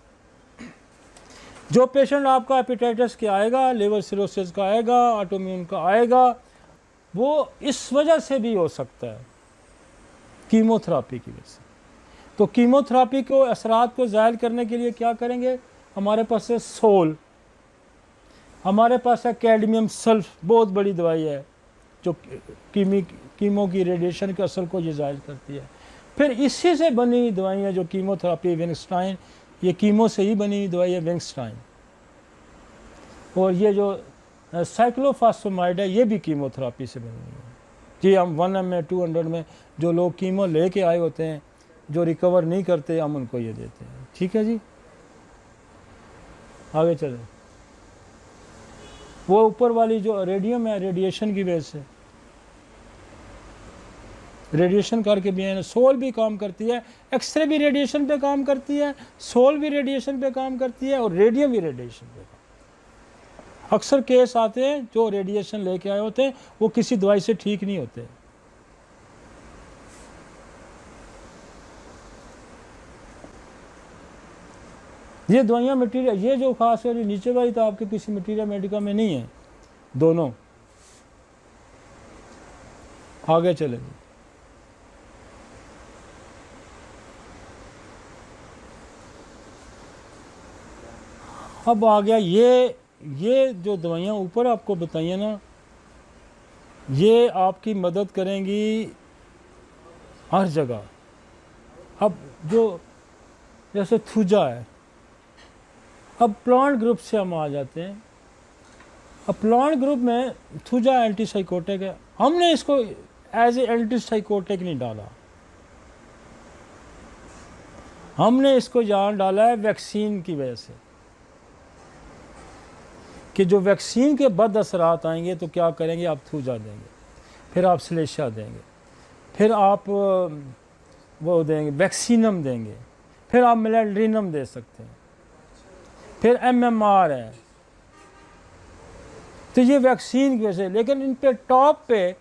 जो पेशेंट आपका हेपेटाइटिस के आएगा, लिवर सिरोसिस का आएगा, ऑटोइम्यून का आएगा, वो इस वजह से भी हो सकता है, कीमोथेरापी की वजह से। तो कीमोथेरापी को असरात को ज़ाहिर करने के लिए क्या करेंगे? हमारे पास है सोल, हमारे पास है कैडमियम सल्फ, बहुत बड़ी दवाई है जो कीमो की रेडिएशन के असर को ये ज़ाहिर करती है। फिर इसी से बनी हुई दवाइयाँ जो कीमोथेरापी, विंगस्टाइन, ये कीमो से ही बनी हुई दवाई है विंगस्टाइन। और ये जो साइक्लोफॉस्फेमाइड है ये भी कीमोथेरापी से बनी हुई है जी। हम 1 में 200 में जो लोग कीमो लेके आए होते हैं, जो रिकवर नहीं करते, हम उनको ये देते हैं। ठीक है जी, आगे चलें। वो ऊपर वाली जो रेडियम है, रेडिएशन की वजह से रेडिएशन करके भी है, सोल भी काम करती है, एक्सरे भी रेडिएशन पे काम करती है, सोल भी रेडिएशन पे काम करती है, और रेडियम भी रेडिएशन पे काम। अक्सर केस आते हैं जो रेडिएशन लेके आए होते हैं वो किसी दवाई से ठीक नहीं होते। ये दवाइयाँ मटीरियल, ये जो खास कर नीचे वाली तो आपके किसी मटीरियल मेडिका में नहीं है, दोनों। आगे चले। अब आ गया ये जो दवाइयाँ ऊपर आपको बताइए ना, ये आपकी मदद करेंगी हर जगह। अब जो जैसे थूजा है, अब प्लांट ग्रुप से हम आ जाते हैं। अब प्लांट ग्रुप में थूजा एंटीसाइकोटिक है, हमने इसको एज ए एंटीसाइकोटिक नहीं डाला, हमने इसको यहाँ डाला है वैक्सीन की वजह से, कि जो वैक्सीन के बद असरात आएंगे तो क्या करेंगे, आप थूजा देंगे, फिर आप स्लेशा देंगे, फिर आप वो देंगे वैक्सीनम देंगे, फिर आप मिलेड्रिनम दे सकते हैं, फिर MMR है। तो ये वैक्सीन की वजह से, लेकिन इन पे टॉप पे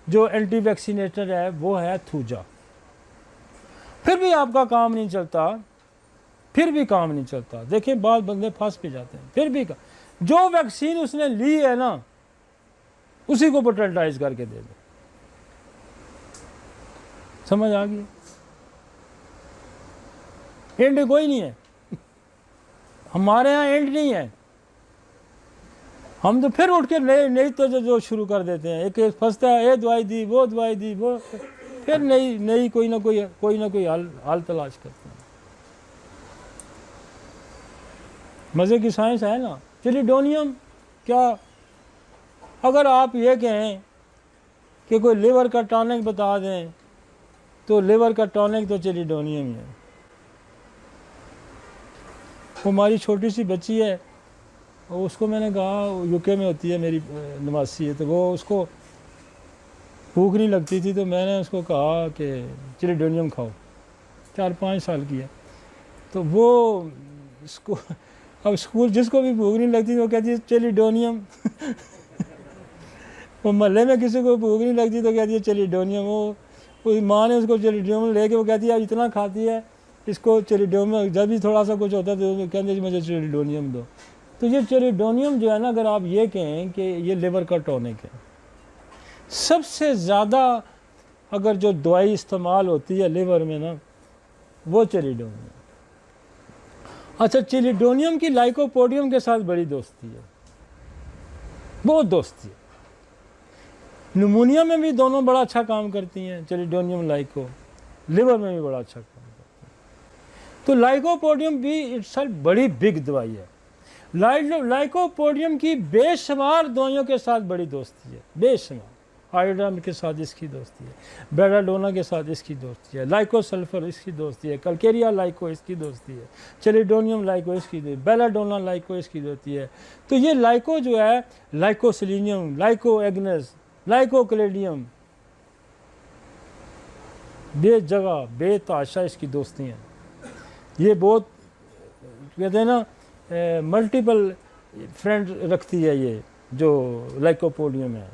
जो एंटी वैक्सीनेटर है वो है थूजा। फिर भी आपका काम नहीं चलता, फिर भी काम नहीं चलता। देखिए बाद बंदे फंस भी जाते हैं, फिर भी जो वैक्सीन उसने ली है ना उसी को पोटेंटाइज करके दे दो। समझ आ गई? एंड कोई नहीं है हमारे यहाँ, एंड नहीं है। हम तो फिर उठ के नई तो जो शुरू कर देते हैं, एक फंसता है, ये दवाई दी, वो दवाई दी, वो फिर नई कोई ना कोई हाल तलाश करते हैं। मज़े की साइंस है ना। चिलिडोनियम क्या, अगर आप ये कहें कि कोई लिवर का टॉनिक बता दें तो लिवर का टॉनिक तो चिलिडोनियम ही है। वो हमारी छोटी सी बच्ची है, उसको मैंने कहा, यूके में होती है, मेरी नवासी है, तो वो उसको भूख नहीं लगती थी, तो मैंने उसको कहा कि चिलिडोनियम खाओ। 4-5 साल की है, तो वो इसको अब स्कूल जिसको भी भूख नहीं लगती वो कहती है चिलिडोनियम वो मोहल्ले में किसी को भूख नहीं लगती तो कहती है चिलिडोनियम। वो माँ ने उसको चिलिडोनियम लेके, वो कहती है अब इतना खाती है इसको चिलिडोनियम, जब भी थोड़ा सा कुछ होता है तो कहते हैं मुझे चिलिडोनियम दो। तो ये चिलिडोनियम जो है ना, अगर आप ये कहें कि ये लिवर का टॉनिक है, सबसे ज़्यादा अगर जो दवाई इस्तेमाल होती है लिवर में ना, वो चेलिडोनियम। अच्छा, चेलिडोनियम की लाइकोपोडियम के साथ बड़ी दोस्ती है, बहुत दोस्ती है। निमोनिया में भी दोनों बड़ा अच्छा काम करती हैं, चेलिडोनियम लाइको, लिवर में भी बड़ा अच्छा काम करती हैं। तो लाइकोपोडियम भी इट्सेल्फ बड़ी बिग दवाई है। लाइकोपोडियम की बेशुमार दवाइयों के साथ बड़ी दोस्ती है, बेशुमार। आयोडाइन के साथ इसकी दोस्ती है, बेलाडोना के साथ इसकी दोस्ती है, लाइकोसल्फर इसकी दोस्ती है, कल्केरिया लाइको इसकी दोस्ती है, चेलिडोनियम लाइको इसकी दोस्ती, बेलाडोना लाइको इसकी दोस्ती है। तो ये लाइको जो है, लाइकोसिलीनियम, लाइको एग्नेस, लाइकोक्लेडियम, बेजगह बेताशा इसकी दोस्ती हैं। ये बहुत कहते हैं ना, मल्टीपल फ्रेंड रखती है ये जो लाइकोपोडियम है,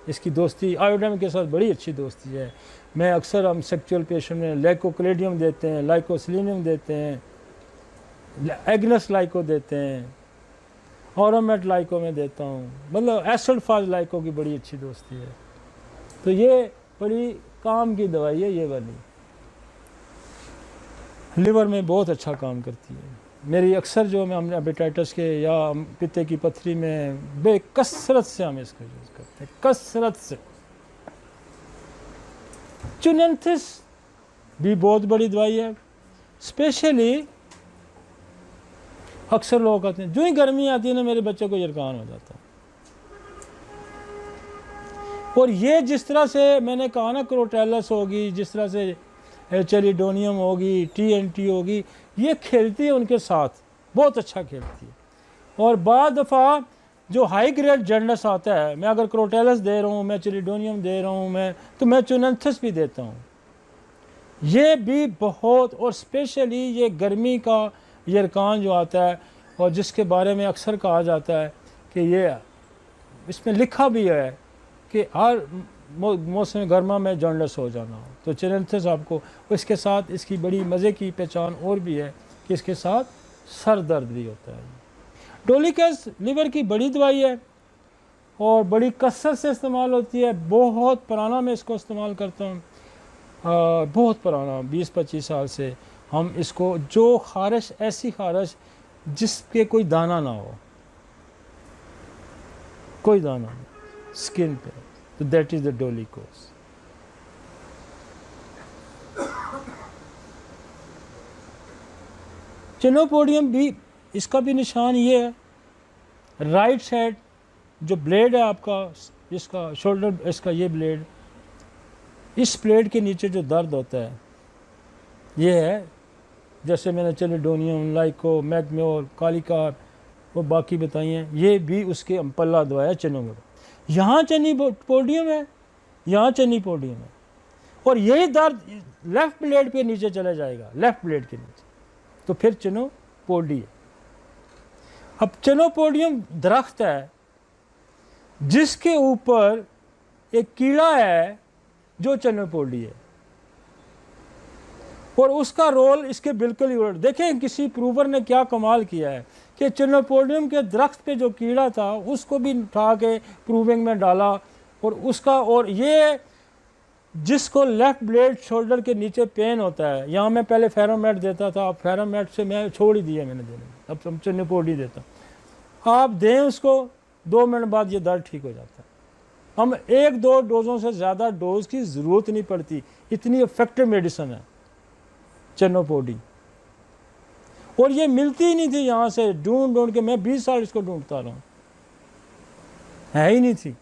इसकी दोस्ती आयोडाइन के साथ बड़ी अच्छी दोस्ती है। मैं अक्सर हम सेक्सुअल पेशेंट में लाइकोक्लेडियम देते हैं, लाइकोसिलीनियम देते हैं, एग्नेस लाइको देते हैं, ऑरोमेट लाइको में देता हूँ, मतलब एसिड फाज लाइको की बड़ी अच्छी दोस्ती है। तो ये बड़ी काम की दवाई है ये वाली, लिवर में बहुत अच्छा काम करती है। मेरी अक्सर जो हम हेपेटाइटिस के या पित्ते की पथरी में बेकसरत से हम इसका यूज़ करते हैं, कसरत से। चुनेंथिस भी बहुत बड़ी दवाई है। स्पेशली अक्सर लोग कहते हैं जो ही गर्मी आती है ना मेरे बच्चे को यरकान हो जाता है। और ये जिस तरह से मैंने कहा ना, क्रोटेलस होगी, जिस तरह से चेलिडोनियम होगी, TNT होगी, ये खेलती है उनके साथ, बहुत अच्छा खेलती है। और बाद दफ़ा जो हाई ग्रेड जॉन्डिस आता है, मैं अगर क्रोटेलस दे रहा हूँ, मैं चेलिडोनियम दे रहा हूँ, तो मैं चुनेंथिस भी देता हूँ। ये भी बहुत, और स्पेशली ये गर्मी का यरकान जो आता है, और जिसके बारे में अक्सर कहा जाता है कि ये, इसमें लिखा भी है कि हर मौसम गर्मा में जॉन्डिस हो जाना, तो चुनेंथिस आपको, इसके साथ इसकी बड़ी मज़े की पहचान और भी है कि इसके साथ सर दर्द भी होता है। डोलिकस लिवर की बड़ी दवाई है और बड़ी कसरत से इस्तेमाल होती है। बहुत पुराना मैं इसको इस्तेमाल करता हूँ, बहुत पुराना, 20-25 साल से हम इसको, जो खारिश, ऐसी खारिश जिसके कोई दाना ना हो, कोई दाना नहीं स्किन पे, तो दैट इज़ द डोलिकोस। चिनोपोडियम भी, इसका भी निशान ये है, राइट साइड जो ब्लेड है आपका, इसका शोल्डर, इसका ये ब्लेड, इस ब्लेड के नीचे जो दर्द होता है, ये है, जैसे मैंने चेलिडोनियम, लाइको, मैग्म्योर, कालिकार वो बाकी बताई हैं, ये भी उसके अम्पल्ला दवा है चिनोपोडियम। यहाँ चेनिपोडियम है, यहाँ चेनिपोडियम है, और यही दर्द लेफ्ट ब्लेड पे नीचे चला जाएगा, लेफ्ट ब्लेड के नीचे, तो फिर चिनोपोडी है। अब चिनोपोडियम दरख्त है जिसके ऊपर एक कीड़ा है जो चिनोपोडी है, और उसका रोल इसके बिल्कुल ही उलट। देखें किसी प्रूवर ने क्या कमाल किया है कि चिनोपोडियम के दरख्त पे जो कीड़ा था उसको भी उठा के प्रूविंग में डाला, और उसका, और ये जिसको लेफ्ट ब्लेड शोल्डर के नीचे पेन होता है, यहाँ मैं पहले फेरोमेट देता था, अब फेरोमेट से मैं छोड़ ही दिया मैंने देने, अब हम चिनोपोडी देता हूँ। आप दें उसको, 2 मिनट बाद ये दर्द ठीक हो जाता है। हम 1-2 डोज़ों से ज़्यादा डोज की ज़रूरत नहीं पड़ती, इतनी इफेक्टिव मेडिसिन है चिनोपोडी। और ये मिलती ही नहीं थी यहाँ से, ढूंढ के मैं 20 साल इसको ढूंढता रहा हूँ, है ही नहीं थी।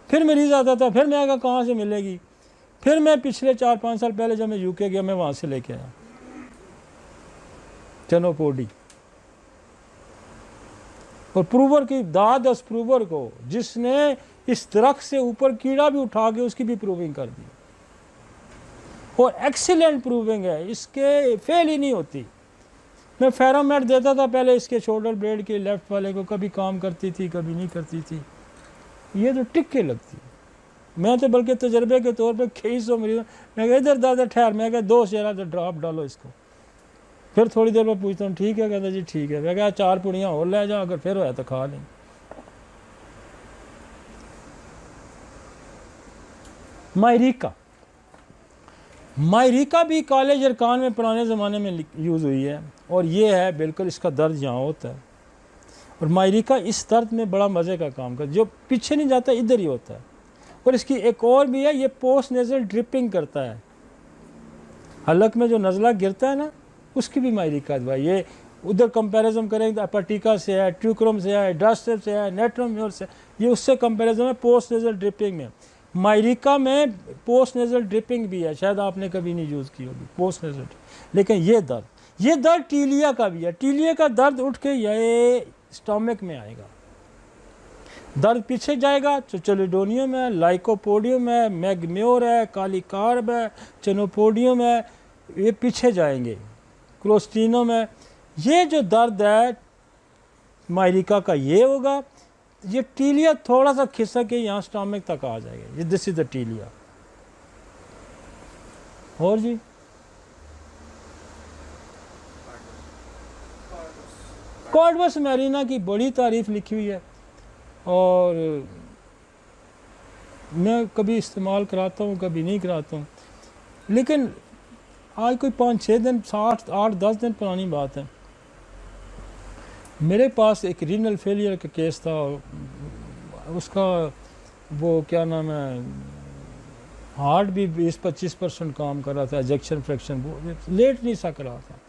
फिर मरीज़ आता था, फिर मैं कहा कहाँ से मिलेगी, फिर मैं पिछले 4-5 साल पहले जब मैं यूके गया, मैं वहाँ से लेके आया चिनोपोडी। और प्रूवर की दाद, उस प्रूवर को जिसने इस दरख्त से ऊपर कीड़ा भी उठा के उसकी भी प्रूविंग कर दी, और एक्सीलेंट प्रूविंग है, इसके फेल ही नहीं होती। मैं फेरोमेट देता था पहले इसके शोल्डर ब्लेड के लेफ्ट वाले को, कभी काम करती थी कभी नहीं करती थी, ये तो टिक के लगती। मैं तो बल्कि तजर्बे के तौर पे कई सौ मरीज, मैं कहा इधर दादा ठहर, मैं कहा 2 शेरा तो ड्रॉप डालो इसको। फिर थोड़ी देर में पूछता हूँ ठीक है, कहता जी ठीक है। मैं कहा 4 पुड़ियाँ और ले जाओ, अगर फिर होया तो खा लें। मायरीका भी कॉलेज अरकान में पुराने ज़माने में यूज़ हुई है, और ये है बिल्कुल इसका दर्द यहाँ होता है, और मायरीका इस दर्द में बड़ा मज़े का काम करता है, जो पीछे नहीं जाता इधर ही होता है। और इसकी एक और भी है, ये पोस्ट नेज़ल ड्रिपिंग करता है, हलक में जो नज़ला गिरता है ना, उसकी भी मायरीका दवा। ये उधर कंपैरिजन करेंगे तो अपटिका से है, ट्यूक्रोम से है, डास्टेप से है, नेट्रोम्योर से, ये उससे कंपैरिजन है पोस्ट नेज़ल ड्रिपिंग में। मायरीका में पोस्ट नेज़ल ड्रिपिंग भी है, शायद आपने कभी नहीं यूज़ की होगी पोस्ट नेज़ल, लेकिन ये दर्द टीलिया का भी है। टीलिया का दर्द उठ के ये स्टमक में आएगा, दर्द पीछे जाएगा तो चेलिडोनियम है, लाइकोपोडियम है, मैग्म्योर है, कालीकार्ब है, चेनोपोडियम है, ये पीछे जाएंगे, क्लोस्टिनम है। ये जो दर्द है मायरीका का ये होगा, ये टीलिया थोड़ा सा खिसक के यहाँ स्टमक तक आ जाएगा, ये दिस इज द टीलिया। और जी कॉर्डवस मैरिना की बड़ी तारीफ लिखी हुई है, और मैं कभी इस्तेमाल कराता हूँ, कभी नहीं कराता हूँ, लेकिन आज कोई 5-6 दिन 8-10 दिन पुरानी बात है, मेरे पास एक रीनल फेलियर का केस था, उसका वो क्या नाम है, हार्ट भी 20-25% काम कर रहा था, एजेक्शन फ्रैक्शन लेट नहीं सा कर रहा था।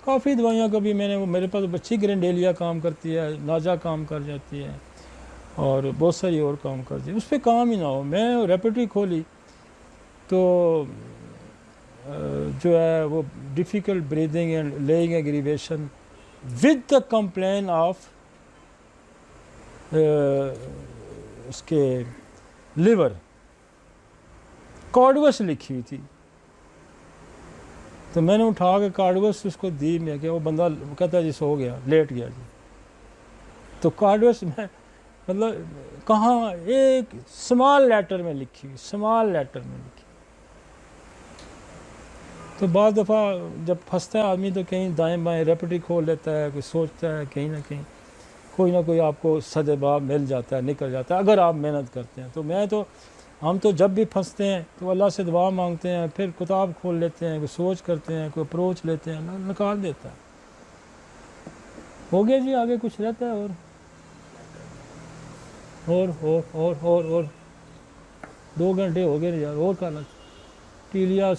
काफ़ी दवाइयाँ कभी मैंने, वो मेरे पास बच्ची ग्रेंडेलिया काम करती है, नाजा काम कर जाती है, और बहुत सारी और काम करती है, उस पर काम ही ना हो। मैं रेपेटरी खोली तो जो है वो difficult breathing and laying aggravation with the complain of उसके लिवर, कॉर्डवस लिखी हुई थी, तो मैंने उठा के कॉर्डवस उसको दी, मैं क्या, वो बंदा कहता जी सो गया, लेट गया जी। तो कॉर्डवस में मतलब कहाँ, एक स्मॉल लेटर में लिखी हुई, स्मॉल लेटर में लिखी। तो बाद दफ़ा जब फंसता है आदमी तो कहीं दाएं बाएं रेपेटरी खोल लेता है, कोई सोचता है कहीं ना कहीं कोई ना कोई आपको सदेबाब मिल जाता है, निकल जाता है, अगर आप मेहनत करते हैं। तो हम तो जब भी फंसते हैं तो अल्लाह से दुआ मांगते हैं, फिर किताब खोल लेते हैं, कोई सोच करते हैं, कोई अप्रोच लेते हैं, निकाल देता है। हो गया जी, आगे कुछ रहता है और 2 घंटे हो गए यार, और करना। टीलिया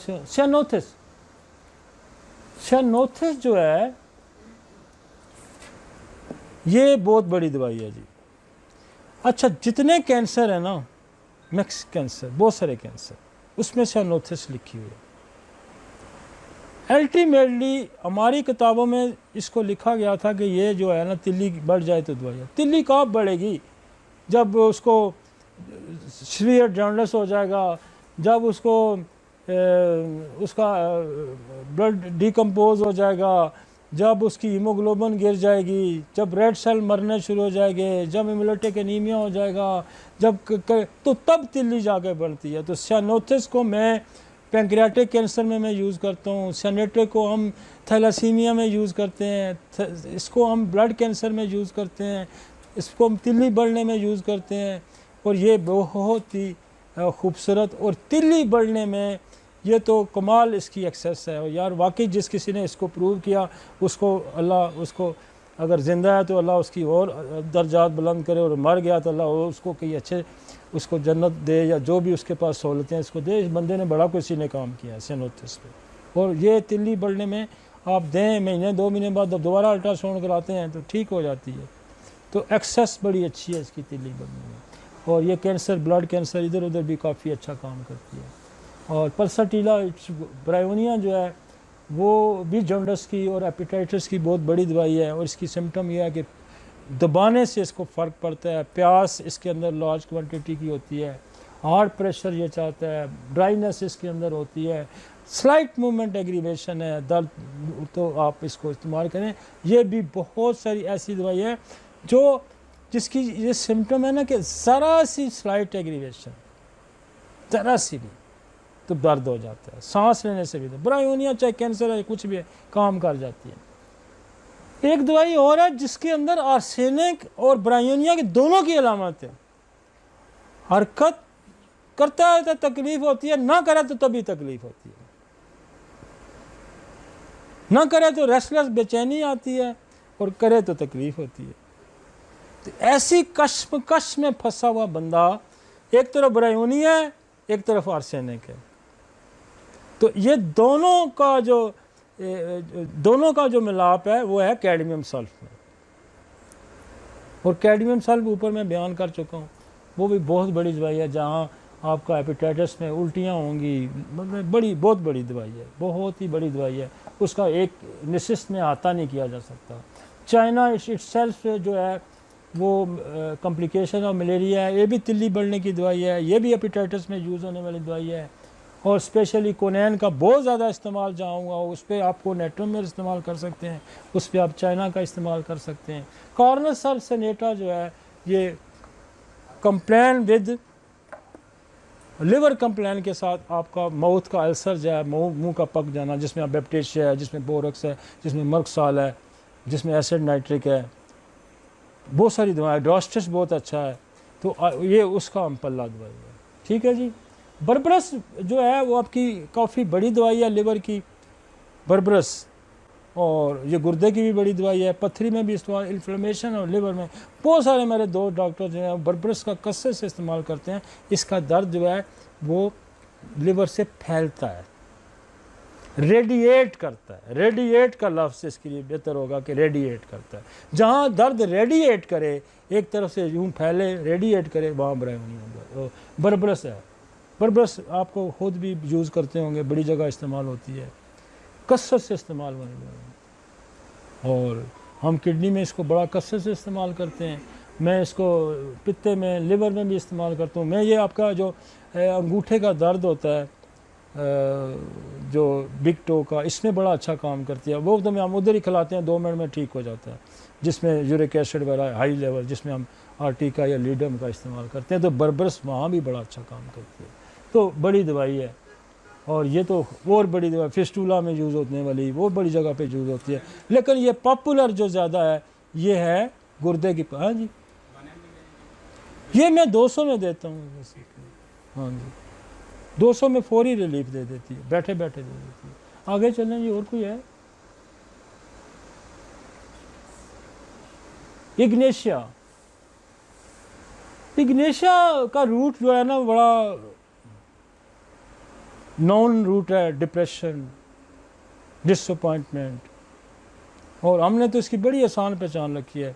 सियानोथिस जो है ये बहुत बड़ी दवाई है जी। अच्छा, जितने कैंसर है ना, मिक्स कैंसर, बहुत सारे कैंसर, उसमें सियानोथिस लिखी हुई है। अल्टीमेटली हमारी किताबों में इसको लिखा गया था कि ये जो है ना, तिल्ली बढ़ जाए तो दवाई। तिल्ली कब बढ़ेगी? जब उसको सीवियर जॉन्डिस हो जाएगा, जब उसको उसका ब्लड डिकम्पोज हो जाएगा, जब उसकी हीमोग्लोबिन गिर जाएगी, जब रेड सेल मरने शुरू हो जाएंगे, जब हेमोलिटिक एनीमिया हो जाएगा, तो तब तिल्ली जाके बढ़ती है। तो सियानोथिस को मैं पैंक्रियाटिक कैंसर में मैं यूज़ करता हूँ, सियानेट्रिक को हम थैलासीमिया में यूज़ करते हैं, इसको हम ब्लड कैंसर में यूज़ करते हैं, इसको हम तिल्ली बढ़ने में यूज़ करते हैं। और ये बहुत ही खूबसूरत, और तिल्ली बढ़ने में ये तो कमाल इसकी एक्सेस है। और यार वाकई जिस किसी ने इसको प्रूव किया, उसको अल्लाह, उसको अगर ज़िंदा है तो अल्लाह उसकी और दर्जात बुलंद करे, और मर गया तो अल्लाह उसको कई अच्छे, उसको जन्नत दे, या जो भी उसके पास सहूलतें हैं इसको दे। इस बंदे ने बड़ा किसी ने काम किया है सियानोथिस पे। और ये तिल्ली बढ़ने में आप दें, महीने 2 महीने बाद जब दोबारा अल्ट्रासाउंड कराते हैं तो ठीक हो जाती है। तो एक्सेस बड़ी अच्छी है इसकी तिल्ली बढ़ने में। और ये कैंसर, ब्लड कैंसर, इधर उधर भी काफ़ी अच्छा काम करती है। और पल्सटीला ब्रायोनिया जो है वो भी जॉन्डिस की और एपेटाइटिस की बहुत बड़ी दवाई है। और इसकी सिम्टम ये है कि दबाने से इसको फ़र्क पड़ता है, प्यास इसके अंदर लार्ज क्वांटिटी की होती है, हार्ट प्रेशर ये चाहता है, ड्राइनेस इसके अंदर होती है, स्लाइट मूवमेंट एग्रीवेशन है, दर्द, तो आप इसको इस्तेमाल करें। ये भी बहुत सारी ऐसी दवाई है जो जिसकी ये सिम्टम है ना कि ज़रा सी स्लाइट एग्रीवेशन, ज़रा सी भी तो दर्द हो जाता है, सांस लेने से भी। तो ब्रायोनिया चाहे कैंसर है, कुछ भी है, काम कर जाती है। एक दवाई और है जिसके अंदर आर्सेनिक और ब्रायोनिया के दोनों की अलामत है। हरकत करता है तो तकलीफ होती है, ना करे तो तभी तकलीफ होती है, ना करे तो रेस्टलेस बेचैनी आती है, और करे तो तकलीफ होती है। तो ऐसी कश में फंसा हुआ बंदा, एक तरफ ब्रायोनी है, एक तरफ आर्सेनिक है, तो ये दोनों का जो मिलाप है वो है कैडमियम सल्फ में। और कैडमियम सल्फ ऊपर मैं बयान कर चुका हूँ, वो भी बहुत बड़ी दवाई है। जहाँ आपका हेपेटाइटिस में उल्टियाँ होंगी, मतलब बहुत बड़ी दवाई है, बहुत ही बड़ी दवाई है। उसका एक निशिस्त में आता नहीं किया जा सकता। चाइना इटसेल्फ जो है वो कॉम्प्लिकेशन ऑफ मलेरिया है, ये भी तिल्ली बढ़ने की दवाई है, ये भी हेपेटाइटिस में यूज़ होने वाली दवाई है। और स्पेशली कोनैन का बहुत ज़्यादा इस्तेमाल जहाँ हुआ उस पर आप नेट्रोमेर इस्तेमाल कर सकते हैं, उस पर आप चाइना का इस्तेमाल कर सकते हैं। कॉर्नर सर सेनेटा जो है ये कंप्लेन विद लिवर कंप्लेन के साथ आपका माउथ का अल्सर जो है, मुंह का पक जाना, जिसमें आप बैप्टिशिया है, जिसमें बोरक्स है, जिसमें मर्कसाल है, जिसमें एसिड नाइट्रिक है, बहुत सारी दवाएं, ड्रोस्टिस बहुत अच्छा है, तो ये उसका अम्पल्ला दवाई है। ठीक है जी। बर्बरस जो है वो आपकी काफ़ी बड़ी दवाई है लिवर की, बर्बरस, और ये गुर्दे की भी बड़ी दवाई है, पथरी में भी इस्तेमाल, इन्फ्लेमेशन और लिवर में। बहुत सारे मेरे 2 डॉक्टर जो हैं बर्बरस का कसरत से इस्तेमाल करते हैं। इसका दर्द जो है वो लिवर से फैलता है, रेडिएट करता है। रेडिएट का लफ्ज़ इसके लिए बेहतर होगा कि रेडिएट करता है। जहाँ दर्द रेडिएट करे, एक तरफ से यूँ फैले, रेडिएट करे, वहाँ ब्रायोनी बर्बरस है। बर्बरस आपको खुद भी यूज़ करते होंगे, बड़ी जगह इस्तेमाल होती है, कसरत से इस्तेमाल होने लगा, और हम किडनी में इसको बड़ा कसरत से इस्तेमाल करते हैं। मैं इसको पित्ते में, लिवर में भी इस्तेमाल करता हूँ। मैं ये आपका जो अंगूठे का दर्द होता है, जो बिग टो का, इसमें बड़ा अच्छा काम करती है। वो तो हम उधर ही खिलाते हैं, 2 मिनट में ठीक हो जाता है, जिसमें यूरिक एसिड वगैरह हाई लेवल, जिसमें हम आर्टिका या लीडम का इस्तेमाल करते हैं, तो बर्बरस वहाँ भी बड़ा अच्छा काम करती है। तो बड़ी दवाई है। और ये तो और बड़ी दवाई फिस्टूला में यूज़ होने वाली, वो बड़ी जगह पे यूज़ होती है। लेकिन ये पॉपुलर जो ज़्यादा है ये है गुर्दे की। हाँ जी, ये मैं 200 में देता हूँ। हाँ जी, 200 में फौरी रिलीफ दे देती है, बैठे बैठे दे देती है। आगे चलें जी, और कोई है? इग्नेशिया। इग्नेशिया का रूट जो है ना बड़ा नॉन रूट है, डिप्रेशन, डिसअपॉइंटमेंट। और हमने तो इसकी बड़ी आसान पहचान रखी है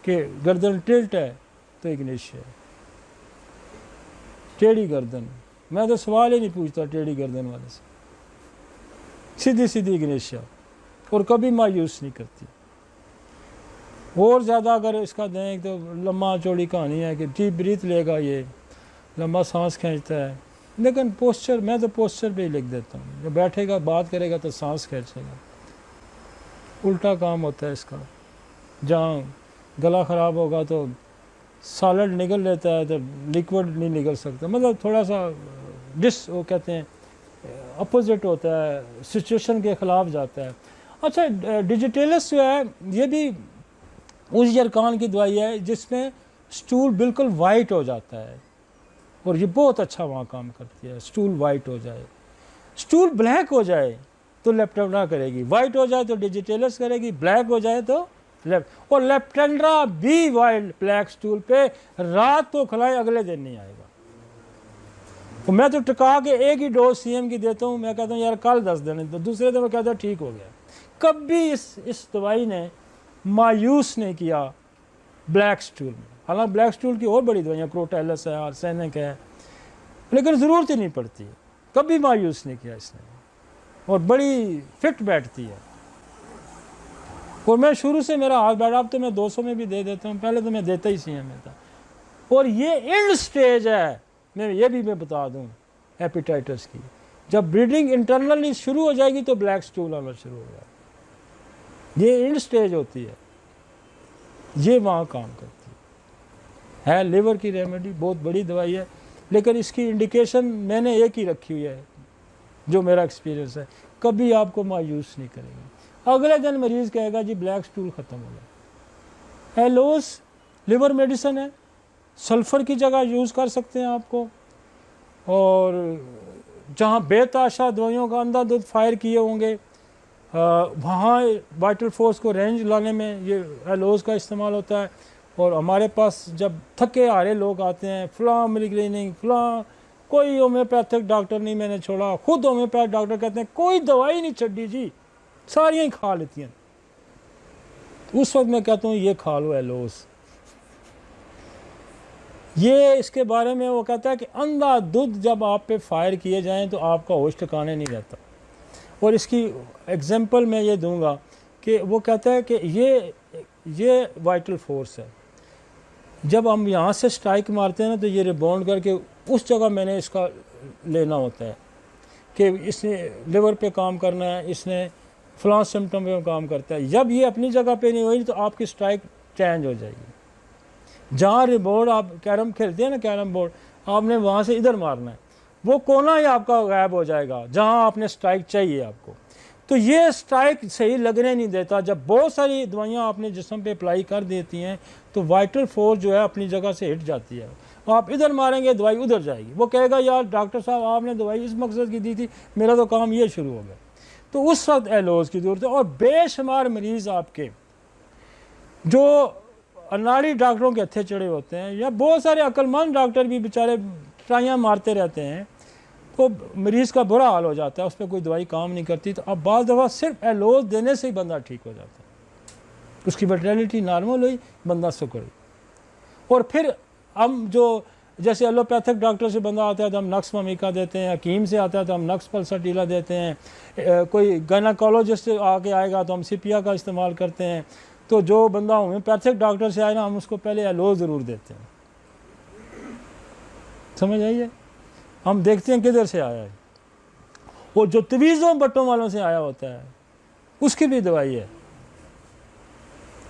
कि गर्दन टिल्ट है तो इग्नेशिया, टेढ़ी गर्दन। मैं तो सवाल ही नहीं पूछता टेढ़ी गर्दन वाले से, सीधी सीधी इग्नेशिया, और कभी मायूस नहीं करती। और ज़्यादा अगर इसका दें तो लम्बा चौड़ी कहानी है कि डीप ब्रीथ लेगा, ये लंबा सांस खींचता है, लेकिन पोस्चर, मैं तो पोस्चर पे ही लिख देता हूँ। जब बैठेगा बात करेगा तो सांस खींचेगा, उल्टा काम होता है इसका। जहाँ गला ख़राब होगा तो सॉलिड निकल लेता है, तो लिक्विड नहीं निकल सकता, मतलब थोड़ा सा वो कहते हैं अपोजिट होता है, सिचुएशन के ख़िलाफ़ जाता है। अच्छा, डिजिटेलिस जो है ये भी उस जरकान की दवाई है जिसमें स्टूल बिल्कुल वाइट हो जाता है, और ये बहुत अच्छा वहाँ काम करती है। स्टूल वाइट हो जाए, स्टूल ब्लैक हो जाए तो लेप्टेंड्रा करेगी, वाइट हो जाए तो डिजिटेलिस करेगी, ब्लैक हो जाए तो लेफ्ट। और लेप्टेंड्रा भी वाइट ब्लैक स्टूल पे रात तो खिलाए, अगले दिन नहीं आएगा। तो मैं तो टिका के एक ही डोज सीएम की देता हूँ, मैं कहता हूँ यार कल 10 दिन, तो दूसरे दिन मैं कहता हूँ ठीक हो गया। कभी इस दवाई ने मायूस नहीं किया ब्लैक स्टूल में। हालांकि ब्लैक स्टूल की और बड़ी दवाइयाँ, क्रोटेलस है, आर्सेनिक है, लेकिन ज़रूरत ही नहीं पड़ती, कभी मायूस नहीं किया इसने, और बड़ी फिट बैठती है। और मैं शुरू से मेरा हाथ बैठा, अब तो मैं 200 में भी दे देता हूँ, पहले तो मैं देता ही सीएम में था। और ये एंड स्टेज है, मैं ये भी मैं बता दूँ हेपेटाइटिस की, जब ब्रीडिंग इंटरनली शुरू हो जाएगी तो ब्लैक स्टूल आना शुरू हो जाएगा, ये एंड स्टेज होती है, ये वहाँ काम करती है लिवर की रेमेडी, बहुत बड़ी दवाई है। लेकिन इसकी इंडिकेशन मैंने एक ही रखी हुई है, जो मेरा एक्सपीरियंस है, कभी आपको मायूस नहीं करेगी। अगले दिन मरीज़ कहेगा जी ब्लैक स्टूल ख़त्म हो गया। एलोस लिवर मेडिसिन है, सल्फ़र की जगह यूज़ कर सकते हैं आपको, और जहाँ बेताशा दवाइयों का अंधाधुंध फायर किए होंगे वहाँ वाइटल फोर्स को रेंज लाने में ये एलोज का इस्तेमाल होता है। और हमारे पास जब थके हारे लोग आते हैं, फ़लाँ मिलग्रीनिंग फ़लाँ, कोई होम्योपैथिक डॉक्टर नहीं मैंने छोड़ा, खुद होम्योपैथ डॉक्टर कहते हैं कोई दवाई नहीं छड़ी जी, सारियाँ ही खा लेती हैं। उस वक्त मैं कहता हूँ ये खा लो एलोज। ये इसके बारे में वो कहता है कि अंधाधुंध जब आप पे फायर किए जाएं तो आपका होश ठिकाने नहीं रहता। और इसकी एग्जांपल मैं ये दूंगा कि वो कहता है कि ये वाइटल फोर्स है, जब हम यहाँ से स्ट्राइक मारते हैं ना तो ये रिबाउंड करके उस जगह मैंने इसका लेना होता है कि इसने लिवर पे काम करना है, इसने फलां सिम्टम पे काम करता है। जब ये अपनी जगह पे नहीं हुई तो आपकी स्ट्राइक चेंज हो जाएगी। जहाँ रिबाउंड आप कैरम खेलते हैं ना, कैरम बोर्ड, आपने वहाँ से इधर मारना है, वो कोना ही आपका गायब हो जाएगा जहाँ आपने स्ट्राइक चाहिए आपको। तो ये स्ट्राइक सही लगने नहीं देता। जब बहुत सारी दवाइयाँ आपने जिस्म पे अप्लाई कर देती हैं तो वाइटल फोर्स जो है अपनी जगह से हिट जाती है। आप इधर मारेंगे दवाई उधर जाएगी, वो कहेगा यार डॉक्टर साहब आपने दवाई इस मकसद की दी थी, मेरा तो काम ये शुरू हो गया। तो उस वक्त एलोज की ज़रूरत है। और बेशुमार मरीज़ आपके जो अनाड़ी डॉक्टरों के हत्थे चढ़े होते हैं, या बहुत सारे अक्लमंद डॉक्टर भी बेचारे ट्राइयाँ मारते रहते हैं, तो मरीज़ का बुरा हाल हो जाता है, उस पर कोई दवाई काम नहीं करती। तो अब बाज़ दफ़ा सिर्फ एलोज देने से ही बंदा ठीक हो जाता है, उसकी वर्टिलिटी नॉर्मल हुई, बंदा सुकड़। और फिर हम जो जैसे एलोपैथिक डॉक्टर से बंदा आता है तो हम नक्स ममिका देते हैं, हकीम से आता है तो हम नक्स पल्साटीला देते हैं, कोई गायनाकोलॉजिस्ट से आके आएगा तो हम सीपिया का इस्तेमाल करते हैं। तो जो बंदा होम्योपैथिक डॉक्टर से आए ना, हम उसको पहले एलोज ज़रूर देते हैं। समझ आइए, हम देखते हैं किधर से आया है। और जो तवीज़ों बट्टों वालों से आया होता है उसकी भी दवाई है,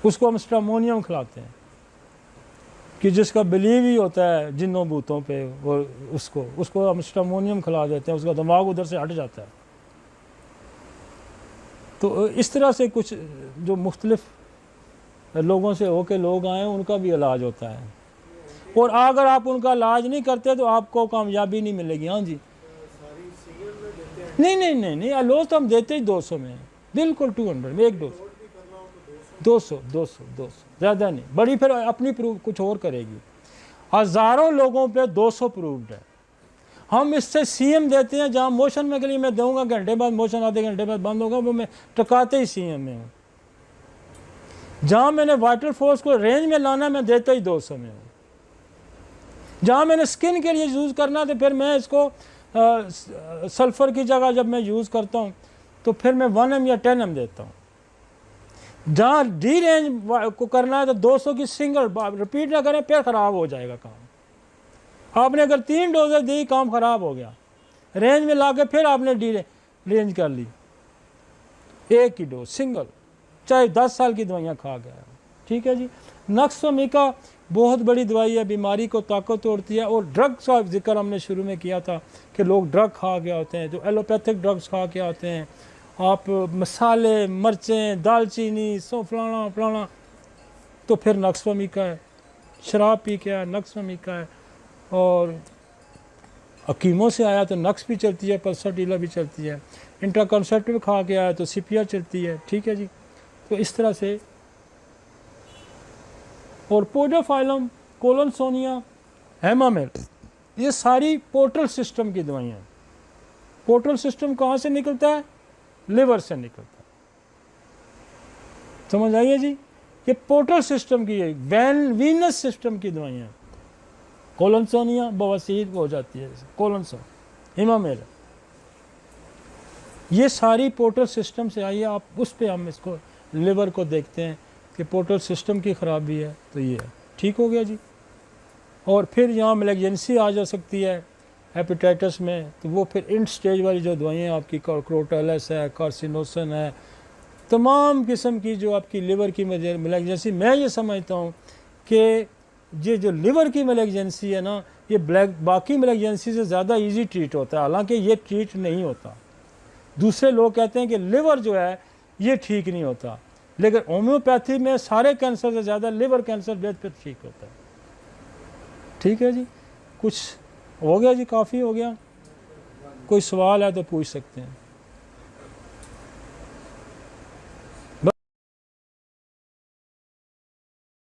उसको हम स्ट्रामोनियम खिलाते हैं कि जिसका बिलीव ही होता है जिन्नों भूतों पे, वो उसको हम स्ट्रामोनियम खिला देते हैं, उसका दिमाग उधर से हट जाता है। तो इस तरह से कुछ जो मुख्तलिफ लोगों से होके लोग आए उनका भी इलाज होता है। और अगर आप उनका इलाज नहीं करते तो आपको कामयाबी नहीं मिलेगी। हाँ जी, नहीं नहीं नहीं नहीं, एलोज तो हम देते ही 200 में, बिल्कुल 200 में एक डोज, 200 ज़्यादा नहीं। बड़ी फिर अपनी प्रूव कुछ और करेगी। हज़ारों लोगों पे 200 प्रूव्ड है। हम इससे सीएम देते हैं, जहाँ मोशन में के लिए मैं दूंगा, घंटे बाद मोशन, आधे घंटे बाद बंद होगा, वो मैं टकाते ही सीएम में हूँ। जहाँ मैंने वाइटल फोर्स को रेंज में लाना, मैं देता ही 200 में हूँ। जहाँ मैंने स्किन के लिए यूज़ करना तो फिर मैं इसको सल्फ़र की जगह जब मैं यूज़ करता हूँ तो फिर मैं 1M या 10M देता हूँ। जहाँ डी रेंज को करना है तो 200 की सिंगल, रिपीट ना करें फिर ख़राब हो जाएगा काम। आपने अगर 3 डोजेज दी, काम ख़राब हो गया। रेंज में ला के फिर आपने डी रेंज कर ली, एक ही डोज सिंगल, चाहे 10 साल की दवाइयाँ खा गया। ठीक है जी। नक्सोमिका बहुत बड़ी दवाई है, बीमारी को ताकत तोड़ती है। और ड्रग्स का जिक्र हमने शुरू में किया था कि लोग ड्रग खा के आते हैं, जो एलोपैथिक ड्रग्स खा के आते हैं, आप मसाले, मिर्चें, दालचीनी, सो फलाना, तो फिर नक्सोमिका है। शराब पी के आया, नक्सोमिका है। और हकीमों से आया तो नक्स भी चलती है, पल्साटीला भी चलती है। इंट्राकॉन्सेप्टिव खा के आया तो सीपिया चलती है। ठीक है जी। तो इस तरह से। और पोडोफाइलम, कोलोनसोनिया, हेमामेल, ये सारी पोर्टल सिस्टम की दवाइयाँ हैं। पोर्टल सिस्टम कहाँ से निकलता है? लिवर से निकलता है। समझ आइए जी, ये पोर्टल सिस्टम की है, वीनस सिस्टम की दवाइयाँ हैं। कोलोनसोनिया बवासीर हो जाती है, कोलोनसोन, हेमामेल, ये सारी पोर्टल सिस्टम से आई है। आप उस पर हम इसको लिवर को देखते हैं कि पोर्टल सिस्टम की ख़राबी है, तो ये है। ठीक हो गया जी। और फिर यहाँ मैलिग्नेंसी आ जा सकती है हेपेटाइटिस में, तो वो फिर इंड स्टेज वाली जो दवाइयाँ आपकी, क्रोटालेस है, कार्सिनोसन है, तमाम किस्म की जो आपकी लिवर की मैलिग्नेंसी, मैं ये समझता हूँ कि ये जो लिवर की मैलिग्नेंसी है ना, ये बाकी मैलिग्नेंसी से ज़्यादा इजी ट्रीट होता है, हालांकि ये ट्रीट नहीं होता। दूसरे लोग कहते हैं कि लिवर जो है ये ठीक नहीं होता, लेकिन होम्योपैथी में सारे कैंसर से ज़्यादा लिवर कैंसर बेहतर ठीक होता है। ठीक है जी। कुछ हो गया जी, काफ़ी हो गया। कोई सवाल है तो पूछ सकते हैं।